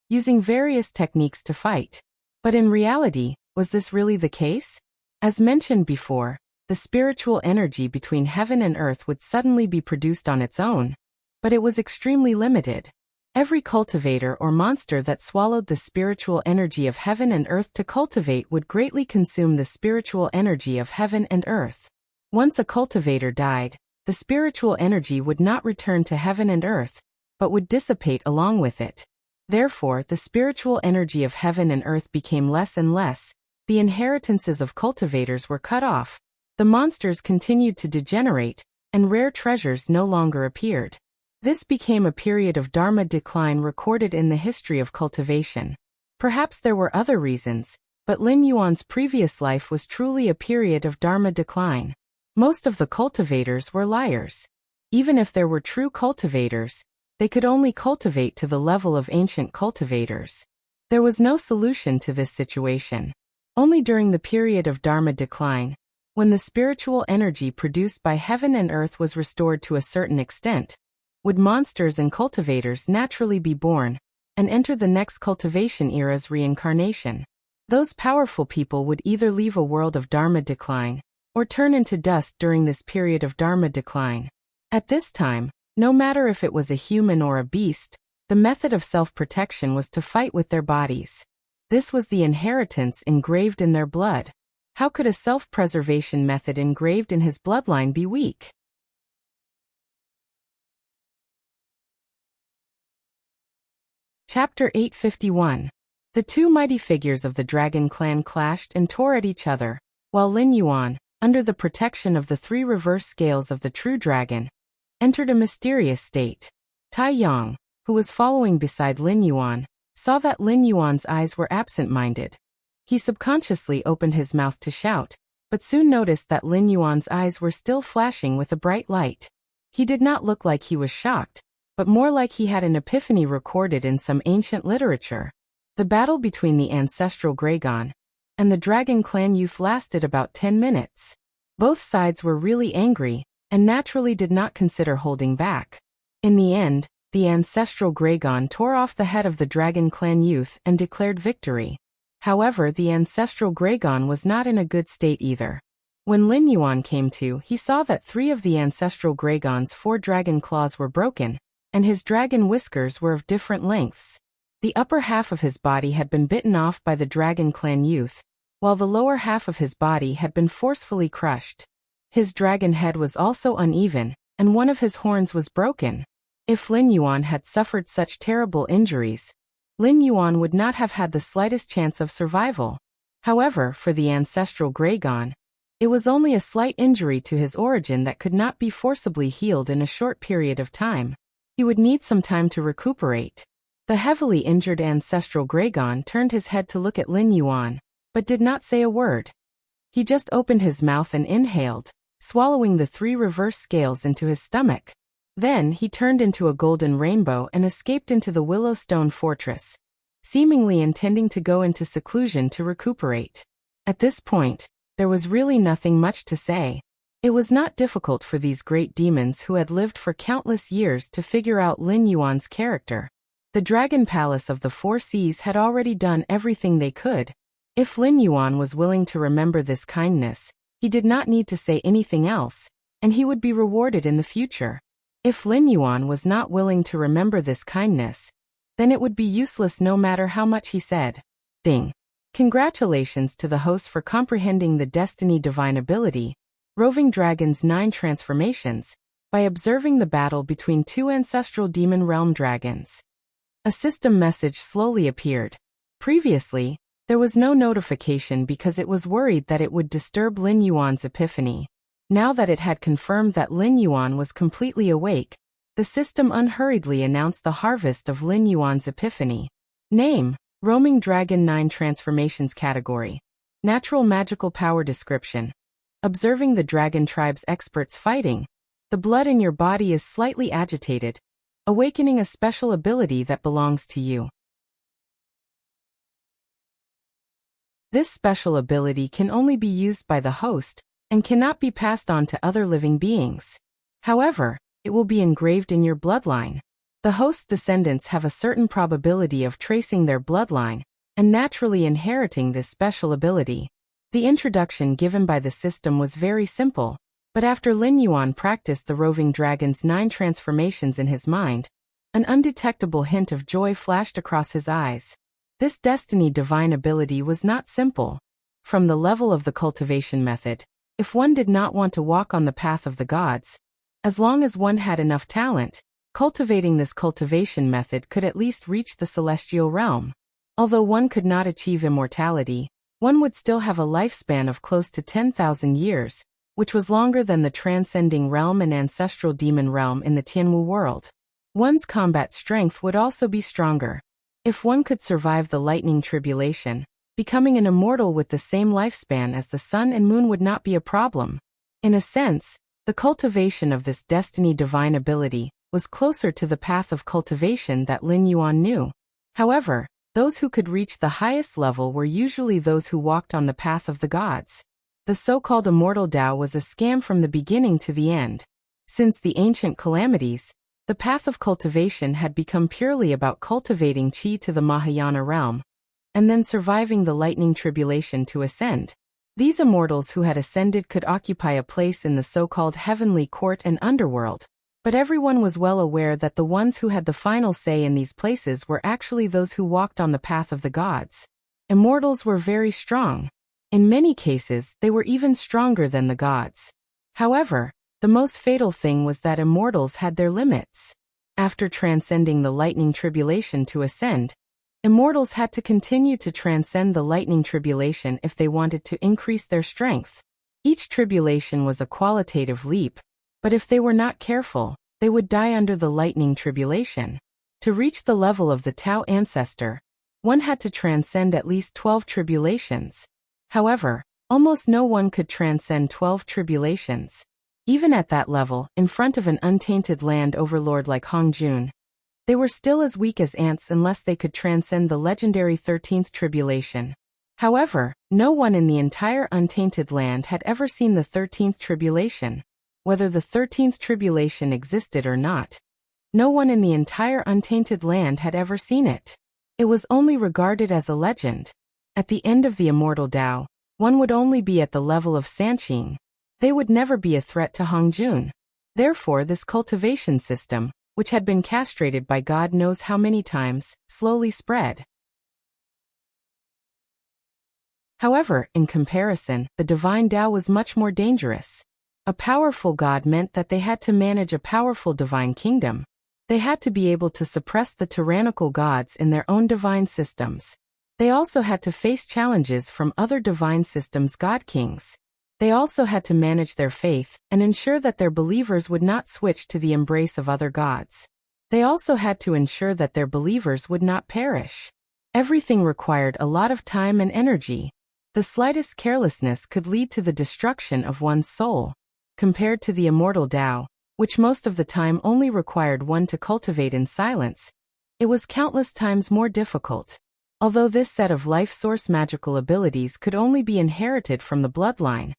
using various techniques to fight. But in reality, was this really the case? As mentioned before, the spiritual energy between heaven and earth would suddenly be produced on its own, but it was extremely limited. Every cultivator or monster that swallowed the spiritual energy of heaven and earth to cultivate would greatly consume the spiritual energy of heaven and earth. Once a cultivator died, the spiritual energy would not return to heaven and earth, but would dissipate along with it. Therefore, the spiritual energy of heaven and earth became less and less, the inheritances of cultivators were cut off, the monsters continued to degenerate, and rare treasures no longer appeared. This became a period of Dharma decline recorded in the history of cultivation. Perhaps there were other reasons, but Lin Yuan's previous life was truly a period of Dharma decline. Most of the cultivators were liars. Even if there were true cultivators, they could only cultivate to the level of ancient cultivators. There was no solution to this situation. Only during the period of Dharma decline, when the spiritual energy produced by heaven and earth was restored to a certain extent, would monsters and cultivators naturally be born and enter the next cultivation era's reincarnation. Those powerful people would either leave a world of Dharma decline or turn into dust during this period of Dharma decline. At this time, no matter if it was a human or a beast, the method of self-protection was to fight with their bodies. This was the inheritance engraved in their blood. How could a self-preservation method engraved in his bloodline be weak? Chapter 851. The two mighty figures of the dragon clan clashed and tore at each other, while Lin Yuan, under the protection of the three reverse scales of the true dragon, entered a mysterious state. Tai Yang, who was following beside Lin Yuan, saw that Lin Yuan's eyes were absent-minded. He subconsciously opened his mouth to shout, but soon noticed that Lin Yuan's eyes were still flashing with a bright light. He did not look like he was shocked, but more like he had an epiphany recorded in some ancient literature. The battle between the ancestral Dragon and the dragon clan youth lasted about 10 minutes. Both sides were really angry, and naturally did not consider holding back. In the end, the ancestral Dragon tore off the head of the dragon clan youth and declared victory. However, the ancestral Dragon was not in a good state either. When Lin Yuan came to, he saw that 3 of the ancestral Dragon's 4 dragon claws were broken, and his dragon whiskers were of different lengths. The upper half of his body had been bitten off by the dragon clan youth, while the lower half of his body had been forcefully crushed. His dragon head was also uneven, and one of his horns was broken. If Lin Yuan had suffered such terrible injuries, Lin Yuan would not have had the slightest chance of survival. However, for the ancestral Dragon, it was only a slight injury to his origin that could not be forcibly healed in a short period of time. He would need some time to recuperate. The heavily injured ancestral Dragon turned his head to look at Lin Yuan, but did not say a word. He just opened his mouth and inhaled, swallowing the 3 reverse scales into his stomach. Then he turned into a golden rainbow and escaped into the Willowstone Fortress, seemingly intending to go into seclusion to recuperate. At this point, there was really nothing much to say. It was not difficult for these great demons who had lived for countless years to figure out Lin Yuan's character. The Dragon Palace of the 4 Seas had already done everything they could. If Lin Yuan was willing to remember this kindness, he did not need to say anything else, and he would be rewarded in the future. If Lin Yuan was not willing to remember this kindness, then it would be useless no matter how much he said. Ding. Congratulations to the host for comprehending the Destiny Divine ability, Roving Dragon's 9 transformations, by observing the battle between 2 ancestral demon realm dragons. A system message slowly appeared. Previously, there was no notification because it was worried that it would disturb Lin Yuan's epiphany. Now that it had confirmed that Lin Yuan was completely awake, the system unhurriedly announced the harvest of Lin Yuan's epiphany. Name: Roaming Dragon 9 Transformations Category. Natural Magical Power Description. Observing the dragon tribe's experts fighting. The blood in your body is slightly agitated, awakening a special ability that belongs to you. This special ability can only be used by the host and cannot be passed on to other living beings. However, it will be engraved in your bloodline. The host's descendants have a certain probability of tracing their bloodline and naturally inheriting this special ability. The introduction given by the system was very simple, but after Lin Yuan practiced the roving dragon's 9 transformations in his mind, an undetectable hint of joy flashed across his eyes. This destiny divine ability was not simple. From the level of the cultivation method, if one did not want to walk on the path of the gods, as long as one had enough talent, cultivating this cultivation method could at least reach the celestial realm. Although one could not achieve immortality, one would still have a lifespan of close to 10,000 years, which was longer than the transcending realm and ancestral demon realm in the Tianwu world. One's combat strength would also be stronger. If one could survive the lightning tribulation, becoming an immortal with the same lifespan as the sun and moon would not be a problem. In a sense, the cultivation of this destiny divine ability was closer to the path of cultivation that Lin Yuan knew. However, those who could reach the highest level were usually those who walked on the path of the gods. The so-called immortal Tao was a scam from the beginning to the end. Since the ancient calamities, the path of cultivation had become purely about cultivating qi to the Mahayana realm, and then surviving the lightning tribulation to ascend. These immortals who had ascended could occupy a place in the so-called heavenly court and underworld, but everyone was well aware that the ones who had the final say in these places were actually those who walked on the path of the gods. Immortals were very strong. In many cases, they were even stronger than the gods. However, the most fatal thing was that immortals had their limits. After transcending the lightning tribulation to ascend, immortals had to continue to transcend the lightning tribulation if they wanted to increase their strength. Each tribulation was a qualitative leap, but if they were not careful, they would die under the lightning tribulation. To reach the level of the Tao ancestor, one had to transcend at least 12 tribulations. However, almost no one could transcend 12 tribulations. Even at that level, in front of an untainted land overlord like Hong Jun, they were still as weak as ants unless they could transcend the legendary 13th tribulation. However, no one in the entire untainted land had ever seen the 13th tribulation. Whether the 13th tribulation existed or not, no one in the entire untainted land had ever seen it. It was only regarded as a legend. At the end of the immortal Tao, one would only be at the level of Sanqing. They would never be a threat to Hong Jun. Therefore, this cultivation system, which had been castrated by God knows how many times, slowly spread. However, in comparison, the divine Tao was much more dangerous. A powerful God meant that they had to manage a powerful divine kingdom. They had to be able to suppress the tyrannical gods in their own divine systems. They also had to face challenges from other divine systems' god kings. They also had to manage their faith and ensure that their believers would not switch to the embrace of other gods. They also had to ensure that their believers would not perish. Everything required a lot of time and energy. The slightest carelessness could lead to the destruction of one's soul. Compared to the immortal Tao, which most of the time only required one to cultivate in silence, it was countless times more difficult. Although this set of life source magical abilities could only be inherited from the bloodline,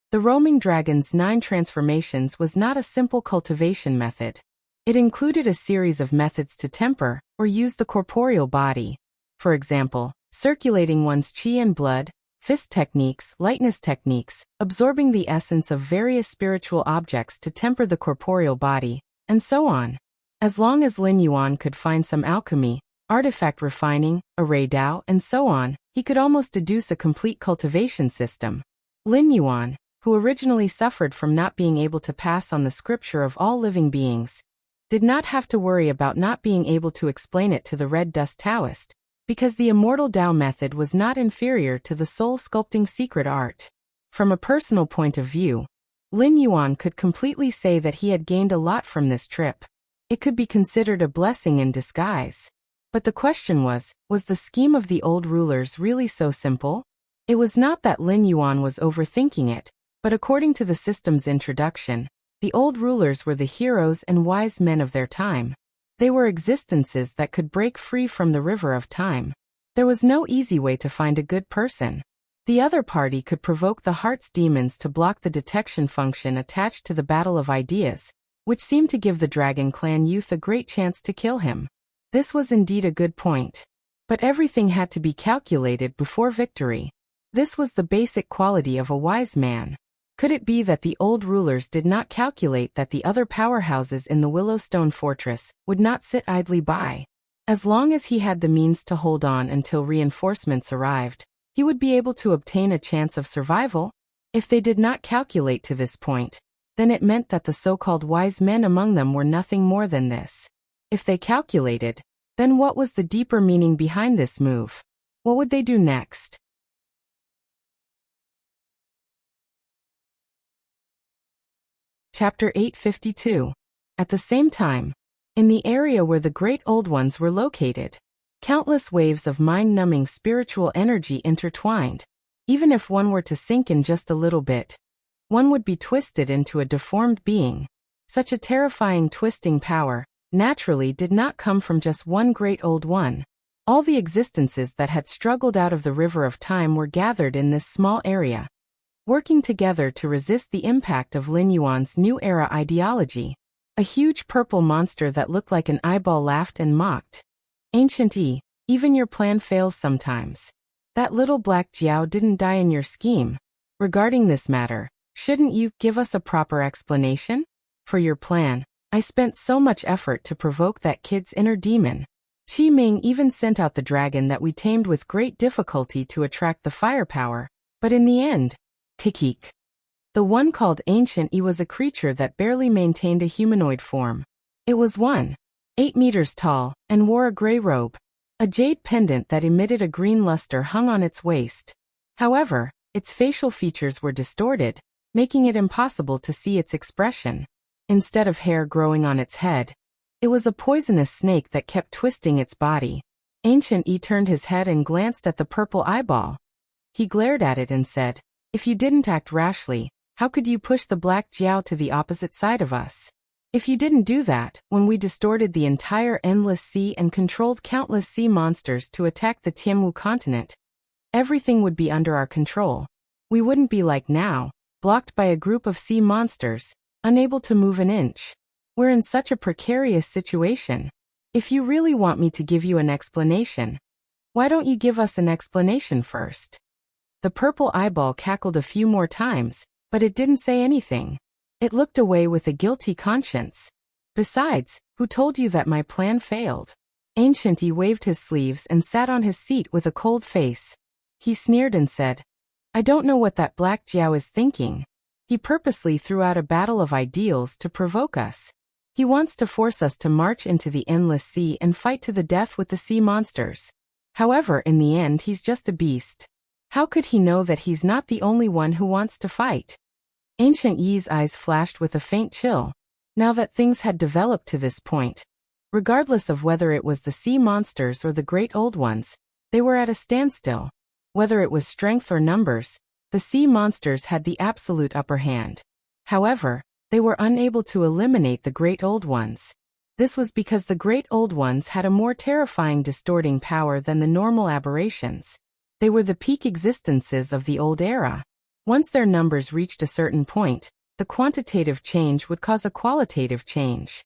the roaming dragon's 9 transformations was not a simple cultivation method. It included a series of methods to temper or use the corporeal body. For example, circulating one's qi and blood, fist techniques, lightness techniques, absorbing the essence of various spiritual objects to temper the corporeal body, and so on. As long as Lin Yuan could find some alchemy, artifact refining, array Tao, and so on, he could almost deduce a complete cultivation system. Lin Yuan, who originally suffered from not being able to pass on the scripture of all living beings, did not have to worry about not being able to explain it to the Red Dust Taoist, because the immortal Tao method was not inferior to the soul-sculpting secret art. From a personal point of view, Lin Yuan could completely say that he had gained a lot from this trip. It could be considered a blessing in disguise. But the question was the scheme of the old rulers really so simple? It was not that Lin Yuan was overthinking it, but according to the system's introduction, the old rulers were the heroes and wise men of their time. They were existences that could break free from the river of time. There was no easy way to find a good person. The other party could provoke the heart's demons to block the detection function attached to the battle of ideas, which seemed to give the Dragon Clan youth a great chance to kill him. This was indeed a good point. But everything had to be calculated before victory. This was the basic quality of a wise man. Could it be that the old rulers did not calculate that the other powerhouses in the Willowstone Fortress would not sit idly by? As long as he had the means to hold on until reinforcements arrived, he would be able to obtain a chance of survival. If they did not calculate to this point, then it meant that the so-called wise men among them were nothing more than this. If they calculated, then what was the deeper meaning behind this move? What would they do next? Chapter 852. At the same time, in the area where the Great Old Ones were located, countless waves of mind-numbing spiritual energy intertwined. Even if one were to sink in just a little bit, one would be twisted into a deformed being. Such a terrifying twisting power naturally did not come from just one Great Old One. All the existences that had struggled out of the river of time were gathered in this small area, working together to resist the impact of Lin Yuan's new era ideology. A huge purple monster that looked like an eyeball laughed and mocked. Ancient E, even your plan fails sometimes. That little black Jiao didn't die in your scheme. Regarding this matter, shouldn't you give us a proper explanation? For your plan, I spent so much effort to provoke that kid's inner demon. Qi Ming even sent out the dragon that we tamed with great difficulty to attract the firepower, but in the end, Kikik. The one called Ancient E was a creature that barely maintained a humanoid form. It was 8 meters tall, and wore a gray robe. A jade pendant that emitted a green luster hung on its waist. However, its facial features were distorted, making it impossible to see its expression. Instead of hair growing on its head, it was a poisonous snake that kept twisting its body. Ancient E turned his head and glanced at the purple eyeball. He glared at it and said, "If you didn't act rashly, how could you push the black Jiao to the opposite side of us? If you didn't do that, when we distorted the entire endless sea and controlled countless sea monsters to attack the Tianwu continent, everything would be under our control. We wouldn't be like now, blocked by a group of sea monsters, unable to move an inch. We're in such a precarious situation. If you really want me to give you an explanation, why don't you give us an explanation first?" The purple eyeball cackled a few more times, but it didn't say anything. It looked away with a guilty conscience. "Besides, who told you that my plan failed?" Ancient E waved his sleeves and sat on his seat with a cold face. He sneered and said, "I don't know what that black Jiao is thinking. He purposely threw out a battle of ideals to provoke us. He wants to force us to march into the endless sea and fight to the death with the sea monsters. However, in the end he's just a beast. How could he know that he's not the only one who wants to fight?" Ancient Yi's eyes flashed with a faint chill. Now that things had developed to this point, regardless of whether it was the sea monsters or the Great Old Ones, they were at a standstill. Whether it was strength or numbers, the sea monsters had the absolute upper hand. However, they were unable to eliminate the Great Old Ones. This was because the Great Old Ones had a more terrifying distorting power than the normal aberrations. They were the peak existences of the old era. Once their numbers reached a certain point, the quantitative change would cause a qualitative change.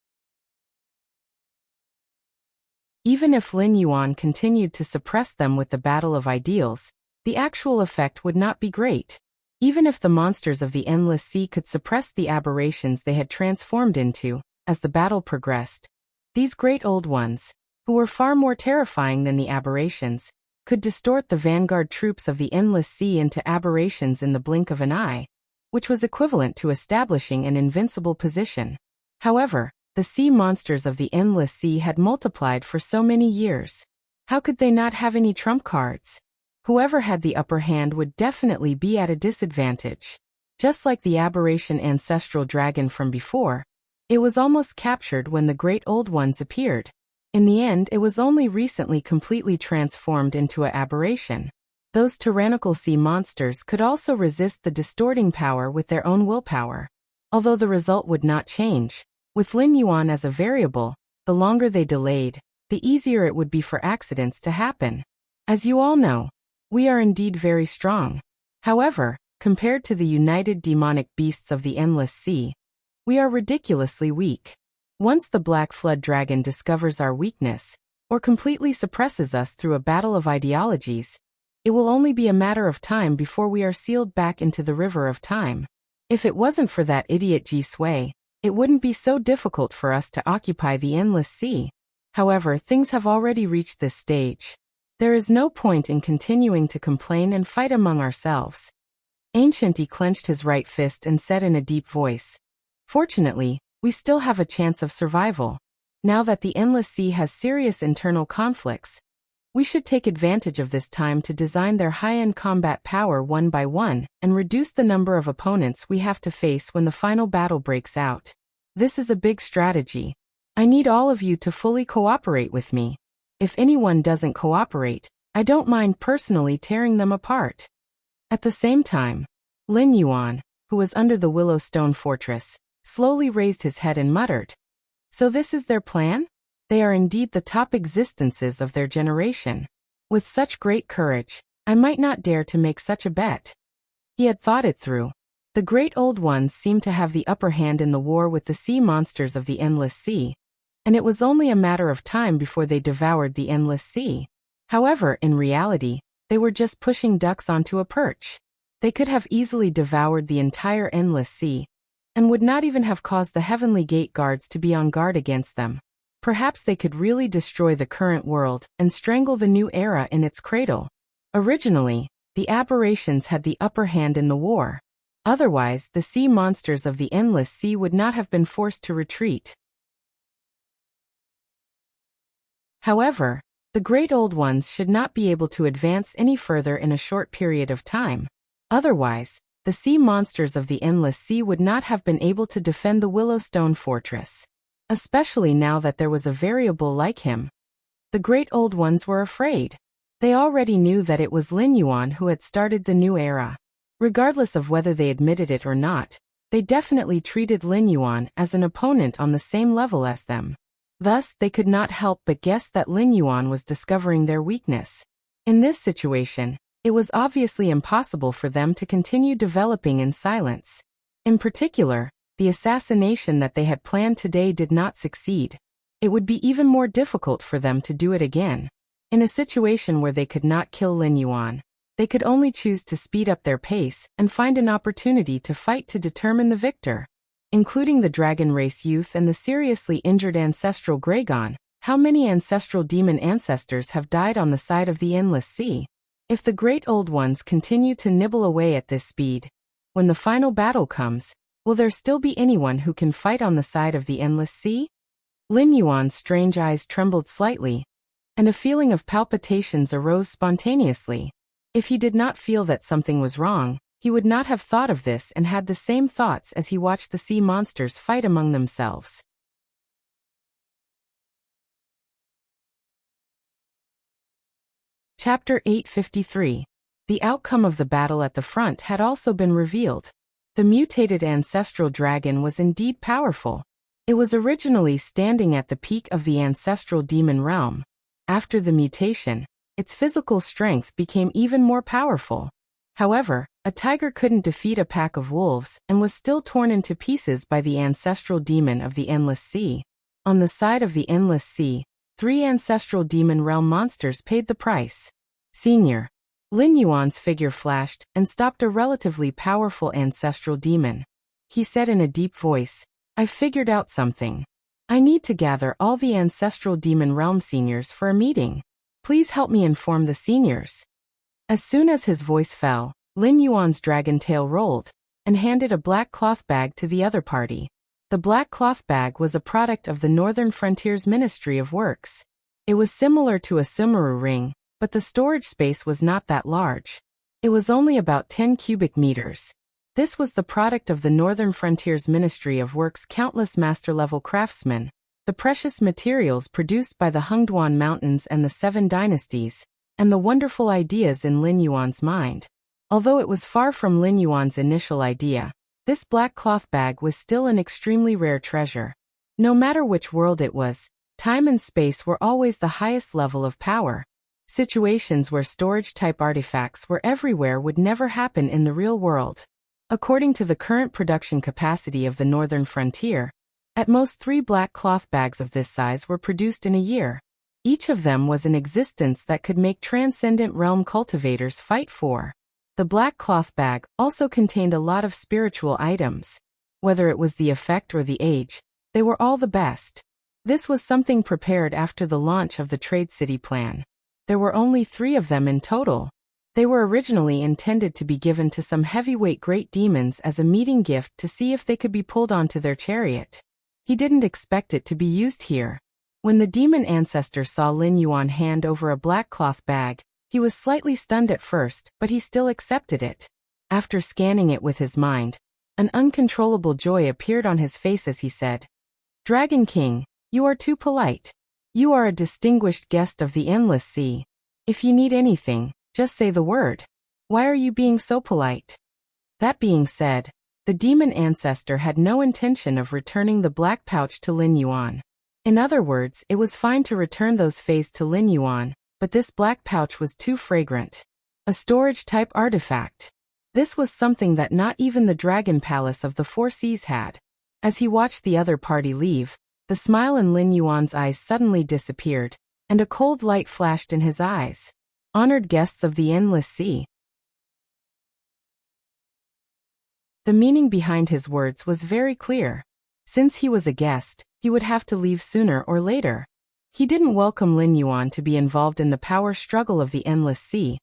Even if Lin Yuan continued to suppress them with the battle of ideals, the actual effect would not be great. Even if the monsters of the endless sea could suppress the aberrations they had transformed into, as the battle progressed, these Great Old Ones, who were far more terrifying than the aberrations, could distort the vanguard troops of the endless sea into aberrations in the blink of an eye, which was equivalent to establishing an invincible position. However, the sea monsters of the endless sea had multiplied for so many years. How could they not have any trump cards? Whoever had the upper hand would definitely be at a disadvantage. Just like the aberration ancestral dragon from before, it was almost captured when the Great Old Ones appeared. In the end, it was only recently completely transformed into an aberration. Those tyrannical sea monsters could also resist the distorting power with their own willpower. Although the result would not change, with Lin Yuan as a variable, the longer they delayed, the easier it would be for accidents to happen. As you all know, we are indeed very strong. However, compared to the united demonic beasts of the endless sea, we are ridiculously weak. Once the Black Flood Dragon discovers our weakness, or completely suppresses us through a battle of ideologies, it will only be a matter of time before we are sealed back into the river of time. If it wasn't for that idiot Ji Sui, it wouldn't be so difficult for us to occupy the endless sea. However, things have already reached this stage. There is no point in continuing to complain and fight among ourselves. Ancient Yi clenched his right fist and said in a deep voice, "Fortunately, we still have a chance of survival. Now that the endless sea has serious internal conflicts, we should take advantage of this time to design their high-end combat power one by one and reduce the number of opponents we have to face when the final battle breaks out. This is a big strategy. I need all of you to fully cooperate with me. If anyone doesn't cooperate, I don't mind personally tearing them apart." At the same time, Lin Yuan, who was under the Willow Stone Fortress, slowly raised his head and muttered, "So this is their plan? They are indeed the top existences of their generation. With such great courage, I might not dare to make such a bet." He had thought it through. The great old ones seemed to have the upper hand in the war with the sea monsters of the endless sea, and it was only a matter of time before they devoured the endless sea. However, in reality, they were just pushing ducks onto a perch. They could have easily devoured the entire endless sea, and would not even have caused the heavenly gate guards to be on guard against them. Perhaps they could really destroy the current world and strangle the new era in its cradle. Originally, the aberrations had the upper hand in the war. Otherwise, the sea monsters of the endless sea would not have been forced to retreat. However, the great old ones should not be able to advance any further in a short period of time. Otherwise, the sea monsters of the endless sea would not have been able to defend the Willowstone Fortress. Especially now that there was a variable like him. The great old ones were afraid. They already knew that it was Lin Yuan who had started the new era. Regardless of whether they admitted it or not, they definitely treated Lin Yuan as an opponent on the same level as them. Thus, they could not help but guess that Lin Yuan was discovering their weakness. In this situation, it was obviously impossible for them to continue developing in silence. In particular, the assassination that they had planned today did not succeed. It would be even more difficult for them to do it again. In a situation where they could not kill Lin Yuan, they could only choose to speed up their pace and find an opportunity to fight to determine the victor. Including the dragon race youth and the seriously injured ancestral Gragon, how many ancestral demon ancestors have died on the side of the endless sea? If the great old ones continue to nibble away at this speed, when the final battle comes, will there still be anyone who can fight on the side of the endless sea? Lin Yuan's strange eyes trembled slightly, and a feeling of palpitations arose spontaneously. If he did not feel that something was wrong, he would not have thought of this and had the same thoughts as he watched the sea monsters fight among themselves. Chapter 853. The outcome of the battle at the front had also been revealed. The mutated ancestral dragon was indeed powerful. It was originally standing at the peak of the ancestral demon realm. After the mutation, its physical strength became even more powerful. However, a tiger couldn't defeat a pack of wolves and was still torn into pieces by the ancestral demon of the endless sea. On the side of the endless sea, 3 ancestral demon realm monsters paid the price. Senior. Lin Yuan's figure flashed and stopped a relatively powerful ancestral demon. He said in a deep voice, "I've figured out something. I need to gather all the ancestral demon realm seniors for a meeting. Please help me inform the seniors." As soon as his voice fell, Lin Yuan's dragon tail rolled and handed a black cloth bag to the other party. The black cloth bag was a product of the Northern Frontiers Ministry of Works. It was similar to a Sumeru ring, but the storage space was not that large. It was only about 10 cubic meters. This was the product of the Northern Frontiers Ministry of Works' countless master-level craftsmen, the precious materials produced by the Hengduan Mountains and the 7 dynasties, and the wonderful ideas in Lin Yuan's mind. Although it was far from Lin Yuan's initial idea, this black cloth bag was still an extremely rare treasure. No matter which world it was, time and space were always the highest level of power. Situations where storage-type artifacts were everywhere would never happen in the real world. According to the current production capacity of the northern frontier, at most 3 black cloth bags of this size were produced in a year. Each of them was an existence that could make transcendent realm cultivators fight for. The black cloth bag also contained a lot of spiritual items. Whether it was the effect or the age, they were all the best. This was something prepared after the launch of the Trade City plan. There were only 3 of them in total. They were originally intended to be given to some heavyweight great demons as a meeting gift to see if they could be pulled onto their chariot. He didn't expect it to be used here. When the demon ancestor saw Lin Yuan hand over a black cloth bag, he was slightly stunned at first, but he still accepted it. After scanning it with his mind, an uncontrollable joy appeared on his face as he said, "Dragon King, you are too polite. You are a distinguished guest of the Endless Sea. If you need anything, just say the word. Why are you being so polite?" That being said, the demon ancestor had no intention of returning the black pouch to Lin Yuan. In other words, it was fine to return those fays to Lin Yuan, but this black pouch was too fragrant. A storage-type artifact. This was something that not even the Dragon Palace of the Four Seas had. As he watched the other party leave, the smile in Lin Yuan's eyes suddenly disappeared, and a cold light flashed in his eyes. Honored guests of the Endless Sea. The meaning behind his words was very clear. Since he was a guest, he would have to leave sooner or later. He didn't welcome Lin Yuan to be involved in the power struggle of the Endless Sea,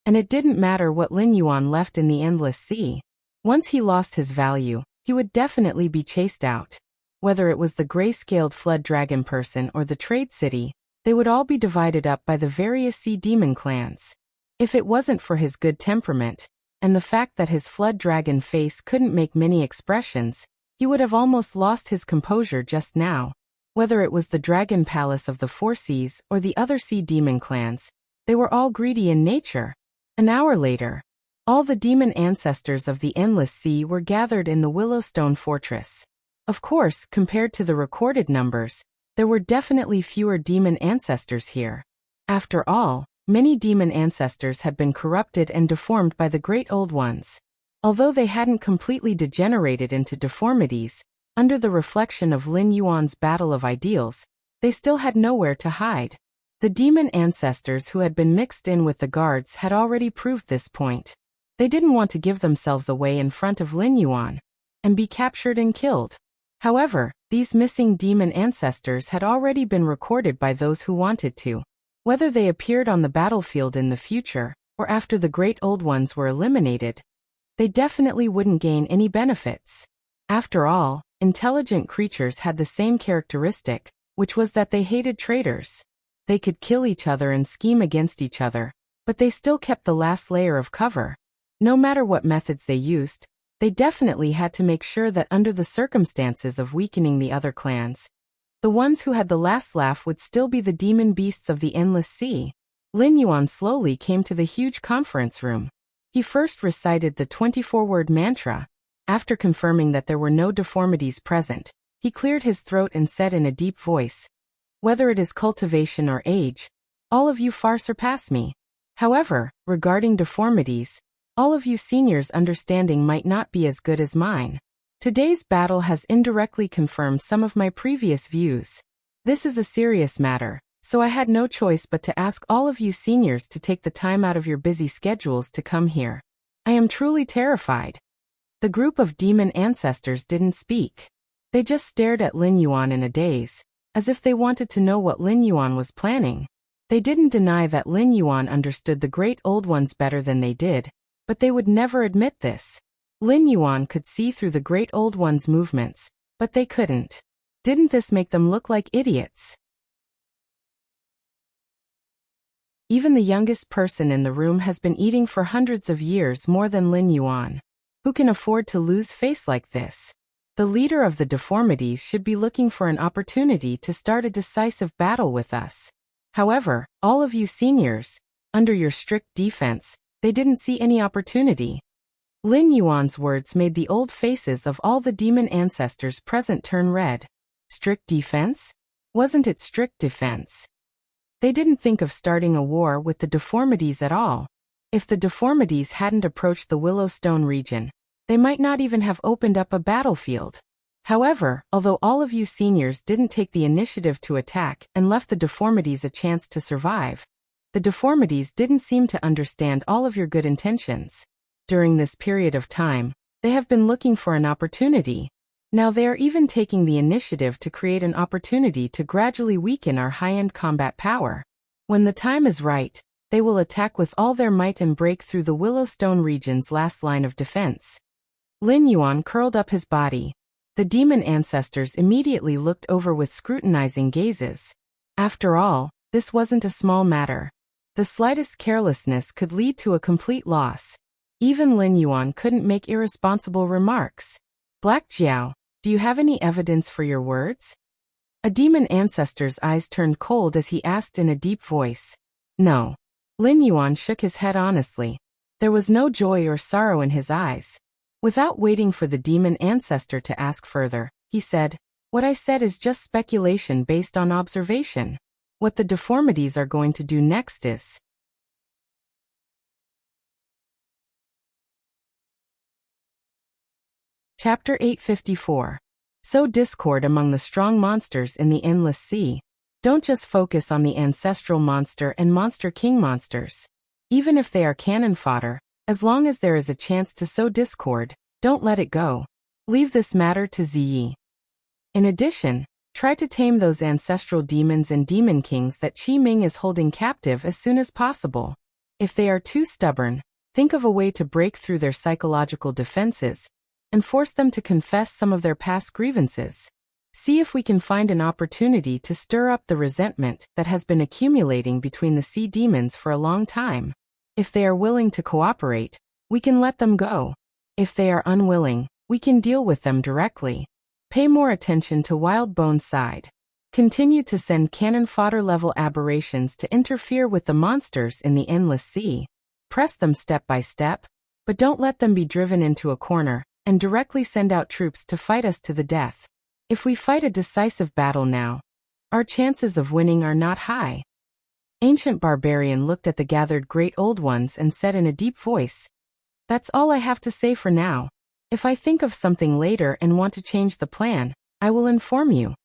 and it didn't matter what Lin Yuan left in the Endless Sea. Once he lost his value, he would definitely be chased out. Whether it was the gray-scaled flood dragon person or the Trade City, they would all be divided up by the various sea demon clans. If it wasn't for his good temperament, and the fact that his flood dragon face couldn't make many expressions, he would have almost lost his composure just now. Whether it was the Dragon Palace of the Four Seas or the other sea demon clans, they were all greedy in nature. An hour later, all the demon ancestors of the Endless Sea were gathered in the Willowstone Fortress. Of course, compared to the recorded numbers, there were definitely fewer demon ancestors here. After all, many demon ancestors had been corrupted and deformed by the Great Old Ones. Although they hadn't completely degenerated into deformities, under the reflection of Lin Yuan's battle of ideals, they still had nowhere to hide. The demon ancestors who had been mixed in with the guards had already proved this point. They didn't want to give themselves away in front of Lin Yuan and be captured and killed. However, these missing demon ancestors had already been recorded by those who wanted to. Whether they appeared on the battlefield in the future, or after the Great Old Ones were eliminated, they definitely wouldn't gain any benefits. After all, intelligent creatures had the same characteristic, which was that they hated traitors. They could kill each other and scheme against each other, but they still kept the last layer of cover. No matter what methods they used, they definitely had to make sure that under the circumstances of weakening the other clans, the ones who had the last laugh would still be the demon beasts of the Endless Sea. Lin Yuan slowly came to the huge conference room. He first recited the 24-word mantra. After confirming that there were no deformities present, he cleared his throat and said in a deep voice, "Whether it is cultivation or age, all of you far surpass me. However, regarding deformities, all of you seniors' understanding might not be as good as mine. Today's battle has indirectly confirmed some of my previous views. This is a serious matter, so I had no choice but to ask all of you seniors to take the time out of your busy schedules to come here. I am truly terrified." The group of demon ancestors didn't speak. They just stared at Lin Yuan in a daze, as if they wanted to know what Lin Yuan was planning. They didn't deny that Lin Yuan understood the Great Old Ones better than they did, but they would never admit this. Lin Yuan could see through the Great Old Ones' movements, but they couldn't. Didn't this make them look like idiots? Even the youngest person in the room has been eating for hundreds of years more than Lin Yuan. Who can afford to lose face like this? The leader of the deformities should be looking for an opportunity to start a decisive battle with us. However, all of you seniors, under your strict defense, they didn't see any opportunity. Lin Yuan's words made the old faces of all the demon ancestors present turn red. Strict defense? Wasn't it strict defense? They didn't think of starting a war with the deformities at all. If the deformities hadn't approached the Willowstone region, they might not even have opened up a battlefield. However, although all of you seniors didn't take the initiative to attack and left the deformities a chance to survive, the deformities didn't seem to understand all of your good intentions. During this period of time, they have been looking for an opportunity. Now they are even taking the initiative to create an opportunity to gradually weaken our high-end combat power. When the time is right, they will attack with all their might and break through the Willowstone region's last line of defense. Lin Yuan curled up his body. The demon ancestors immediately looked over with scrutinizing gazes. After all, this wasn't a small matter. The slightest carelessness could lead to a complete loss. Even Lin Yuan couldn't make irresponsible remarks. Black Jiao, do you have any evidence for your words? A demon ancestor's eyes turned cold as he asked in a deep voice. No. Lin Yuan shook his head honestly. There was no joy or sorrow in his eyes. Without waiting for the demon ancestor to ask further, he said, "What I said is just speculation based on observation. What the deformities are going to do next is..." Chapter 854. Sow discord among the strong monsters in the endless sea. Don't just focus on the ancestral monster and monster king monsters. Even if they are cannon fodder, as long as there is a chance to sow discord, don't let it go. Leave this matter to Ziyi. In addition, try to tame those ancestral demons and demon kings that Qi Ming is holding captive as soon as possible. If they are too stubborn, think of a way to break through their psychological defenses and force them to confess some of their past grievances. See if we can find an opportunity to stir up the resentment that has been accumulating between the sea demons for a long time. If they are willing to cooperate, we can let them go. If they are unwilling, we can deal with them directly. Pay more attention to Wildbone's side. Continue to send cannon fodder level aberrations to interfere with the monsters in the endless sea. Press them step by step, but don't let them be driven into a corner and directly send out troops to fight us to the death. If we fight a decisive battle now, our chances of winning are not high. Ancient Barbarian looked at the gathered great old ones and said in a deep voice, "That's all I have to say for now. If I think of something later and want to change the plan, I will inform you."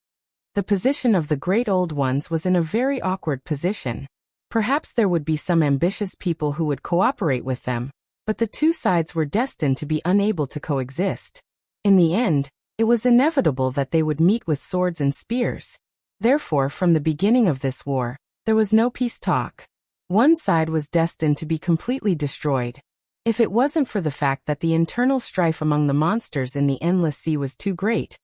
The position of the great old ones was in a very awkward position. Perhaps there would be some ambitious people who would cooperate with them, but the two sides were destined to be unable to coexist. In the end, it was inevitable that they would meet with swords and spears. Therefore, from the beginning of this war, there was no peace talk. One side was destined to be completely destroyed. If it wasn't for the fact that the internal strife among the monsters in the endless sea was too great,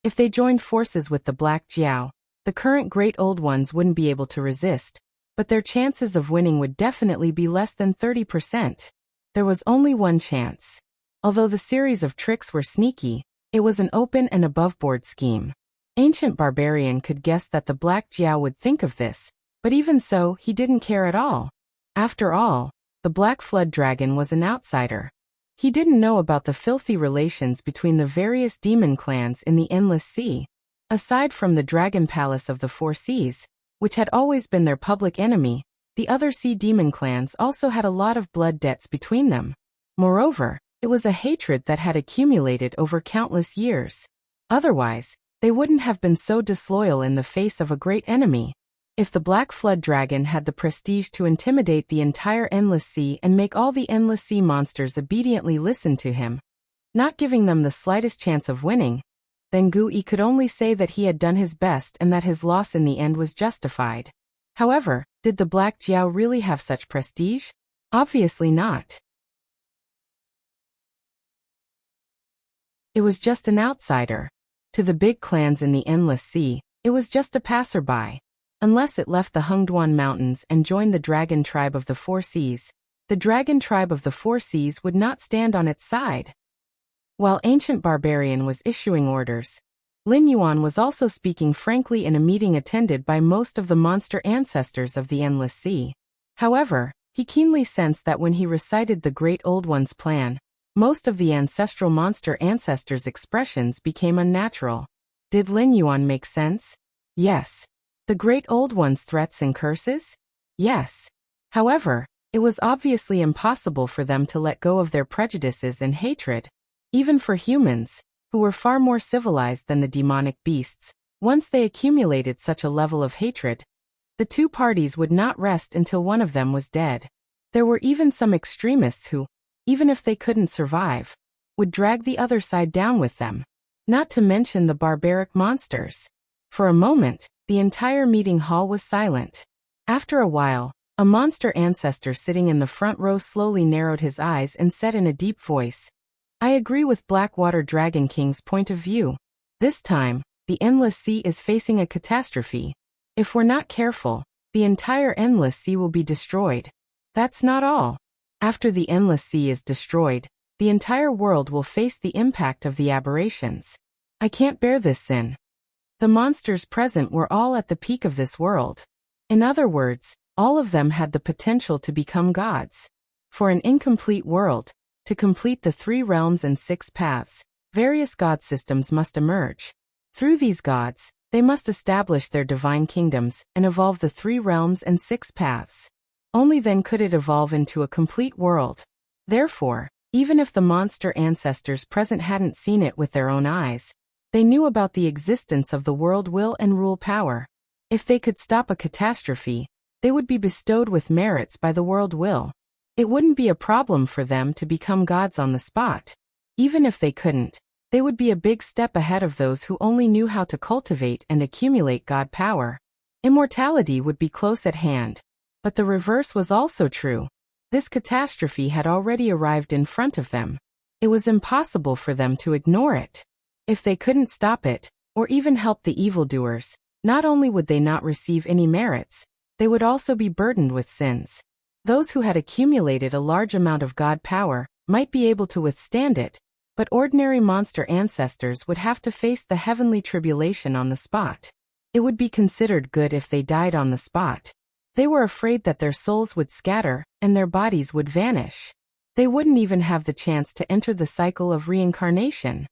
if they joined forces with the Black Jiao, the current great old ones wouldn't be able to resist, but their chances of winning would definitely be less than 30%. There was only one chance. Although the series of tricks were sneaky, it was an open and above-board scheme. Ancient Barbarian could guess that the Black Jiao would think of this, but even so, he didn't care at all. After all, the Black Flood Dragon was an outsider. He didn't know about the filthy relations between the various demon clans in the Endless Sea. Aside from the Dragon Palace of the Four Seas, which had always been their public enemy, the other sea demon clans also had a lot of blood debts between them. Moreover, it was a hatred that had accumulated over countless years. Otherwise, they wouldn't have been so disloyal in the face of a great enemy. If the Black Flood Dragon had the prestige to intimidate the entire Endless Sea and make all the Endless Sea monsters obediently listen to him, not giving them the slightest chance of winning, then Gui could only say that he had done his best and that his loss in the end was justified. However, did the Black Jiao really have such prestige? Obviously not. It was just an outsider. To the big clans in the Endless Sea, it was just a passerby. Unless it left the Hengduan Mountains and joined the Dragon Tribe of the Four Seas, the Dragon Tribe of the Four Seas would not stand on its side. While Ancient Barbarian was issuing orders, Lin Yuan was also speaking frankly in a meeting attended by most of the monster ancestors of the Endless Sea. However, he keenly sensed that when he recited the Great Old One's plan, most of the ancestral monster ancestors' expressions became unnatural. Did Lin Yuan make sense? Yes. The great old one's threats and curses? Yes. However, it was obviously impossible for them to let go of their prejudices and hatred. Even for humans, who were far more civilized than the demonic beasts, once they accumulated such a level of hatred, the two parties would not rest until one of them was dead. There were even some extremists who, even if they couldn't survive, would drag the other side down with them. Not to mention the barbaric monsters. For a moment, the entire meeting hall was silent. After a while, a monster ancestor sitting in the front row slowly narrowed his eyes and said in a deep voice, "I agree with Blackwater Dragon King's point of view. This time, the Endless Sea is facing a catastrophe. If we're not careful, the entire Endless Sea will be destroyed. That's not all. After the Endless Sea is destroyed, the entire world will face the impact of the aberrations. I can't bear this sin." The monsters present were all at the peak of this world. In other words, all of them had the potential to become gods. For an incomplete world, to complete the 3 realms and 6 paths, various god systems must emerge. Through these gods, they must establish their divine kingdoms and evolve the 3 realms and 6 paths. Only then could it evolve into a complete world. Therefore, even if the monster ancestors present hadn't seen it with their own eyes, they knew about the existence of the world will and rule power. If they could stop a catastrophe, they would be bestowed with merits by the world will. It wouldn't be a problem for them to become gods on the spot. Even if they couldn't, they would be a big step ahead of those who only knew how to cultivate and accumulate god power. Immortality would be close at hand. But the reverse was also true. This catastrophe had already arrived in front of them. It was impossible for them to ignore it. If they couldn't stop it, or even help the evildoers, not only would they not receive any merits, they would also be burdened with sins. Those who had accumulated a large amount of god power might be able to withstand it, but ordinary monster ancestors would have to face the heavenly tribulation on the spot. It would be considered good if they died on the spot. They were afraid that their souls would scatter and their bodies would vanish. They wouldn't even have the chance to enter the cycle of reincarnation.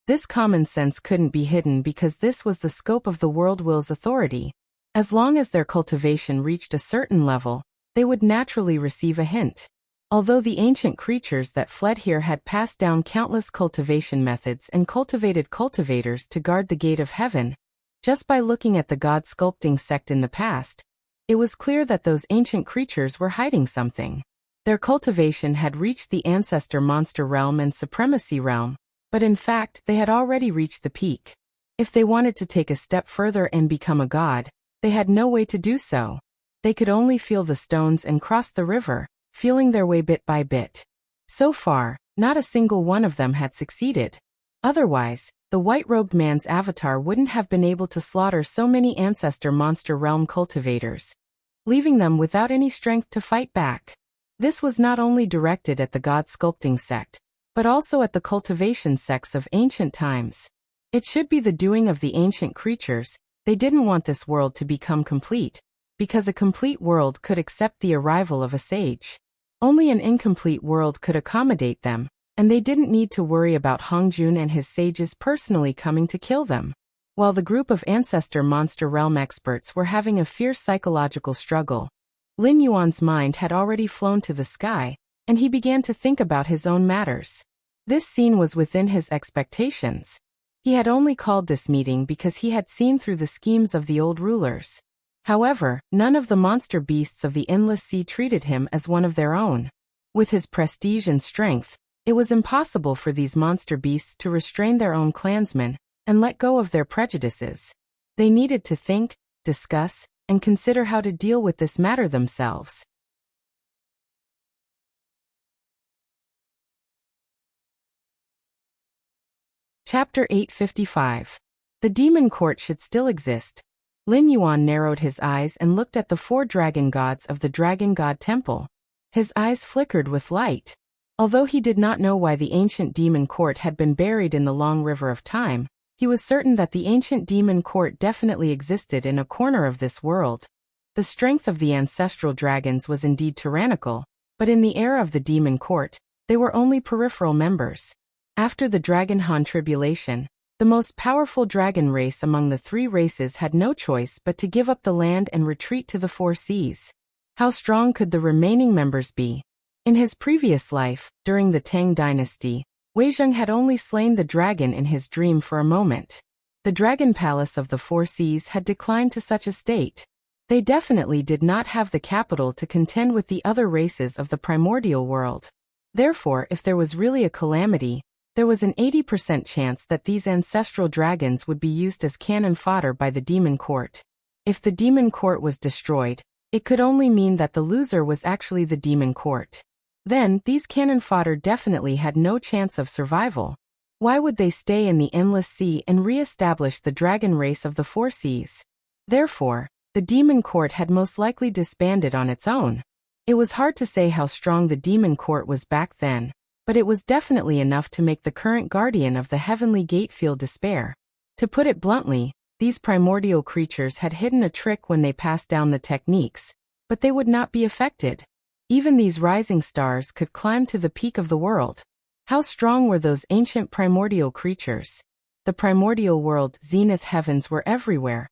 This common sense couldn't be hidden because this was the scope of the world will's authority. As long as their cultivation reached a certain level, they would naturally receive a hint. Although the ancient creatures that fled here had passed down countless cultivation methods and cultivated cultivators to guard the gate of heaven, just by looking at the god sculpting sect in the past, it was clear that those ancient creatures were hiding something. Their cultivation had reached the ancestor monster realm and supremacy realm, but in fact they had already reached the peak. If they wanted to take a step further and become a god, they had no way to do so. They could only feel the stones and cross the river, feeling their way bit by bit. So far, not a single one of them had succeeded. Otherwise, the white-robed man's avatar wouldn't have been able to slaughter so many ancestor monster realm cultivators, leaving them without any strength to fight back. This was not only directed at the god sculpting sect, but also at the cultivation sects of ancient times. It should be the doing of the ancient creatures. They didn't want this world to become complete, because a complete world could accept the arrival of a sage. Only an incomplete world could accommodate them, and they didn't need to worry about Hongjun and his sages personally coming to kill them. While the group of ancestor monster realm experts were having a fierce psychological struggle, Lin Yuan's mind had already flown to the sky, and he began to think about his own matters. This scene was within his expectations. He had only called this meeting because he had seen through the schemes of the old rulers. However, none of the monster beasts of the Endless Sea treated him as one of their own. With his prestige and strength, it was impossible for these monster beasts to restrain their own clansmen and let go of their prejudices. They needed to think, discuss, and consider how to deal with this matter themselves. Chapter 855. The demon court should still exist. Lin Yuan narrowed his eyes and looked at the 4 dragon gods of the Dragon God Temple. His eyes flickered with light. Although he did not know why the ancient demon court had been buried in the long river of time, he was certain that the ancient demon court definitely existed in a corner of this world. The strength of the ancestral dragons was indeed tyrannical, but in the era of the demon court, they were only peripheral members. After the Dragon Han tribulation, The most powerful dragon race among the three races had no choice but to give up the land and retreat to the four seas. How strong could the remaining members be? In his previous life, during the Tang dynasty, Weizheng had only slain the dragon in his dream for a moment. The dragon palace of the four seas had declined to such a state. They definitely did not have the capital to contend with the other races of the primordial world. Therefore, if there was really a calamity, there was an 80% chance that these ancestral dragons would be used as cannon fodder by the demon court. If the demon court was destroyed, it could only mean that the loser was actually the demon court. Then, these cannon fodder definitely had no chance of survival. Why would they stay in the endless sea and re-establish the dragon race of the four seas? Therefore, the demon court had most likely disbanded on its own. It was hard to say how strong the demon court was back then, but it was definitely enough to make the current guardian of the heavenly gate feel despair. To put it bluntly, these primordial creatures had hidden a trick when they passed down the techniques, but they would not be affected. Even these rising stars could climb to the peak of the world. How strong were those ancient primordial creatures? The primordial world zenith heavens were everywhere.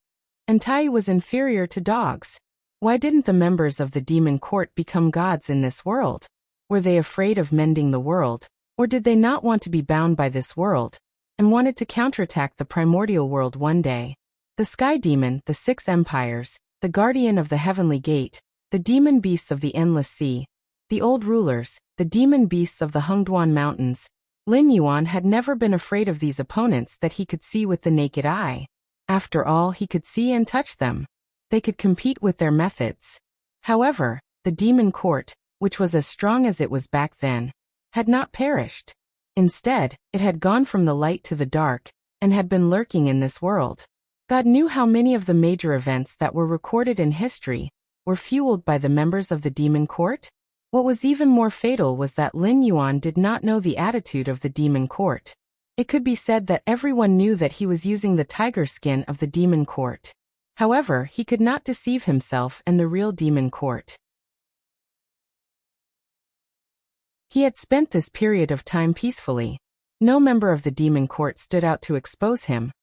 And Tai was inferior to dogs. Why didn't the members of the demon court become gods in this world? Were they afraid of mending the world, or did they not want to be bound by this world, and wanted to counterattack the primordial world one day? The sky demon, the six empires, the guardian of the heavenly gate, the demon beasts of the endless sea, the old rulers, the demon beasts of the Hengduan mountains. Lin Yuan had never been afraid of these opponents that he could see with the naked eye. After all, he could see and touch them. They could compete with their methods. However, the demon court, which was as strong as it was back then, had not perished. Instead, it had gone from the light to the dark, and had been lurking in this world. God knew how many of the major events that were recorded in history were fueled by the members of the demon court. What was even more fatal was that Lin Yuan did not know the attitude of the demon court. It could be said that everyone knew that he was using the tiger skin of the demon court. However, he could not deceive himself and the real demon court. He had spent this period of time peacefully. No member of the demon court stood out to expose him.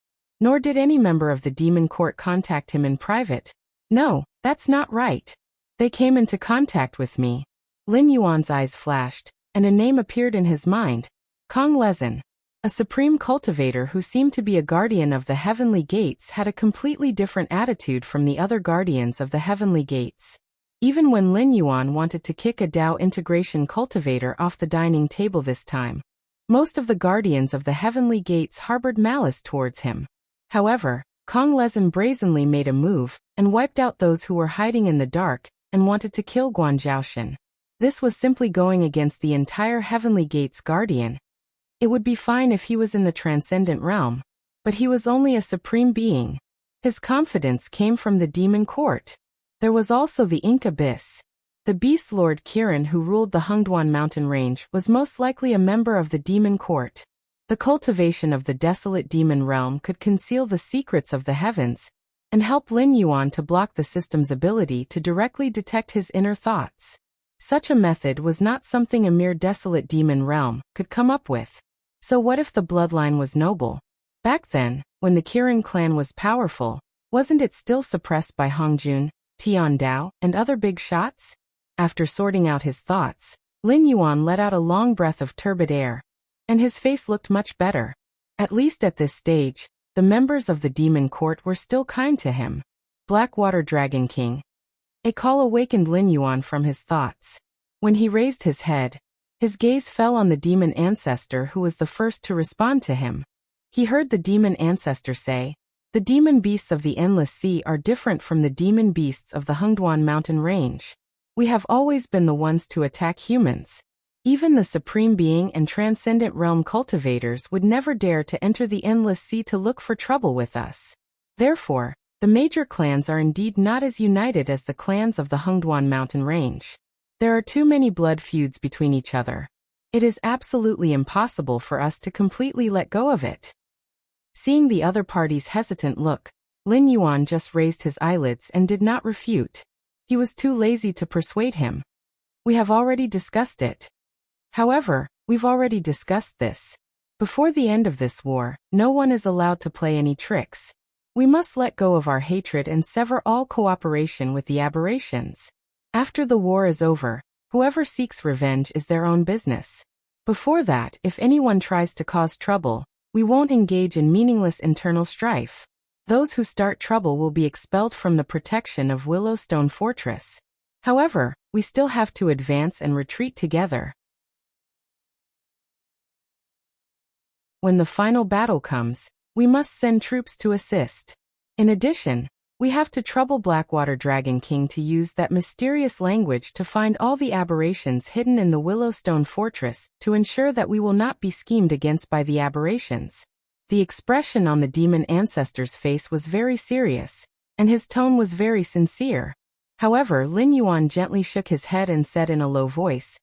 Nor did any member of the demon court contact him in private. No, that's not right. They came into contact with me. Lin Yuan's eyes flashed, and a name appeared in his mind. Kong Lezin. A supreme cultivator who seemed to be a guardian of the heavenly gates had a completely different attitude from the other guardians of the heavenly gates. Even when Lin Yuan wanted to kick a Dao integration cultivator off the dining table this time, most of the guardians of the heavenly gates harbored malice towards him. However, Kong Lezin brazenly made a move and wiped out those who were hiding in the dark and wanted to kill Guan Zhaoshan. This was simply going against the entire heavenly gates guardian. It would be fine if he was in the transcendent realm, but he was only a supreme being. His confidence came from the demon court. There was also the Ink Abyss. The beast lord Kirin, who ruled the Hengduan mountain range, was most likely a member of the demon court. The cultivation of the desolate demon realm could conceal the secrets of the heavens and help Lin Yuan to block the system's ability to directly detect his inner thoughts. Such a method was not something a mere desolate demon realm could come up with. So what if the bloodline was noble? Back then, when the Kirin clan was powerful, wasn't it still suppressed by Hongjun, Tian Dao, and other big shots? After sorting out his thoughts, Lin Yuan let out a long breath of turbid air, and his face looked much better. At least at this stage, the members of the demon court were still kind to him. Blackwater Dragon King. A call awakened Lin Yuan from his thoughts. When he raised his head, his gaze fell on the demon ancestor who was the first to respond to him. He heard the demon ancestor say, "The demon beasts of the endless sea are different from the demon beasts of the Hengduan mountain range. We have always been the ones to attack humans. Even the supreme being and transcendent realm cultivators would never dare to enter the endless sea to look for trouble with us. Therefore, the major clans are indeed not as united as the clans of the Hengduan mountain range. There are too many blood feuds between each other. It is absolutely impossible for us to completely let go of it." Seeing the other party's hesitant look, Lin Yuan just raised his eyelids and did not refute. He was too lazy to persuade him. "We have already discussed it." "However, we've already discussed this. Before the end of this war, no one is allowed to play any tricks. We must let go of our hatred and sever all cooperation with the aberrations. After the war is over, whoever seeks revenge is their own business. Before that, if anyone tries to cause trouble, we won't engage in meaningless internal strife. Those who start trouble will be expelled from the protection of Willowstone Fortress. However, we still have to advance and retreat together. When the final battle comes, we must send troops to assist. In addition, we have to trouble Blackwater Dragon King to use that mysterious language to find all the aberrations hidden in the Willowstone Fortress to ensure that we will not be schemed against by the aberrations. The expression on the demon ancestor's face was very serious, and his tone was very sincere. However, Lin Yuan gently shook his head and said in a low voice,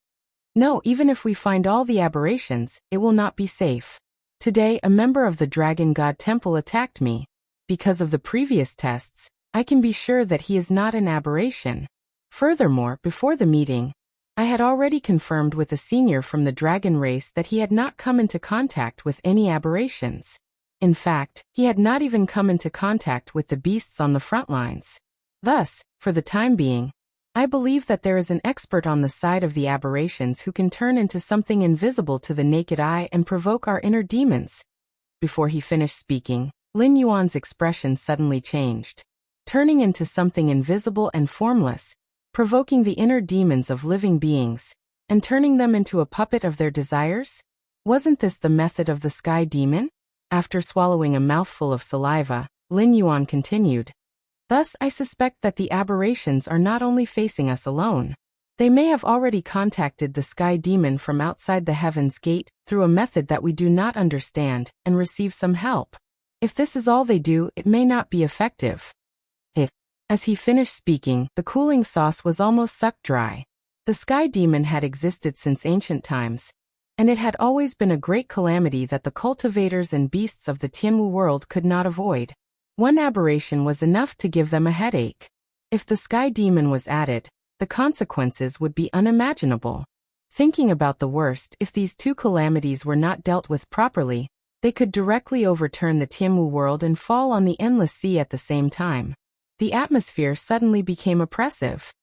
"No, even if we find all the aberrations, it will not be safe. Today, a member of the Dragon God Temple attacked me. Because of the previous tests, I can be sure that he is not an aberration. Furthermore, before the meeting, I had already confirmed with a senior from the dragon race that he had not come into contact with any aberrations. In fact, he had not even come into contact with the beasts on the front lines. Thus, for the time being, I believe that there is an expert on the side of the aberrations who can turn into something invisible to the naked eye and provoke our inner demons." Before he finished speaking, Lin Yuan's expression suddenly changed, turning into something invisible and formless, provoking the inner demons of living beings, and turning them into a puppet of their desires? Wasn't this the method of the sky demon? After swallowing a mouthful of saliva, Lin Yuan continued, "Thus I suspect that the aberrations are not only facing us alone. They may have already contacted the sky demon from outside the Heaven's Gate through a method that we do not understand and receive some help. If this is all they do, it may not be effective." As he finished speaking, the cooling sauce was almost sucked dry. The sky demon had existed since ancient times, and it had always been a great calamity that the cultivators and beasts of the Tianwu world could not avoid. One aberration was enough to give them a headache. If the sky demon was added, the consequences would be unimaginable. Thinking about the worst, if these two calamities were not dealt with properly, they could directly overturn the Tianwu world and fall on the endless sea at the same time. The atmosphere suddenly became oppressive.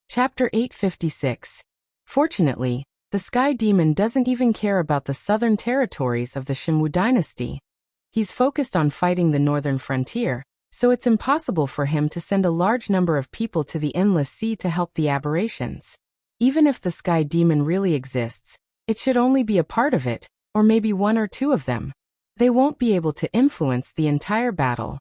Chapter 856. Fortunately, the Sky Demon doesn't even care about the southern territories of the Shenwu dynasty. He's focused on fighting the northern frontier, so it's impossible for him to send a large number of people to the endless sea to help the aberrations. Even if the Sky Demon really exists, it should only be a part of it, or maybe one or two of them. They won't be able to influence the entire battle.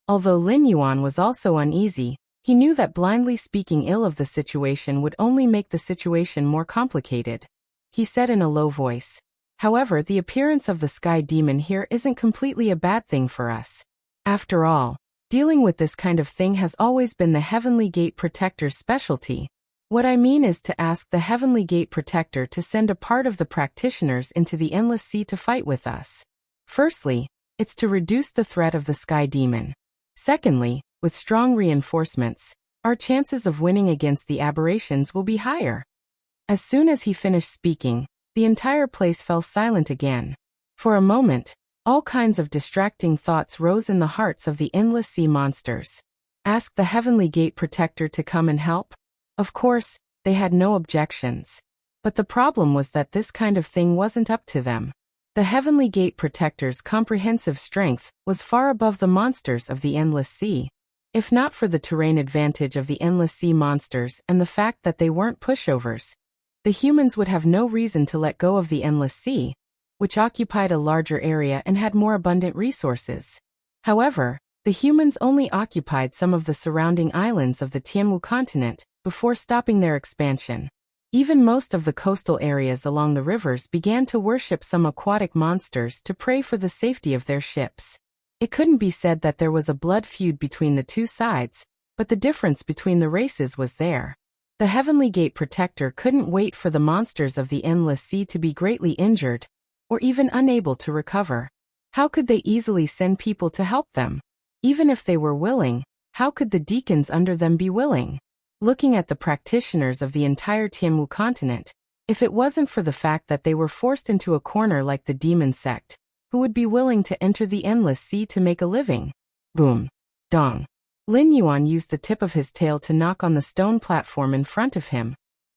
Although Lin Yuan was also uneasy, he knew that blindly speaking ill of the situation would only make the situation more complicated. He said in a low voice, "However, the appearance of the Sky Demon here isn't completely a bad thing for us. After all, dealing with this kind of thing has always been the Heavenly Gate Protector's specialty. What I mean is to ask the Heavenly Gate Protector to send a part of the practitioners into the Endless Sea to fight with us. Firstly, it's to reduce the threat of the Sky Demon. Secondly, with strong reinforcements, our chances of winning against the aberrations will be higher." As soon as he finished speaking, the entire place fell silent again. For a moment, all kinds of distracting thoughts rose in the hearts of the Endless Sea monsters. Ask the Heavenly Gate Protector to come and help? Of course, they had no objections. But the problem was that this kind of thing wasn't up to them. The Heavenly Gate Protector's comprehensive strength was far above the monsters of the Endless Sea. If not for the terrain advantage of the Endless Sea monsters and the fact that they weren't pushovers, the humans would have no reason to let go of the Endless Sea, which occupied a larger area and had more abundant resources. However, the humans only occupied some of the surrounding islands of the Tianwu continent before stopping their expansion. Even most of the coastal areas along the rivers began to worship some aquatic monsters to pray for the safety of their ships. It couldn't be said that there was a blood feud between the two sides, but the difference between the races was there. The Heavenly Gate Protector couldn't wait for the monsters of the Endless Sea to be greatly injured, or even unable to recover. How could they easily send people to help them? Even if they were willing, how could the deacons under them be willing? looking at the practitioners of the entire Tianmu continent. If it wasn't for the fact that they were forced into a corner like the demon sect, who would be willing to enter the endless sea to make a living? Boom. Dong. Lin Yuan used the tip of his tail to knock on the stone platform in front of him,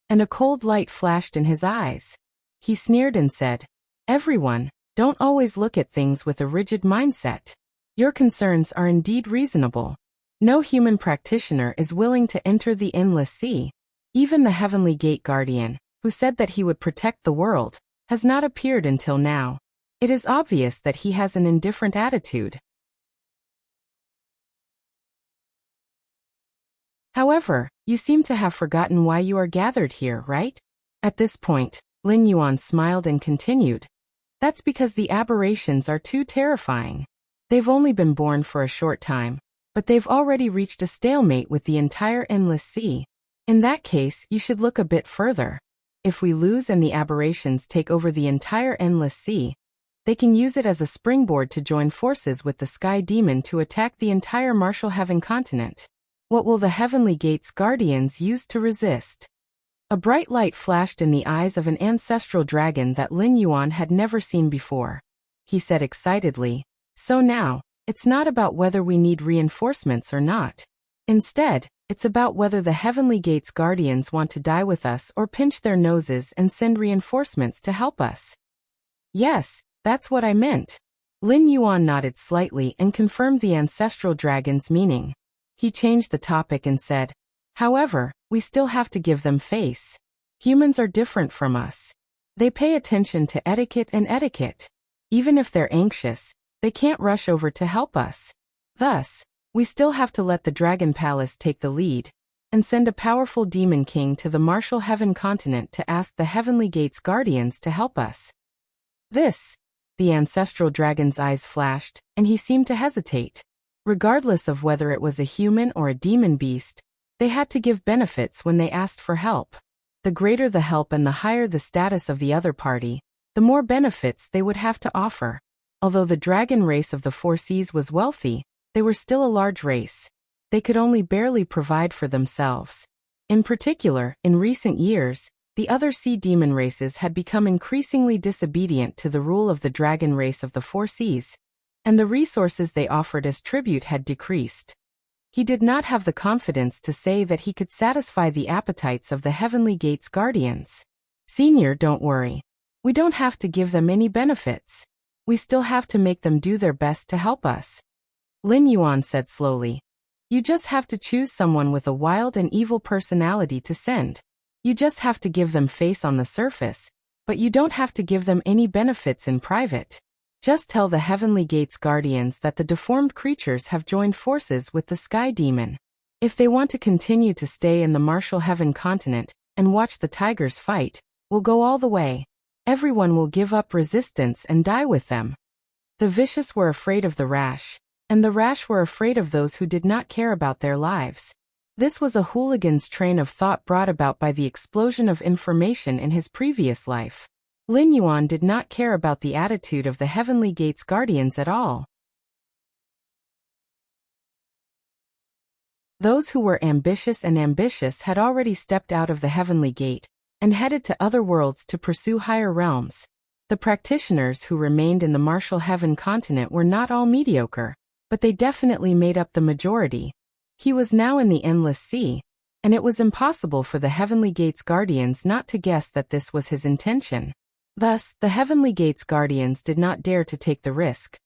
and a cold light flashed in his eyes. He sneered and said, "Everyone, don't always look at things with a rigid mindset. Your concerns are indeed reasonable. No human practitioner is willing to enter the endless sea. Even the Heavenly Gate Guardian, who said that he would protect the world, has not appeared until now. It is obvious that he has an indifferent attitude." However, you seem to have forgotten why you are gathered here, right? At this point, Lin Yuan smiled and continued, "That's because the aberrations are too terrifying. They've only been born for a short time, but they've already reached a stalemate with the entire endless sea. In that case, you should look a bit further. If we lose and the aberrations take over the entire endless sea, they can use it as a springboard to join forces with the Sky Demon to attack the entire Martial Heaven continent. What will the Heavenly Gate's guardians use to resist?" A bright light flashed in the eyes of an ancestral dragon that Lin Yuan had never seen before. He said excitedly, "So now, it's not about whether we need reinforcements or not. Instead, it's about whether the Heavenly Gate's guardians want to die with us or pinch their noses and send reinforcements to help us." "Yes, that's what I meant." Lin Yuan nodded slightly and confirmed the ancestral dragon's meaning. He changed the topic and said, "However, we still have to give them face. Humans are different from us. They pay attention to etiquette and etiquette. Even if they're anxious, they can't rush over to help us. Thus, we still have to let the Dragon Palace take the lead and send a powerful demon king to the Martial Heaven continent to ask the Heavenly Gate's guardians to help us." This, the ancestral dragon's eyes flashed, and he seemed to hesitate. Regardless of whether it was a human or a demon beast, they had to give benefits when they asked for help. The greater the help and the higher the status of the other party, the more benefits they would have to offer. Although the dragon race of the Four Seas was wealthy, they were still a large race. They could only barely provide for themselves. In particular, in recent years, the other sea demon races had become increasingly disobedient to the rule of the dragon race of the Four Seas, and the resources they offered as tribute had decreased. He did not have the confidence to say that he could satisfy the appetites of the Heavenly Gate's guardians. "Senior, don't worry. We don't have to give them any benefits. We still have to make them do their best to help us," Lin Yuan said slowly. "You just have to choose someone with a wild and evil personality to send. You just have to give them face on the surface, but you don't have to give them any benefits in private. Just tell the Heavenly Gate's guardians that the deformed creatures have joined forces with the Sky Demon. If they want to continue to stay in the Martial Heaven continent and watch the tigers fight, we'll go all the way. Everyone will give up resistance and die with them." The vicious were afraid of the rash, and the rash were afraid of those who did not care about their lives. This was a hooligan's train of thought brought about by the explosion of information in his previous life. Lin Yuan did not care about the attitude of the Heavenly Gate's guardians at all. Those who were ambitious had already stepped out of the Heavenly Gate and headed to other worlds to pursue higher realms. The practitioners who remained in the Martial Heaven continent were not all mediocre, but they definitely made up the majority. He was now in the Endless Sea, and it was impossible for the Heavenly Gate's guardians not to guess that this was his intention. Thus, the Heavenly Gate's guardians did not dare to take the risk.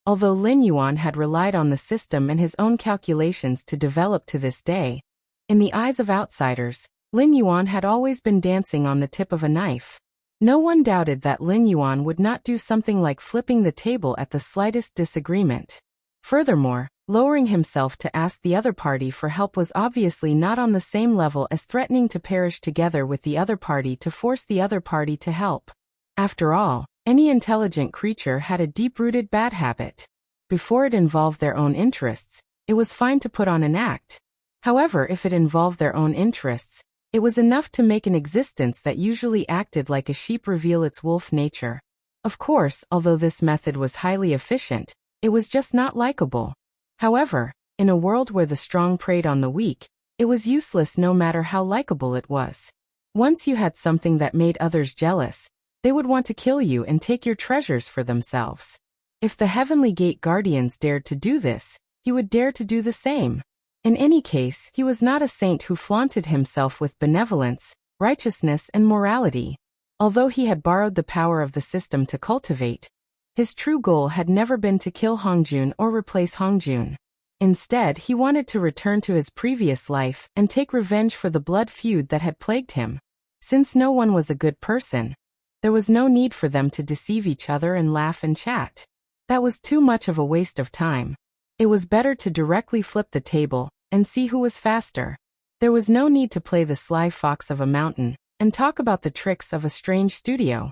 Although Lin Yuan had relied on the system and his own calculations to develop to this day, in the eyes of outsiders, Lin Yuan had always been dancing on the tip of a knife. No one doubted that Lin Yuan would not do something like flipping the table at the slightest disagreement. Furthermore, lowering himself to ask the other party for help was obviously not on the same level as threatening to perish together with the other party to force the other party to help. After all, any intelligent creature had a deep-rooted bad habit. Before it involved their own interests, it was fine to put on an act. However, if it involved their own interests, it was enough to make an existence that usually acted like a sheep reveal its wolf nature. Of course, although this method was highly efficient, it was just not likable. However, in a world where the strong preyed on the weak, It was useless no matter how likable it was. Once you had something that made others jealous, they would want to kill you and take your treasures for themselves. If the Heavenly Gate Guardians dared to do this, he would dare to do the same. In any case, he was not a saint who flaunted himself with benevolence, righteousness, and morality. Although he had borrowed the power of the system to cultivate, his true goal had never been to kill Hongjun or replace Hongjun. Instead, he wanted to return to his previous life and take revenge for the blood feud that had plagued him. Since no one was a good person, there was no need for them to deceive each other and laugh and chat. That was too much of a waste of time. It was better to directly flip the table and see who was faster. There was no need to play the sly fox of a mountain and talk about the tricks of a strange studio.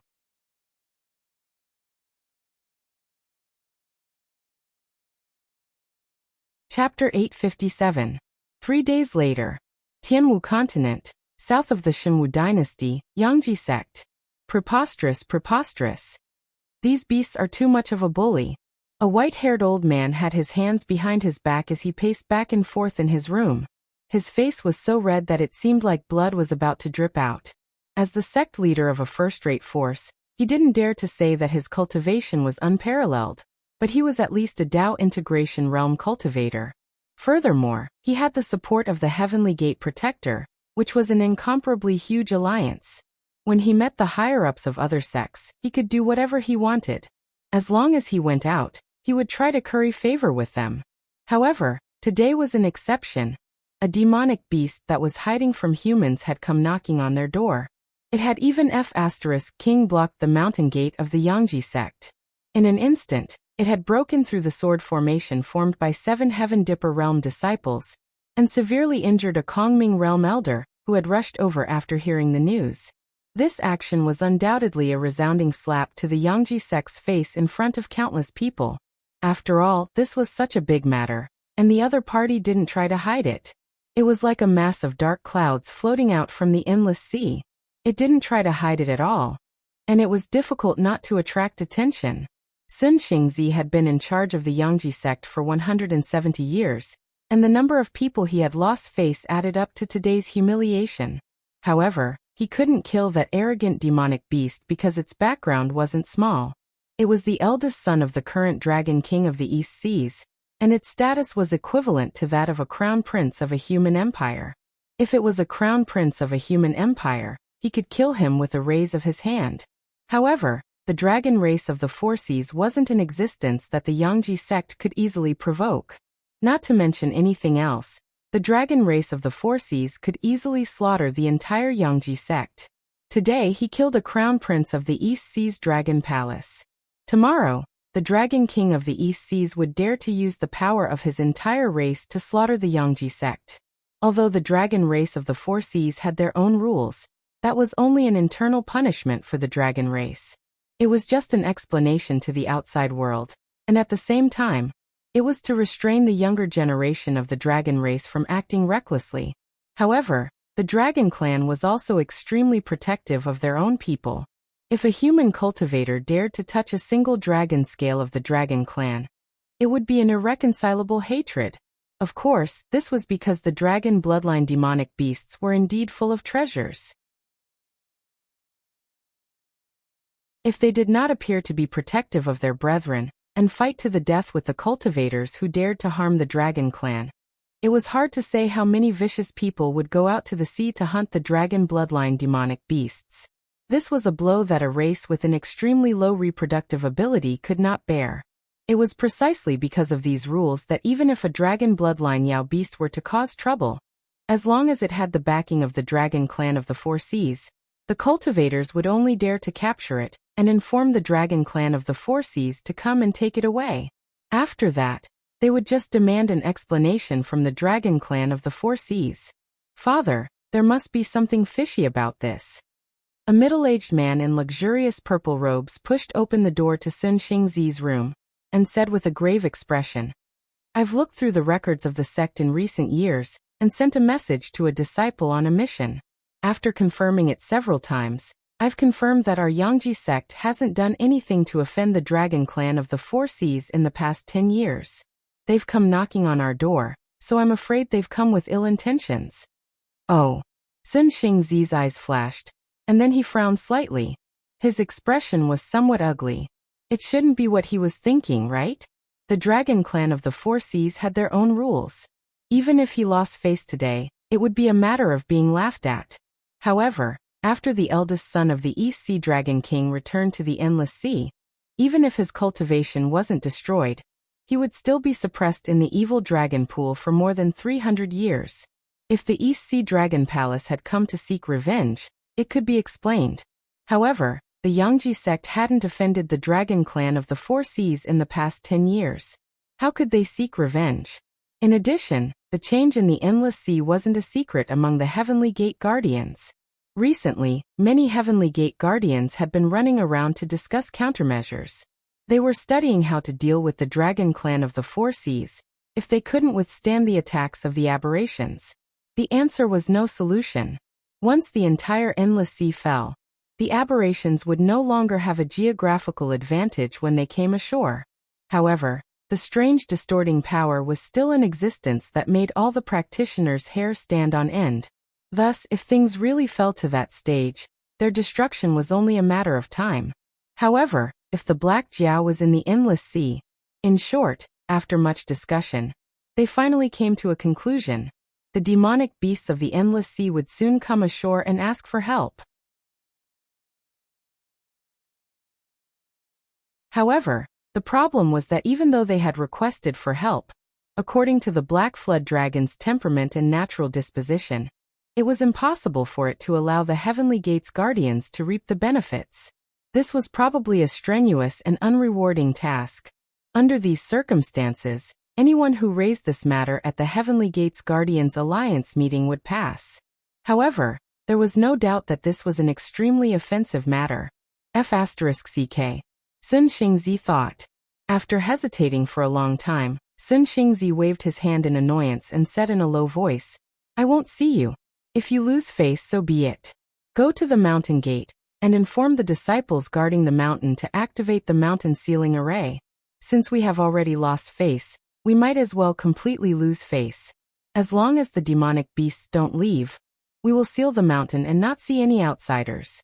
Chapter 857. 3 days later. Tianwu continent, south of the Shenwu dynasty, Yangji sect. Preposterous, preposterous. These beasts are too much of a bully. A white-haired old man had his hands behind his back as he paced back and forth in his room. His face was so red that it seemed like blood was about to drip out. As the sect leader of a first-rate force, he didn't dare to say that his cultivation was unparalleled, but he was at least a Dao integration realm cultivator. Furthermore, he had the support of the Heavenly Gate Protector, which was an incomparably huge alliance. When he met the higher-ups of other sects, he could do whatever he wanted. As long as he went out, he would try to curry favor with them. However, today was an exception. A demonic beast that was hiding from humans had come knocking on their door. It had even King blocked the mountain gate of the Yangji sect. In an instant, it had broken through the sword formation formed by 7 Heaven Dipper realm disciples, and severely injured a Kongming realm elder, who had rushed over after hearing the news. This action was undoubtedly a resounding slap to the Yangji sect's face in front of countless people. After all, this was such a big matter, and the other party didn't try to hide it. It was like a mass of dark clouds floating out from the endless sea. It didn't try to hide it at all, and it was difficult not to attract attention. Sun Xingzi had been in charge of the Yangji sect for 170 years, and the number of people he had lost face added up to today's humiliation. However, he couldn't kill that arrogant demonic beast because its background wasn't small. It was the eldest son of the current Dragon King of the East Seas, and its status was equivalent to that of a crown prince of a human empire. If it was a crown prince of a human empire, he could kill him with a raise of his hand. However, the dragon race of the Four Seas wasn't an existence that the Yangji sect could easily provoke. Not to mention anything else, the dragon race of the Four Seas could easily slaughter the entire Yangji sect. Today he killed a crown prince of the East Seas Dragon Palace. Tomorrow, the Dragon King of the East Seas would dare to use the power of his entire race to slaughter the Yangji sect. Although the dragon race of the Four Seas had their own rules, that was only an internal punishment for the dragon race. It was just an explanation to the outside world, and at the same time, it was to restrain the younger generation of the dragon race from acting recklessly. However, the dragon clan was also extremely protective of their own people. If a human cultivator dared to touch a single dragon scale of the dragon clan, it would be an irreconcilable hatred. Of course, this was because the dragon bloodline demonic beasts were indeed full of treasures. If they did not appear to be protective of their brethren, and fight to the death with the cultivators who dared to harm the dragon clan, it was hard to say how many vicious people would go out to the sea to hunt the dragon bloodline demonic beasts. This was a blow that a race with an extremely low reproductive ability could not bear. It was precisely because of these rules that even if a dragon bloodline Yao beast were to cause trouble, as long as it had the backing of the dragon clan of the Four Seas, the cultivators would only dare to capture it and inform the dragon clan of the Four Seas to come and take it away. After that, they would just demand an explanation from the dragon clan of the Four Seas. Father, there must be something fishy about this. A middle-aged man in luxurious purple robes pushed open the door to Sun Xingzi's room and said with a grave expression, "I've looked through the records of the sect in recent years and sent a message to a disciple on a mission. After confirming it several times, I've confirmed that our Yangji sect hasn't done anything to offend the dragon clan of the Four Seas in the past 10 years. They've come knocking on our door, so I'm afraid they've come with ill intentions. Oh. Sun Xingzi's eyes flashed, and then he frowned slightly. His expression was somewhat ugly. It shouldn't be what he was thinking, right? The dragon clan of the Four Seas had their own rules. Even if he lost face today, it would be a matter of being laughed at. However, after the eldest son of the East Sea Dragon King returned to the Endless Sea, even if his cultivation wasn't destroyed, he would still be suppressed in the evil dragon pool for more than 300 years. If the East Sea Dragon Palace had come to seek revenge, it could be explained. However, the Yangji sect hadn't offended the Dragon Clan of the Four Seas in the past 10 years. How could they seek revenge? In addition, the change in the Endless Sea wasn't a secret among the Heavenly Gate Guardians. Recently, many Heavenly Gate Guardians had been running around to discuss countermeasures. They were studying how to deal with the Dragon Clan of the Four Seas if they couldn't withstand the attacks of the aberrations. The answer was no solution. Once the entire Endless Sea fell, the aberrations would no longer have a geographical advantage when they came ashore. However, the strange distorting power was still in existence that made all the practitioners' hair stand on end. Thus, if things really fell to that stage, their destruction was only a matter of time. However, if the Black Jiao was in the Endless Sea, in short, after much discussion, they finally came to a conclusion. The demonic beasts of the Endless Sea would soon come ashore and ask for help. However, the problem was that even though they had requested for help, according to the Black Flood Dragon's temperament and natural disposition, it was impossible for it to allow the Heavenly Gate's guardians to reap the benefits. This was probably a strenuous and unrewarding task. Under these circumstances, anyone who raised this matter at the Heavenly Gate's Guardians Alliance meeting would pass. However, there was no doubt that this was an extremely offensive matter. F***CK. Sun Xingzi thought. After hesitating for a long time, Sun Xingzi waved his hand in annoyance and said in a low voice, "I won't see you. If you lose face, so be it. Go to the mountain gate and inform the disciples guarding the mountain to activate the mountain sealing array. Since we have already lost face, we might as well completely lose face. As long as the demonic beasts don't leave, we will seal the mountain and not see any outsiders."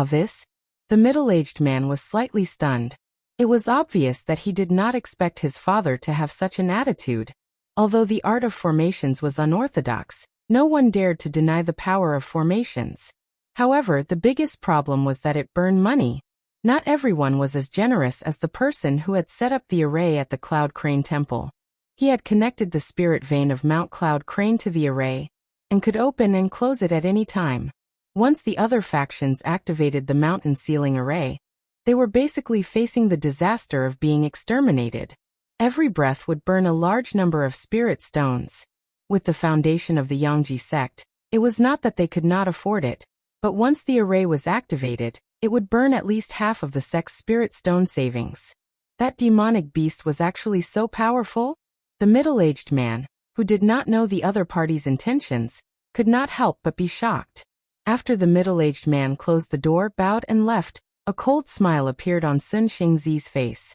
This? The middle-aged man was slightly stunned. It was obvious that he did not expect his father to have such an attitude. Although the art of formations was unorthodox, no one dared to deny the power of formations. However, the biggest problem was that it burned money. Not everyone was as generous as the person who had set up the array at the Cloud Crane Temple. He had connected the spirit vein of Mount Cloud Crane to the array, and could open and close it at any time. Once the other factions activated the mountain sealing array, they were basically facing the disaster of being exterminated. Every breath would burn a large number of spirit stones. With the foundation of the Yangji sect, it was not that they could not afford it, but once the array was activated, it would burn at least half of the sect's spirit stone savings. That demonic beast was actually so powerful? The middle-aged man, who did not know the other party's intentions, could not help but be shocked. After the middle-aged man closed the door, bowed and left, a cold smile appeared on Sun Xingzi's face.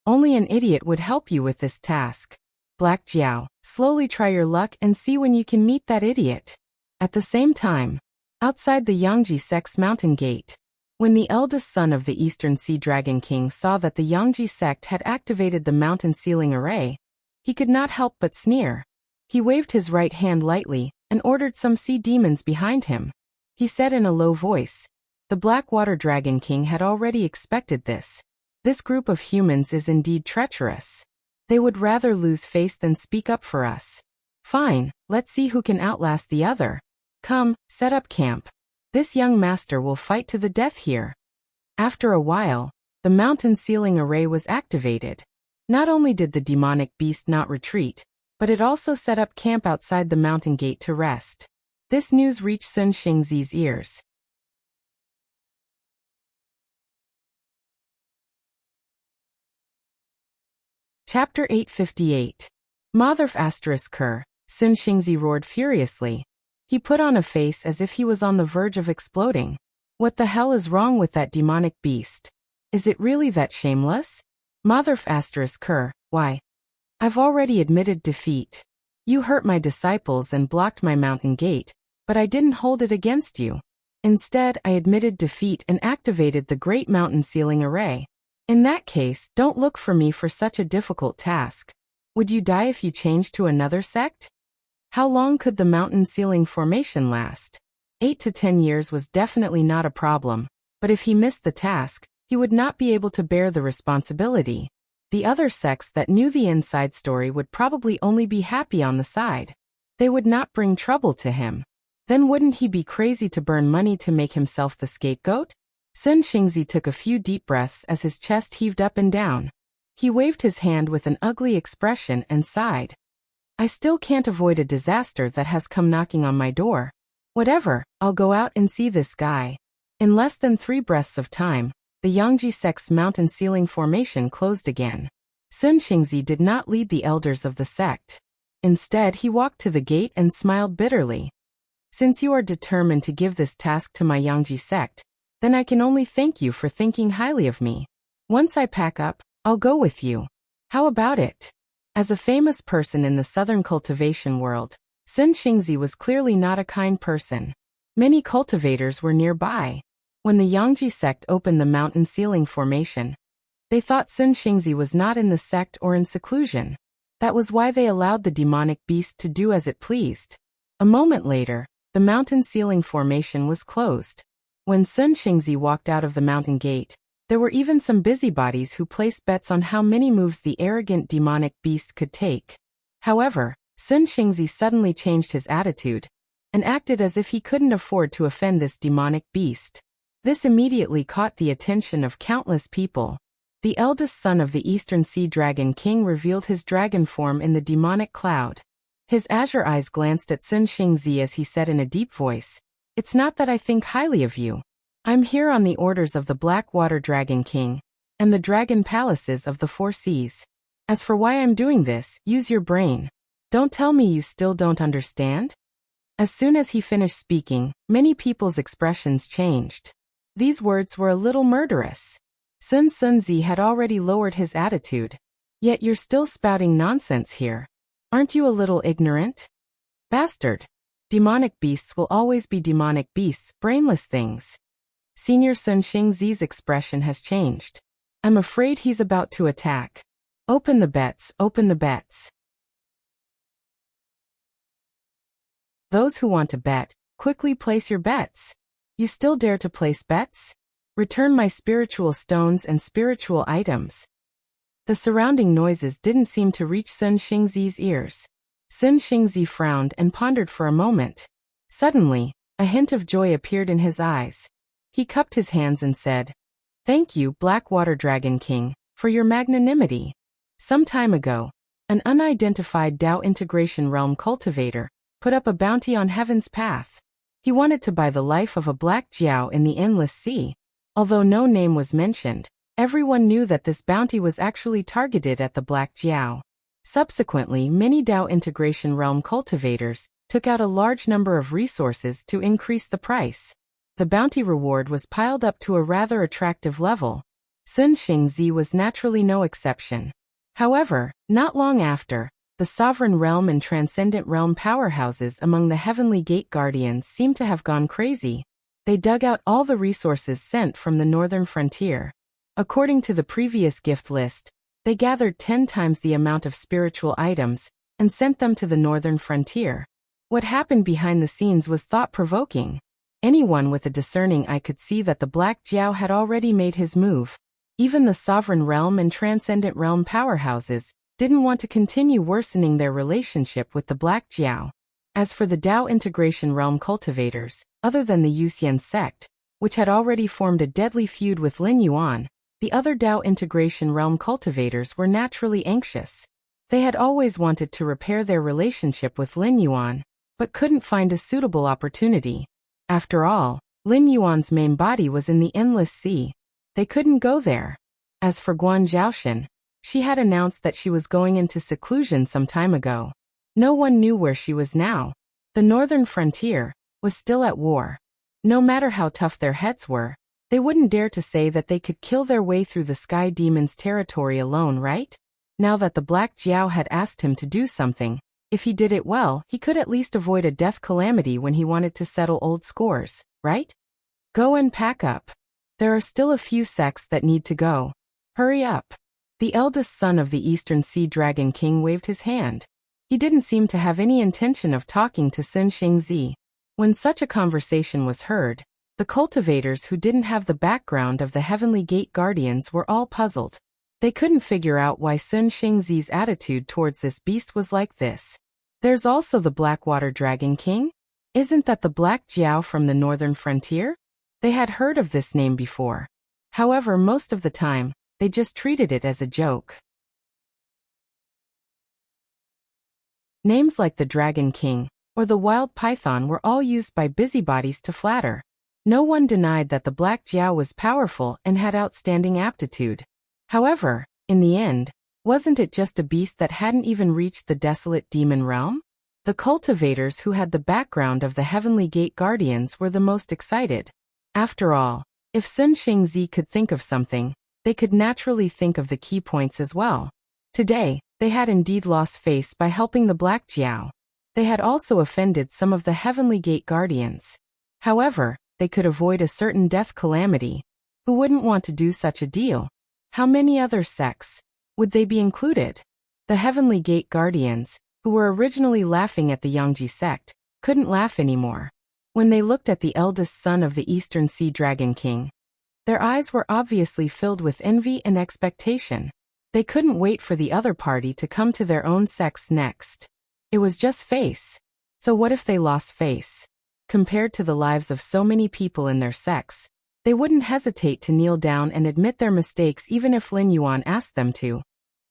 Only an idiot would help you with this task. Black Jiao, slowly try your luck and see when you can meet that idiot. At the same time, outside the Yangji sect's mountain gate, when the eldest son of the Eastern Sea Dragon King saw that the Yangji sect had activated the mountain sealing array, he could not help but sneer. He waved his right hand lightly and ordered some sea demons behind him. He said in a low voice. The Blackwater Dragon King had already expected this. This group of humans is indeed treacherous. They would rather lose face than speak up for us. Fine, let's see who can outlast the other. Come, set up camp. This young master will fight to the death here. After a while, the mountain sealing array was activated. Not only did the demonic beast not retreat, but it also set up camp outside the mountain gate to rest. This news reached Sun Xingzi's ears. Chapter 858. Motherf **Ker. Sun Xingzi roared furiously. He put on a face as if he was on the verge of exploding. What the hell is wrong with that demonic beast? Is it really that shameless? Motherf **Ker. Why? I've already admitted defeat. You hurt my disciples and blocked my mountain gate, but I didn't hold it against you. Instead, I admitted defeat and activated the Great Mountain Sealing Array. In that case, don't look for me for such a difficult task. Would you die if you changed to another sect? How long could the mountain sealing formation last? 8 to 10 years was definitely not a problem, but if he missed the task, he would not be able to bear the responsibility. The other sects that knew the inside story would probably only be happy on the side. They would not bring trouble to him. Then wouldn't he be crazy to burn money to make himself the scapegoat? Sun Xingzi took a few deep breaths as his chest heaved up and down. He waved his hand with an ugly expression and sighed. I still can't avoid a disaster that has come knocking on my door. Whatever, I'll go out and see this guy. In less than 3 breaths of time, the Yangji sect's mountain sealing formation closed again. Sun Xingzi did not lead the elders of the sect. Instead, he walked to the gate and smiled bitterly. Since you are determined to give this task to my Yangji sect, then I can only thank you for thinking highly of me. Once I pack up, I'll go with you. How about it? As a famous person in the southern cultivation world, Sun Xingzi was clearly not a kind person. Many cultivators were nearby. When the Yangji sect opened the mountain sealing formation, they thought Sun Xingzi was not in the sect or in seclusion. That was why they allowed the demonic beast to do as it pleased. A moment later, the mountain sealing formation was closed. When Sun Xingzi walked out of the mountain gate, there were even some busybodies who placed bets on how many moves the arrogant demonic beast could take. However, Sun Xingzi suddenly changed his attitude and acted as if he couldn't afford to offend this demonic beast. This immediately caught the attention of countless people. The eldest son of the Eastern Sea Dragon King revealed his dragon form in the demonic cloud. His azure eyes glanced at Sun Xingzi as he said in a deep voice, "It's not that I think highly of you. I'm here on the orders of the Blackwater Dragon King and the dragon palaces of the 4 seas. As for why I'm doing this, use your brain. Don't tell me you still don't understand?" As soon as he finished speaking, many people's expressions changed. These words were a little murderous. Sun Xingzi had already lowered his attitude. Yet you're still spouting nonsense here. Aren't you a little ignorant? Bastard. Demonic beasts will always be demonic beasts, brainless things. Senior Sun Xingzi's expression has changed. I'm afraid he's about to attack. Open the bets, open the bets. Those who want to bet, quickly place your bets. You still dare to place bets? Return my spiritual stones and spiritual items. The surrounding noises didn't seem to reach Sun Xingzi's ears. Sun Xingzi frowned and pondered for a moment. Suddenly, a hint of joy appeared in his eyes. He cupped his hands and said, "Thank you, Blackwater Dragon King, for your magnanimity." Some time ago, an unidentified Tao Integration Realm cultivator put up a bounty on Heaven's Path. He wanted to buy the life of a black Jiao in the Endless Sea. Although no name was mentioned, everyone knew that this bounty was actually targeted at the black Jiao. Subsequently, many Tao Integration Realm cultivators took out a large number of resources to increase the price. The bounty reward was piled up to a rather attractive level. Sun Xingzi was naturally no exception. However, not long after, the Sovereign Realm and Transcendent Realm powerhouses among the Heavenly Gate Guardians seemed to have gone crazy. They dug out all the resources sent from the northern frontier. According to the previous gift list, they gathered 10 times the amount of spiritual items and sent them to the northern frontier. What happened behind the scenes was thought-provoking. Anyone with a discerning eye could see that the Black Jiao had already made his move. Even the Sovereign Realm and Transcendent Realm powerhouses didn't want to continue worsening their relationship with the Black Jiao. As for the Tao Integration Realm cultivators, other than the Yuxian sect, which had already formed a deadly feud with Lin Yuan, the other Tao Integration Realm cultivators were naturally anxious. They had always wanted to repair their relationship with Lin Yuan, but couldn't find a suitable opportunity. After all, Lin Yuan's main body was in the Endless Sea. They couldn't go there. As for Guan Zhaoshan, she had announced that she was going into seclusion some time ago. No one knew where she was now. The northern frontier was still at war. No matter how tough their heads were, they wouldn't dare to say that they could kill their way through the Sky Demon's territory alone, right? Now that the Black Jiao had asked him to do something, if he did it well, he could at least avoid a death calamity when he wanted to settle old scores, right? Go and pack up. There are still a few sects that need to go. Hurry up. The eldest son of the Eastern Sea Dragon King waved his hand. He didn't seem to have any intention of talking to Sun Xingzi. When such a conversation was heard, the cultivators who didn't have the background of the Heavenly Gate Guardians were all puzzled. They couldn't figure out why Sun Xingzi's attitude towards this beast was like this. There's also the Blackwater Dragon King? Isn't that the Black Jiao from the northern frontier? They had heard of this name before. However, most of the time, they just treated it as a joke. Names like the Dragon King or the Wild Python were all used by busybodies to flatter. No one denied that the Black Jiao was powerful and had outstanding aptitude. However, in the end, wasn't it just a beast that hadn't even reached the desolate demon realm? The cultivators who had the background of the Heavenly Gate Guardians were the most excited. After all, if Sun Xingzi could think of something, they could naturally think of the key points as well. Today, they had indeed lost face by helping the Black Jiao. They had also offended some of the Heavenly Gate Guardians. However, they could avoid a certain death calamity. Who wouldn't want to do such a deal? How many other sects would they be included? The Heavenly Gate Guardians, who were originally laughing at the Yangji sect, couldn't laugh anymore. When they looked at the eldest son of the Eastern Sea Dragon King, their eyes were obviously filled with envy and expectation. They couldn't wait for the other party to come to their own sects next. It was just face. So what if they lost face? Compared to the lives of so many people in their sects, they wouldn't hesitate to kneel down and admit their mistakes even if Lin Yuan asked them to,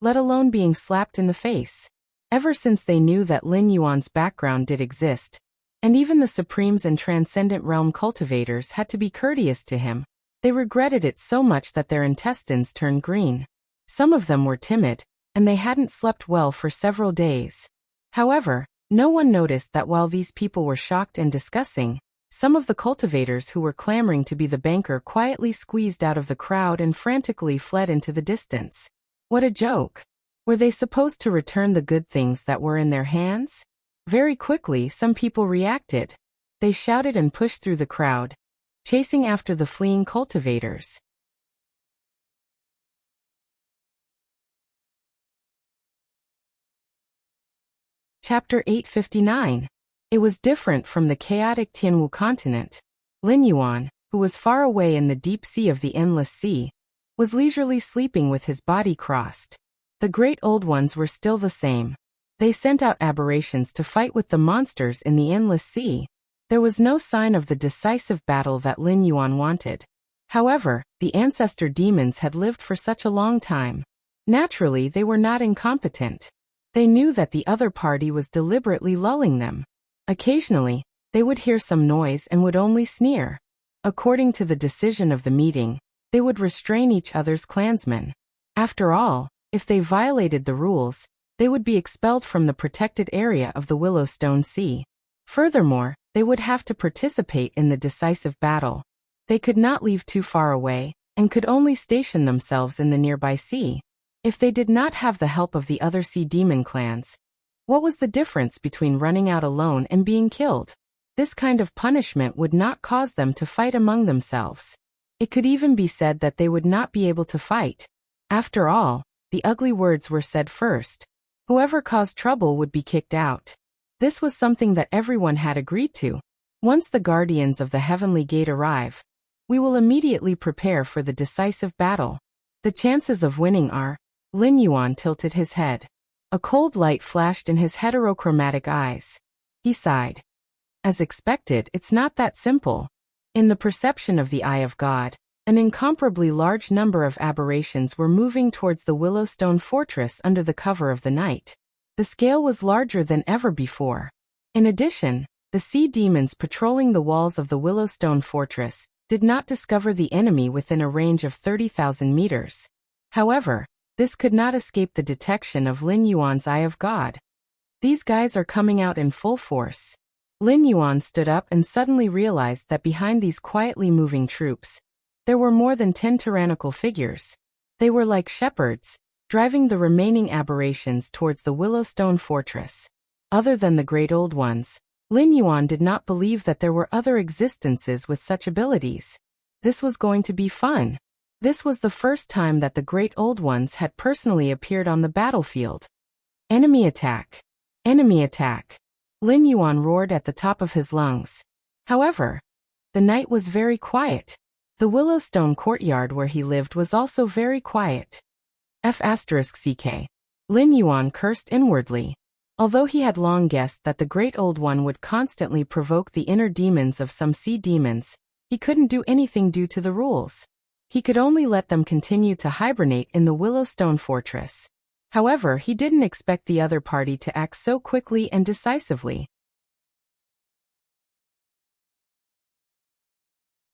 let alone being slapped in the face. Ever since they knew that Lin Yuan's background did exist, and even the Supremes and Transcendent Realm cultivators had to be courteous to him, they regretted it so much that their intestines turned green. Some of them were timid, and they hadn't slept well for several days. However, no one noticed that while these people were shocked and discussing, some of the cultivators who were clamoring to be the banker quietly squeezed out of the crowd and frantically fled into the distance. What a joke! Were they supposed to return the good things that were in their hands? Very quickly, some people reacted. They shouted and pushed through the crowd, chasing after the fleeing cultivators. Chapter 859. It was different from the chaotic Tianwu continent. Lin Yuan, who was far away in the deep sea of the endless sea, was leisurely sleeping with his body crossed. The great old ones were still the same. They sent out aberrations to fight with the monsters in the endless sea. There was no sign of the decisive battle that Lin Yuan wanted. However, the ancestor demons had lived for such a long time. Naturally, they were not incompetent. They knew that the other party was deliberately lulling them. Occasionally, they would hear some noise and would only sneer. According to the decision of the meeting, they would restrain each other's clansmen. After all, if they violated the rules, they would be expelled from the protected area of the Willowstone Sea. Furthermore, they would have to participate in the decisive battle. They could not leave too far away, and could only station themselves in the nearby sea. If they did not have the help of the other sea demon clans, what was the difference between running out alone and being killed? This kind of punishment would not cause them to fight among themselves. It could even be said that they would not be able to fight. After all, the ugly words were said first. Whoever caused trouble would be kicked out. This was something that everyone had agreed to. Once the guardians of the Heavenly Gate arrive, we will immediately prepare for the decisive battle. The chances of winning are. Lin Yuan tilted his head. A cold light flashed in his heterochromatic eyes. He sighed. As expected, it's not that simple. In the perception of the eye of God, an incomparably large number of aberrations were moving towards the Willowstone fortress under the cover of the night. The scale was larger than ever before. In addition, the sea demons patrolling the walls of the Willowstone fortress did not discover the enemy within a range of 30,000 meters. However, this could not escape the detection of Lin Yuan's eye of God. These guys are coming out in full force. Lin Yuan stood up and suddenly realized that behind these quietly moving troops, there were more than 10 tyrannical figures. They were like shepherds, driving the remaining aberrations towards the Willowstone Fortress. Other than the Great Old Ones, Lin Yuan did not believe that there were other existences with such abilities. This was going to be fun. This was the first time that the Great Old Ones had personally appeared on the battlefield. Enemy attack! Enemy attack! Lin Yuan roared at the top of his lungs. However, the night was very quiet. The Willowstone courtyard where he lived was also very quiet. F***ck. Lin Yuan cursed inwardly. Although he had long guessed that the Great Old One would constantly provoke the inner demons of some sea demons, he couldn't do anything due to the rules. He could only let them continue to hibernate in the Willowstone Fortress. However, he didn't expect the other party to act so quickly and decisively.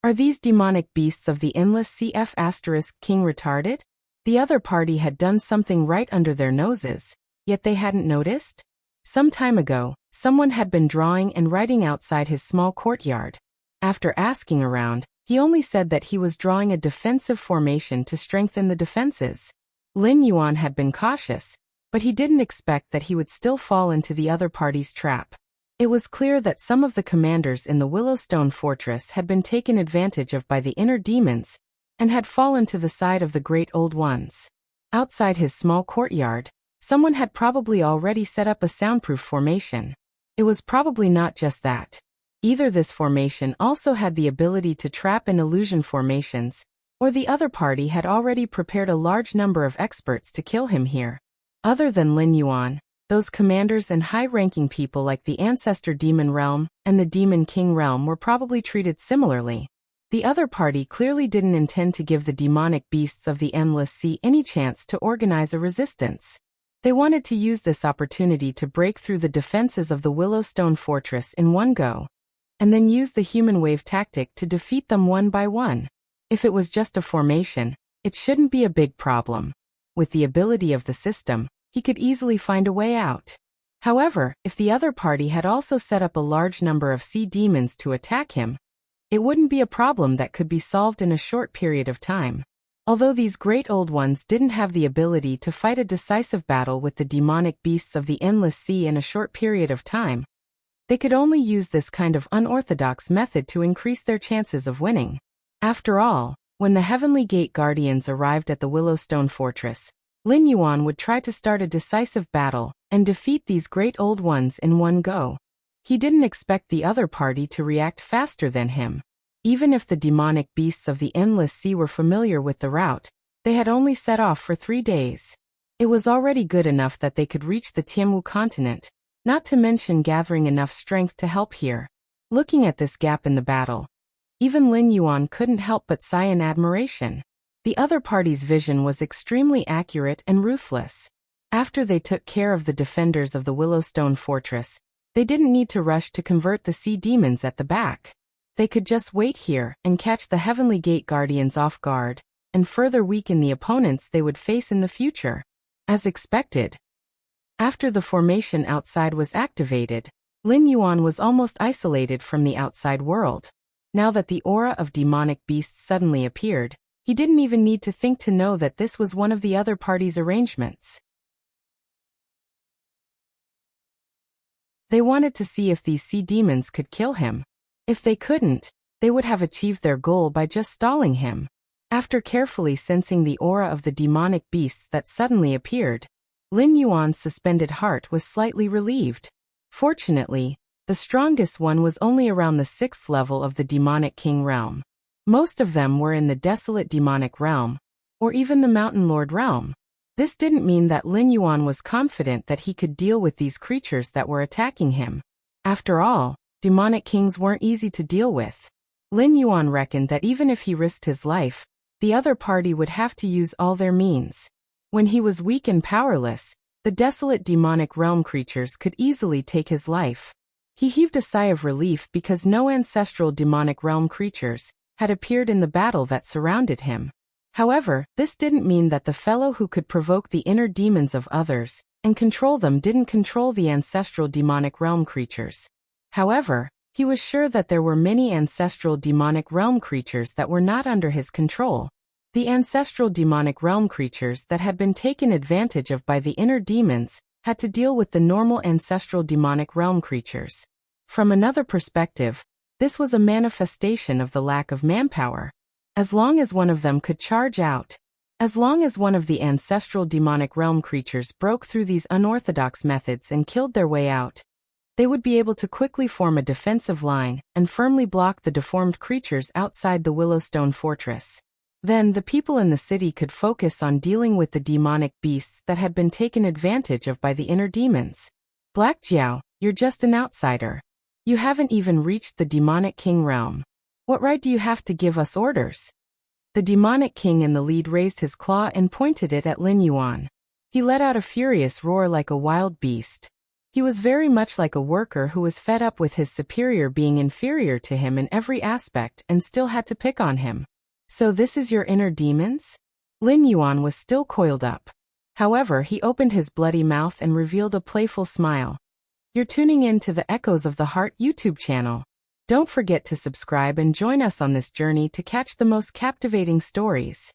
Are these demonic beasts of the endless sea **king retarded? The other party had done something right under their noses, yet they hadn't noticed? Some time ago, someone had been drawing and writing outside his small courtyard. After asking around, he only said that he was drawing a defensive formation to strengthen the defenses. Lin Yuan had been cautious, but he didn't expect that he would still fall into the other party's trap. It was clear that some of the commanders in the Willowstone Fortress had been taken advantage of by the inner demons, and had fallen to the side of the Great Old Ones. Outside his small courtyard, someone had probably already set up a soundproof formation. It was probably not just that. Either this formation also had the ability to trap in illusion formations, or the other party had already prepared a large number of experts to kill him here. Other than Lin Yuan, those commanders and high-ranking people like the Ancestor Demon Realm and the Demon King Realm were probably treated similarly. The other party clearly didn't intend to give the demonic beasts of the Endless Sea any chance to organize a resistance. They wanted to use this opportunity to break through the defenses of the Willowstone Fortress in one go, and then use the human wave tactic to defeat them one by one. If it was just a formation, it shouldn't be a big problem. With the ability of the system, he could easily find a way out. However, if the other party had also set up a large number of sea demons to attack him, it wouldn't be a problem that could be solved in a short period of time. Although these Great Old Ones didn't have the ability to fight a decisive battle with the demonic beasts of the Endless Sea in a short period of time, they could only use this kind of unorthodox method to increase their chances of winning. After all, when the Heavenly Gate Guardians arrived at the Willowstone Fortress, Lin Yuan would try to start a decisive battle and defeat these Great Old Ones in one go. He didn't expect the other party to react faster than him. Even if the demonic beasts of the Endless Sea were familiar with the route, they had only set off for 3 days. It was already good enough that they could reach the Tianwu continent, not to mention gathering enough strength to help here. Looking at this gap in the battle, even Lin Yuan couldn't help but sigh in admiration. The other party's vision was extremely accurate and ruthless. After they took care of the defenders of the Willowstone Fortress, they didn't need to rush to convert the sea demons at the back. They could just wait here and catch the Heavenly Gate Guardians off guard, and further weaken the opponents they would face in the future. As expected, after the formation outside was activated, Lin Yuan was almost isolated from the outside world. Now that the aura of demonic beasts suddenly appeared, he didn't even need to think to know that this was one of the other party's arrangements. They wanted to see if these sea demons could kill him. If they couldn't, they would have achieved their goal by just stalling him. After carefully sensing the aura of the demonic beasts that suddenly appeared, Lin Yuan's suspended heart was slightly relieved. Fortunately, the strongest one was only around the 6th level of the Demonic King Realm. Most of them were in the Desolate Demonic Realm, or even the Mountain Lord Realm. This didn't mean that Lin Yuan was confident that he could deal with these creatures that were attacking him. After all, demonic kings weren't easy to deal with. Lin Yuan reckoned that even if he risked his life, the other party would have to use all their means. When he was weak and powerless, the desolate demonic realm creatures could easily take his life. He heaved a sigh of relief because no ancestral demonic realm creatures had appeared in the battle that surrounded him. However, this didn't mean that the fellow who could provoke the inner demons of others and control them didn't control the ancestral demonic realm creatures. However, he was sure that there were many ancestral demonic realm creatures that were not under his control. The ancestral demonic realm creatures that had been taken advantage of by the inner demons had to deal with the normal ancestral demonic realm creatures. From another perspective, this was a manifestation of the lack of manpower. As long as one of them could charge out, as long as one of the ancestral demonic realm creatures broke through these unorthodox methods and killed their way out, they would be able to quickly form a defensive line and firmly block the deformed creatures outside the Willowstone Fortress. Then the people in the city could focus on dealing with the demonic beasts that had been taken advantage of by the inner demons. Black Jiao, you're just an outsider. You haven't even reached the demonic king realm. What right do you have to give us orders? The demonic king in the lead raised his claw and pointed it at Lin Yuan. He let out a furious roar like a wild beast. He was very much like a worker who was fed up with his superior being inferior to him in every aspect and still had to pick on him. So this is your inner demons? Lin Yuan was still coiled up. However, he opened his bloody mouth and revealed a playful smile. You're tuning in to the Echoes of the Heart YouTube channel. Don't forget to subscribe and join us on this journey to catch the most captivating stories.